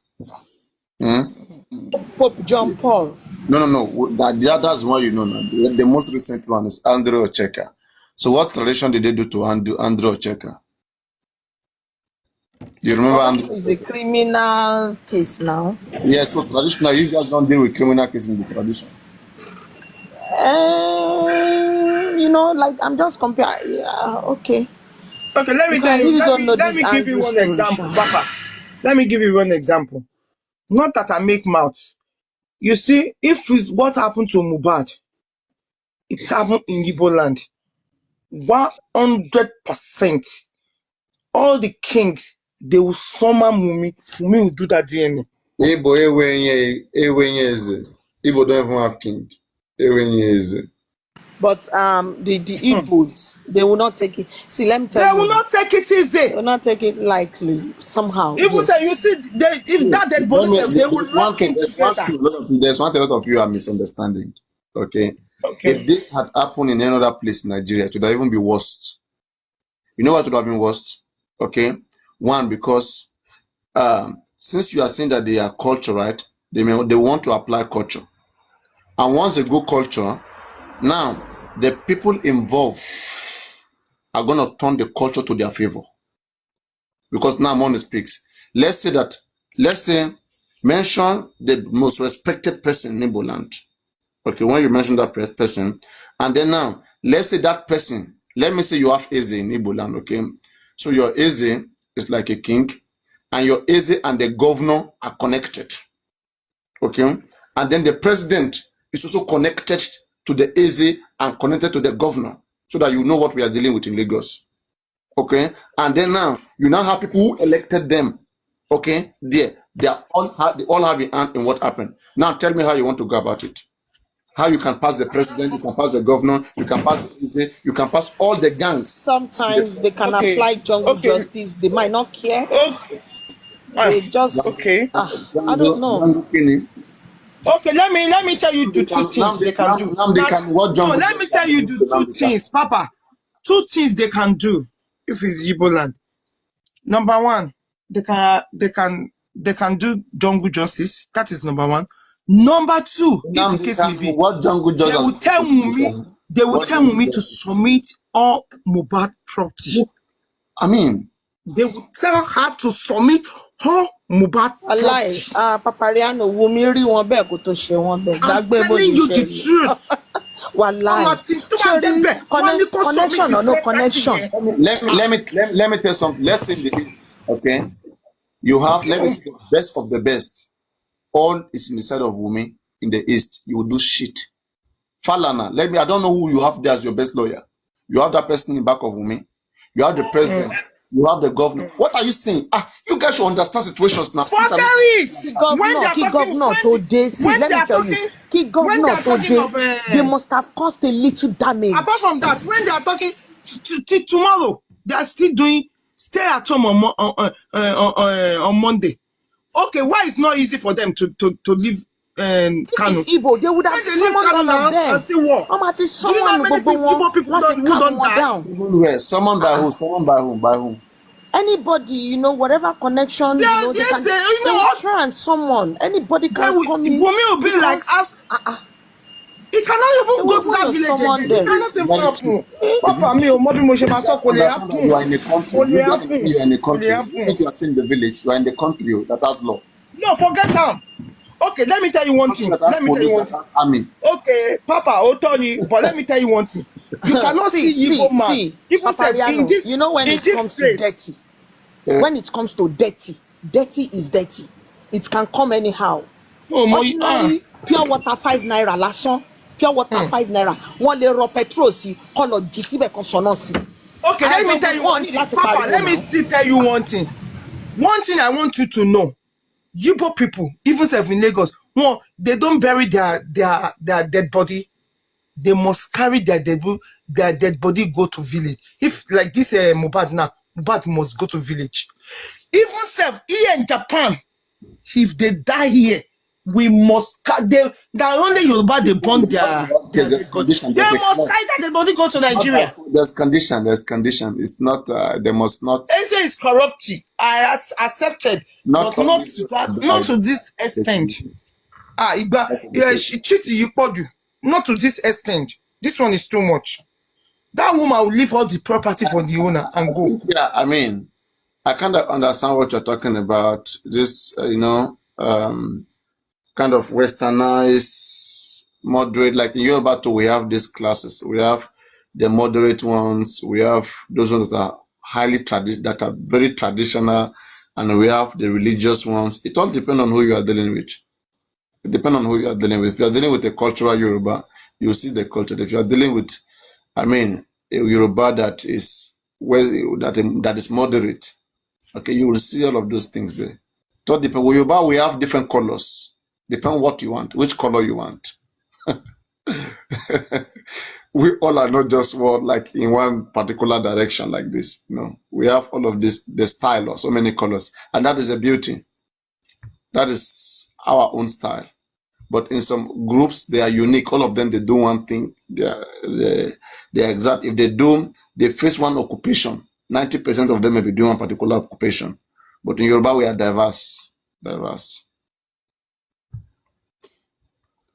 Pope John Paul. No. That's one you know now. The most recent one is Andrew Ocheka. So what tradition did they do to Andrew Ocheka? You remember Andrew? It's a criminal case now. Yes, so traditional, you guys don't deal with criminal cases in the tradition. You know, like I'm just comparing. Yeah, okay. Okay, let me Because tell I you. really don't know Let this me give you Andrew one story, example, Sha. Papa. Let me give you one example. Not that I make mouth. You see, if it's what happened to Mubad, it's happened in Igbo land. 100%. All the kings, they will summon Mumi. Mumi will do that DNA. Igbo ewenye eze. Igbo don't even have king. Ewenye eze. But the Igbos, they will not take it. See, let me They tell will you, not take it they easy. will not take it lightly. Somehow, Even say you yes. see, if that dead body self, they will There's one lock thing. him together. There's one thing a lot of you are misunderstanding. Okay, if Okay. this had happened in another place in Nigeria, it would have even be worse. You know what would have been worse? Okay, one, because since you are saying that they are culture, right? They want to apply culture, and once they go culture, now the people involved are going to turn the culture to their favor. Because now money speaks. Let's say, mention the most respected person in Igbo land. Okay, when you mention that person, and then now, let's say that person, let me say you have Eze in Igbo land, okay? So your Eze is like a king, and your Eze and the governor are connected, okay? And then the president is also connected to the Eze and connected to the governor, so that you know what we are dealing with in Lagos. Okay, and then now you now have people who elected them. Okay, they all have a hand in what happened. Now tell me how you want to go about it. How you can pass the president, you can pass the governor, you can pass the EZ, you can pass all the gangs. Sometimes they can Okay. apply jungle Okay. justice. They might not care. Oh, They just, okay. I don't know. Okay, let me tell you the two things they can do. Now they can what No, jungle? let me tell you the two things, Papa. Two things they can do if it's Igbo land. Number one, they can do jungle justice. That is number one. Number two, if the case may be, what jungle they justice? will tell Mumi to submit all Mohbad property. I mean, They will tell her to submit all Mohbad Alive. property. Papariano, Wumiri one beg to share one beg. I'm telling you the truth. Wallahi. Connection or no connection? let me tell you something. Let's say okay, you have, let me say, the best of the best. All is in the side of Wumi in the east. You will do shit. Falana, I don't know who you have there as your best lawyer. You have that person in back of Wumi. You have the president. You have the governor. What are you saying? You guys should understand situations now. Forget it. Key governor today. See, let me tell you. Key governor today. They must have caused a little damage. Apart from that, when they are talking tomorrow, they are still doing stay at home on Monday. Okay, why it's not easy for them to leave Kano? It's Igbo, they would have summoned all of them. And see what? Do you know how many Igbo people who don't die? Summoned by who? Summoned by whom? By whom? Anybody, you know, whatever connection, Yeah, you know, yes, they can try and someone. Anybody can come in. For me, will be like us. He cannot even go to that village. He cannot even happen. Papa, me, Mobi Moshe Masok, you are in the country. You just think you are in the country. You think you are seeing the village. You are in the country that has law. No, forget them. Okay, let me tell you one thing. Okay, Papa, but let me tell you one thing. You cannot see Igbo man. People say in this, you know, when it comes to dirty, when it comes to dirty is dirty. It can come anyhow. Ordinary pure water 5 naira lason. Pure water 5 naira. One lè rọ petrol sí, kó lọ jù síbẹ̀ kan sọnà sí. Okay, let me tell you one thing. Papa, let me still tell you one thing. One thing I want you to know. Igbo people, even in Lagos, they don't bury their dead body. They must carry their dead body go to village. If like this Mohbad now, Mohbad must go to village. Even here in Japan, if they die here, we must they only Yoruba they burn their dead body. They must carry their dead body go to Nigeria. There's condition. It's not. They must not. Eze is corrupted. I accepted, but not to this extent. She cheated you, not to this extent. This one is too much. That woman will leave all the property for the owner and go. Yeah, I mean, I kind of understand what you're talking about. This, kind of westernized moderate. Like in Yoruba too, we have these classes. We have the moderate ones. We have those ones that are that are very traditional, and we have the religious ones. It all depends on who you are dealing with. It depends on who you are dealing with. If you are dealing with a cultural Yoruba, you see the culture. If you are dealing with, I mean, a Yoruba that is that is moderate, okay, you will see all of those things there. So depend. With Yoruba, we have different colors. Depend what you want, which color you want. We all are not just one, like in one particular direction like this. No, we have all of this, the style of so many colors, and that is a beauty. That is our own style. But in some groups, they are unique. All of them, they do one thing. They are exact. If they face one occupation, 90% of them may be doing one particular occupation. But in Yoruba, we are diverse.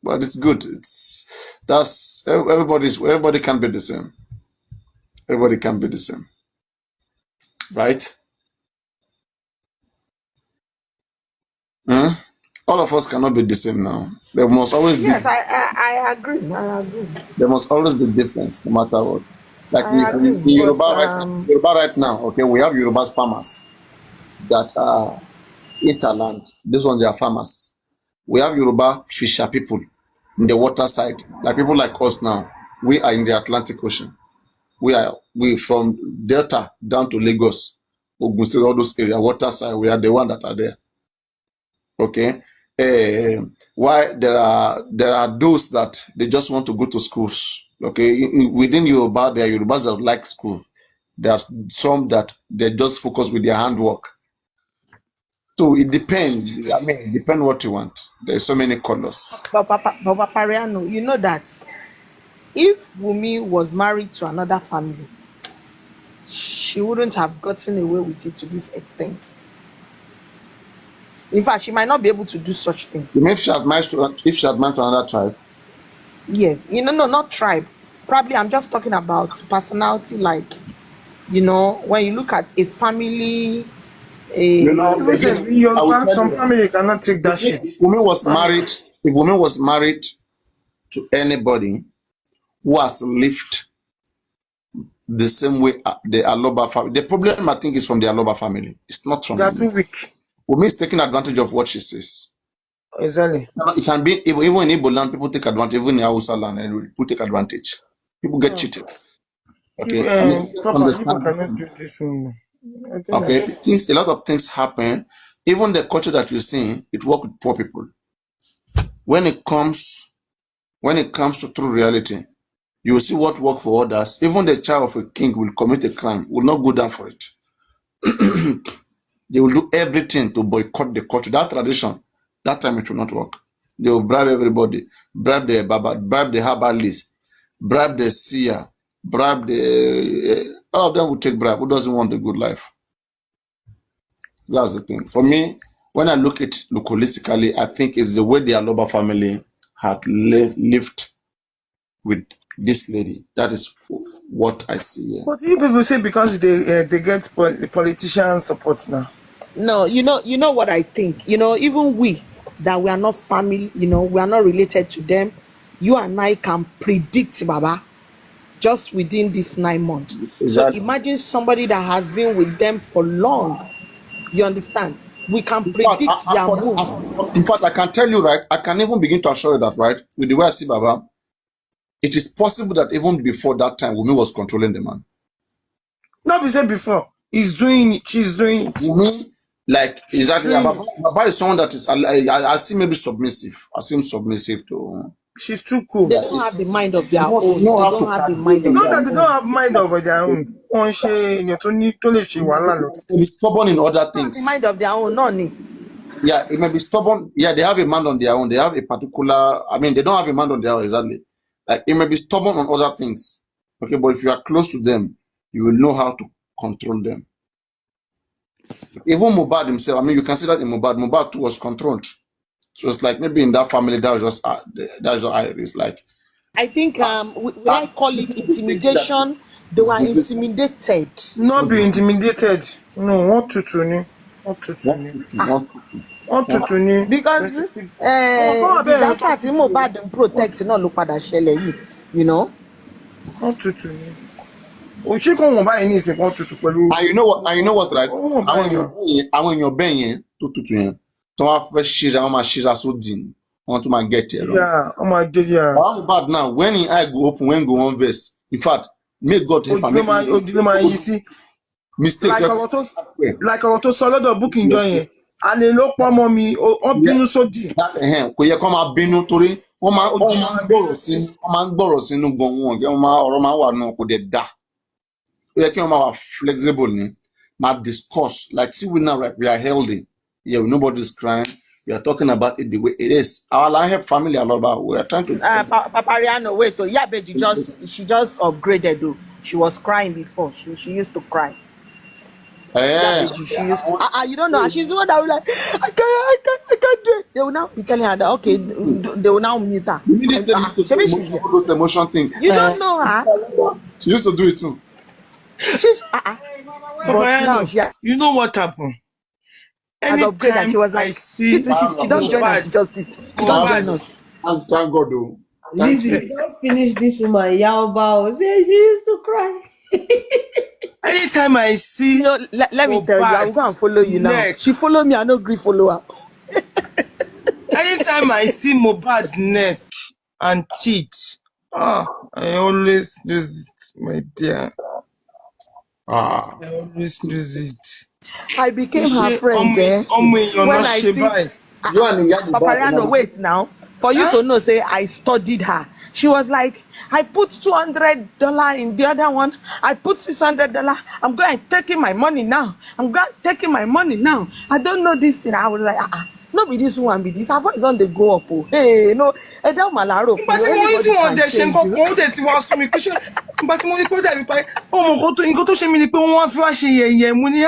But it's good. Everybody can be the same. Everybody can be the same, right? All of us cannot be the same now. There must always be. Yes, I agree. There must always be difference, no matter what. Like I in agree. Yoruba, Yoruba right now, okay, we have Yoruba's farmers that are interland. These ones, they are farmers. We have Yoruba fisher people in the water side, like people like us now. We are in the Atlantic Ocean. We from Delta down to Lagos, Ogun State, all those areas, water side. We are the one that are there. Okay. Why there are those that they just want to go to schools. Okay, within Yoruba, there are Yorubas that like school. There are some that they just focus with their handwork. So it depends. I mean, it depends what you want. There's so many colors. But Papa Pariano, you know that if Wumi was married to another family, she wouldn't have gotten away with it to this extent. In fact, she might not be able to do such thing. You mean if she had married to another tribe? Yes, no, not tribe. Probably, I'm just talking about personality. Like, when you look at a family, some family cannot take that shit. If woman was married to anybody who has lived the same way the Aloba family, the problem I think is from the Aloba family. It's not from They're too weak. Woman is taking advantage of what she says. Exactly. It can be even in Igbo land, people take advantage. Even in Hausa land, and people take advantage. People get cheated. Okay, people cannot do this one. Okay, a lot of things happen. Even the culture that you see, it works with poor people. When it comes to true reality, you will see what works for others. Even the child of a king will commit a crime, will not go down for it. They will do everything to boycott the culture. That tradition, that time it will not work. They will bribe everybody, bribe the Baba, bribe the herbalist, bribe the seer, bribe the... all of them will take bribe. Who doesn't want a good life? That's the thing. For me, when I look at it holistically, I think it's the way the Aloba family had lived with this lady. That is what I see here. But you people say because they get politician support now. No, you know what I think. Even we that we are not family, we are not related to them. You and I can predict, Baba, just within these 9 months. Exactly. So imagine somebody that has been with them for long. You understand? We can predict their moves. In fact, I can tell you, right? I can even begin to assure you that, right? With the way I see Baba, it is possible that even before that time, Wumi was controlling the man. Not be said before. She's doing it. Wumi, like, exactly. Baba is someone that is, I see maybe submissive. I seem submissive to... She's too cool. They don't have the mind of their own. They don't have the mind of their own. Not that they don't have mind of their own. They be stubborn in other things. The mind of their own, no. Yeah, it may be stubborn. Yeah, they have a mind on their own. They have a particular... I mean, they don't have a mind on their own, exactly. Like, it may be stubborn on other things. Okay, but if you are close to them, you will know how to control them. Even Mohbad himself, I mean, you can see that in Mohbad. Mohbad too was controlled. So it's like maybe in that family, that's just it's like... I think, will I call it intimidation? They were intimidated. Not be intimidated. No, what to Wọ́n tutù ni. because Ọmọ bẹ́ẹ̀ disaster tí Mohbad ń protect náà ló padà ṣẹlẹ̀ yìí, you know. wọ́n tutù ni. Òṣì kan wọ̀n báyìí ní ìsìn kan tutù pẹ̀lú. And you know what, right? Wọ́n Àwọn èèyàn bẹ́ẹ̀ yẹn tó tutù yẹn tí wọ́n fẹ́ ṣíra wọ́n máa ṣíra sódì ni wọ́n tún máa get it wrong. Yeah, ọmọ ajé yà. How bad now when him eye go open when go one verse. In fact, may God help am. Ojú ló máa yí sí. Mistake. Like ọ̀rọ̀ tó sọ lọ́dọ̀ booking jọ yẹn. Àlè ló pọ́ mọ́ mi, wọ́n bínú sódì. Kò yẹ kó máa bínú torí wọ́n máa ń gbọ́rọ̀ sínú gan wọn kí ọ̀rọ̀ máa wà náà kò dẹ̀ dá. Ó yẹ kí wọ́n máa wà flexible ni máa discuss like see we now right we are healthy. Yeah, nobody's crying. We are talking about it the way it is. Our life family a lot about we are trying to. Papariano, wait, Iyabeji she just upgraded though. She was crying before. She used to cry. Iyabeji, she used to. You don't know. She's the one that will like, I can't do it. They will now be telling her that okay, they will now mute her. Those emotion thing. You don't know her. She used to do it too. She's You know what happened? As upgraded, she was like, she don't join us justice. She don't join us. Thank God though. Lizzie, don't finish this woman. Yaoba say she used to cry. Anytime I see, You know, let me tell you, I will go and follow you now. neck. She follow me, I no agree follow her. Anytime I see Mohbad neck and teeth, I always lose it, my dear. I always lose it. I became her friend there. When I see You and Papariano, wait now. For you to know, say I studied her. She was like, I put $200 in the other one. I put $600. I'm going taking my money now. I don't know this thing. I was like, no be this one, be this. Her voice on the go up. Oh. Hey, no, I don't malaro. But mo yin tí wọ́n dẹ̀ ṣe nǹkan kan ó dẹ̀ ti wá sún mi pé ṣé nígbà tí mo rí pé ó dàbí pa ọmọ nǹkan tó ṣe mí ni pé wọ́n wá fi wá ṣe yẹ̀yẹ́ mo ní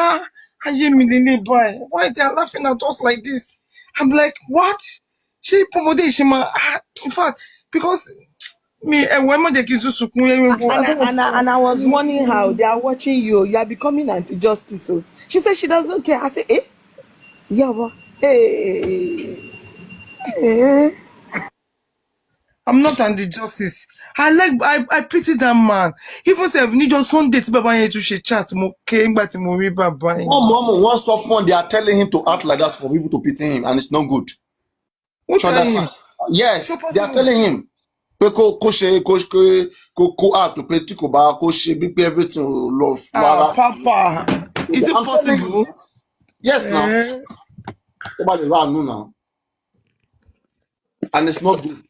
ayé mi lélẹ̀ báyìí why they are laughing at us like this. I'm like what? Ṣé pọ́mọdé ṣe máa in fact because me ẹ̀wọ̀ ẹ̀ mọ̀ jẹ́ kí n tún sunkún yẹn. And I was warning her, they are watching you. You are becoming anti-justice. So she said she doesn't care. I said, yeah, but hey. I'm not anti-justice. I pity that man. Even if ní just Sunday tí bàbá yẹn tún ṣe chat mo ké ńgbà tí mo rí bàbá yẹn. One soft one, they are telling him to act like that for people to pity him, and it's not good. Who tell him? Yes, they are telling him. Pé kó act pé tí kò bá kó ṣe bí pé everything lọ fara. Papa, is it possible? Yes, now. Nobody run now. And it's not good.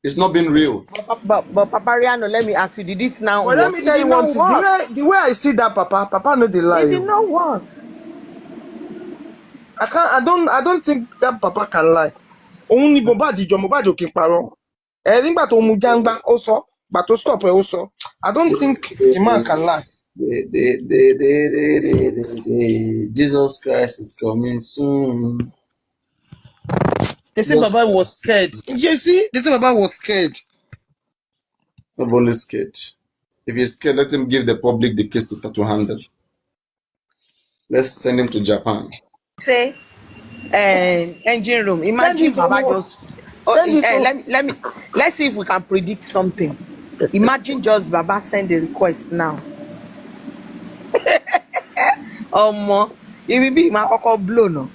It's not been real. But Papariano, let me ask you, did it now? Well, let me tell you one thing. The way I see that Papa no dey lie. It did not work. I don't think that Papa can lie. Òun ni Mohbad ò kí n parọ́. Nígbà tó mu jangba ó sọ, gbà tó stop ó sọ. I don't think the man can lie. Jesus Christ is coming soon. They say Baba was scared. You see, they say Baba was scared. Not only scared. If he's scared, let him give the public the case to handle. Let's send him to Japan. Say, engine room. Imagine Baba just. Let's see if we can predict something. Imagine just Baba send a request now. It will be my koko blow no.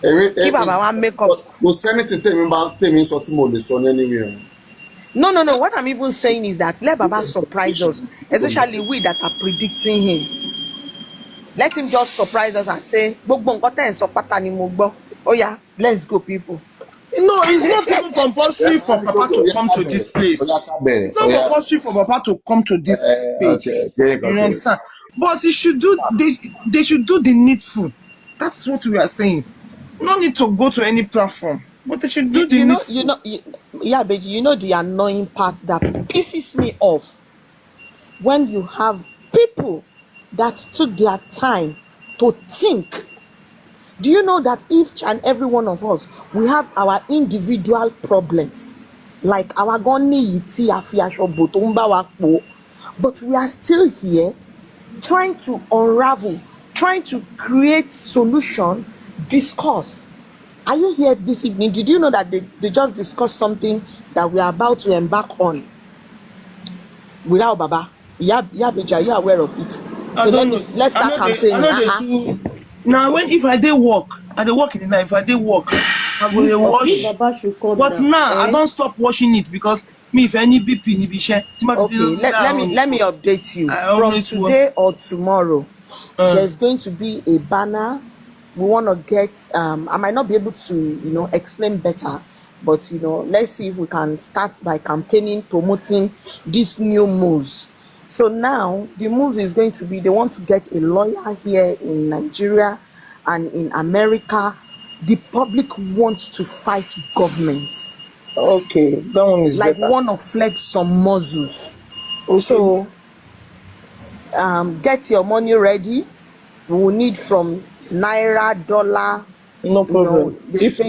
Keep Baba one make up. No, Senate tell me about something more than anywhere. No. What I'm even saying is that let Baba surprise us, especially we that are predicting him. Let him just surprise us and say, oh yeah, let's go, people. No, it's not even compulsory for Papa to come to this place. It's not compulsory for Papa to come to this page. You understand? But they should do the needful. That's what we are saying. No need to go to any platform, but they should do the needful. But you know the annoying part that pisses me off when you have people that took their time to think. Do you know that each and every one of us, we have our individual problems, like our goni iti afiasho botomba wakpo, but we are still here trying to unravel, trying to create solution discuss. Are you here this evening? Did you know that they just discussed something that we are about to embark on without Baba? Yeah, Bija, are you aware of it? I So don't know. let's start campaigning. I know they too. Now, when if I did work, I dey work in the night. If I did work, I go dey wash. Baba should come But down. now I don't stop washing it because me if any BP ni be share. Okay, let me update you. From today or tomorrow, there's going to be a banner. We want to get I might not be able to explain better, but let's see if we can start by campaigning, promoting these new moves. So now the move is going to be, they want to get a lawyer here in Nigeria and in America. The public wants to fight government. Okay, that one is like better. want to flex some muscles. Okay. So get your money ready. We will need from naira, dollar. No problem. If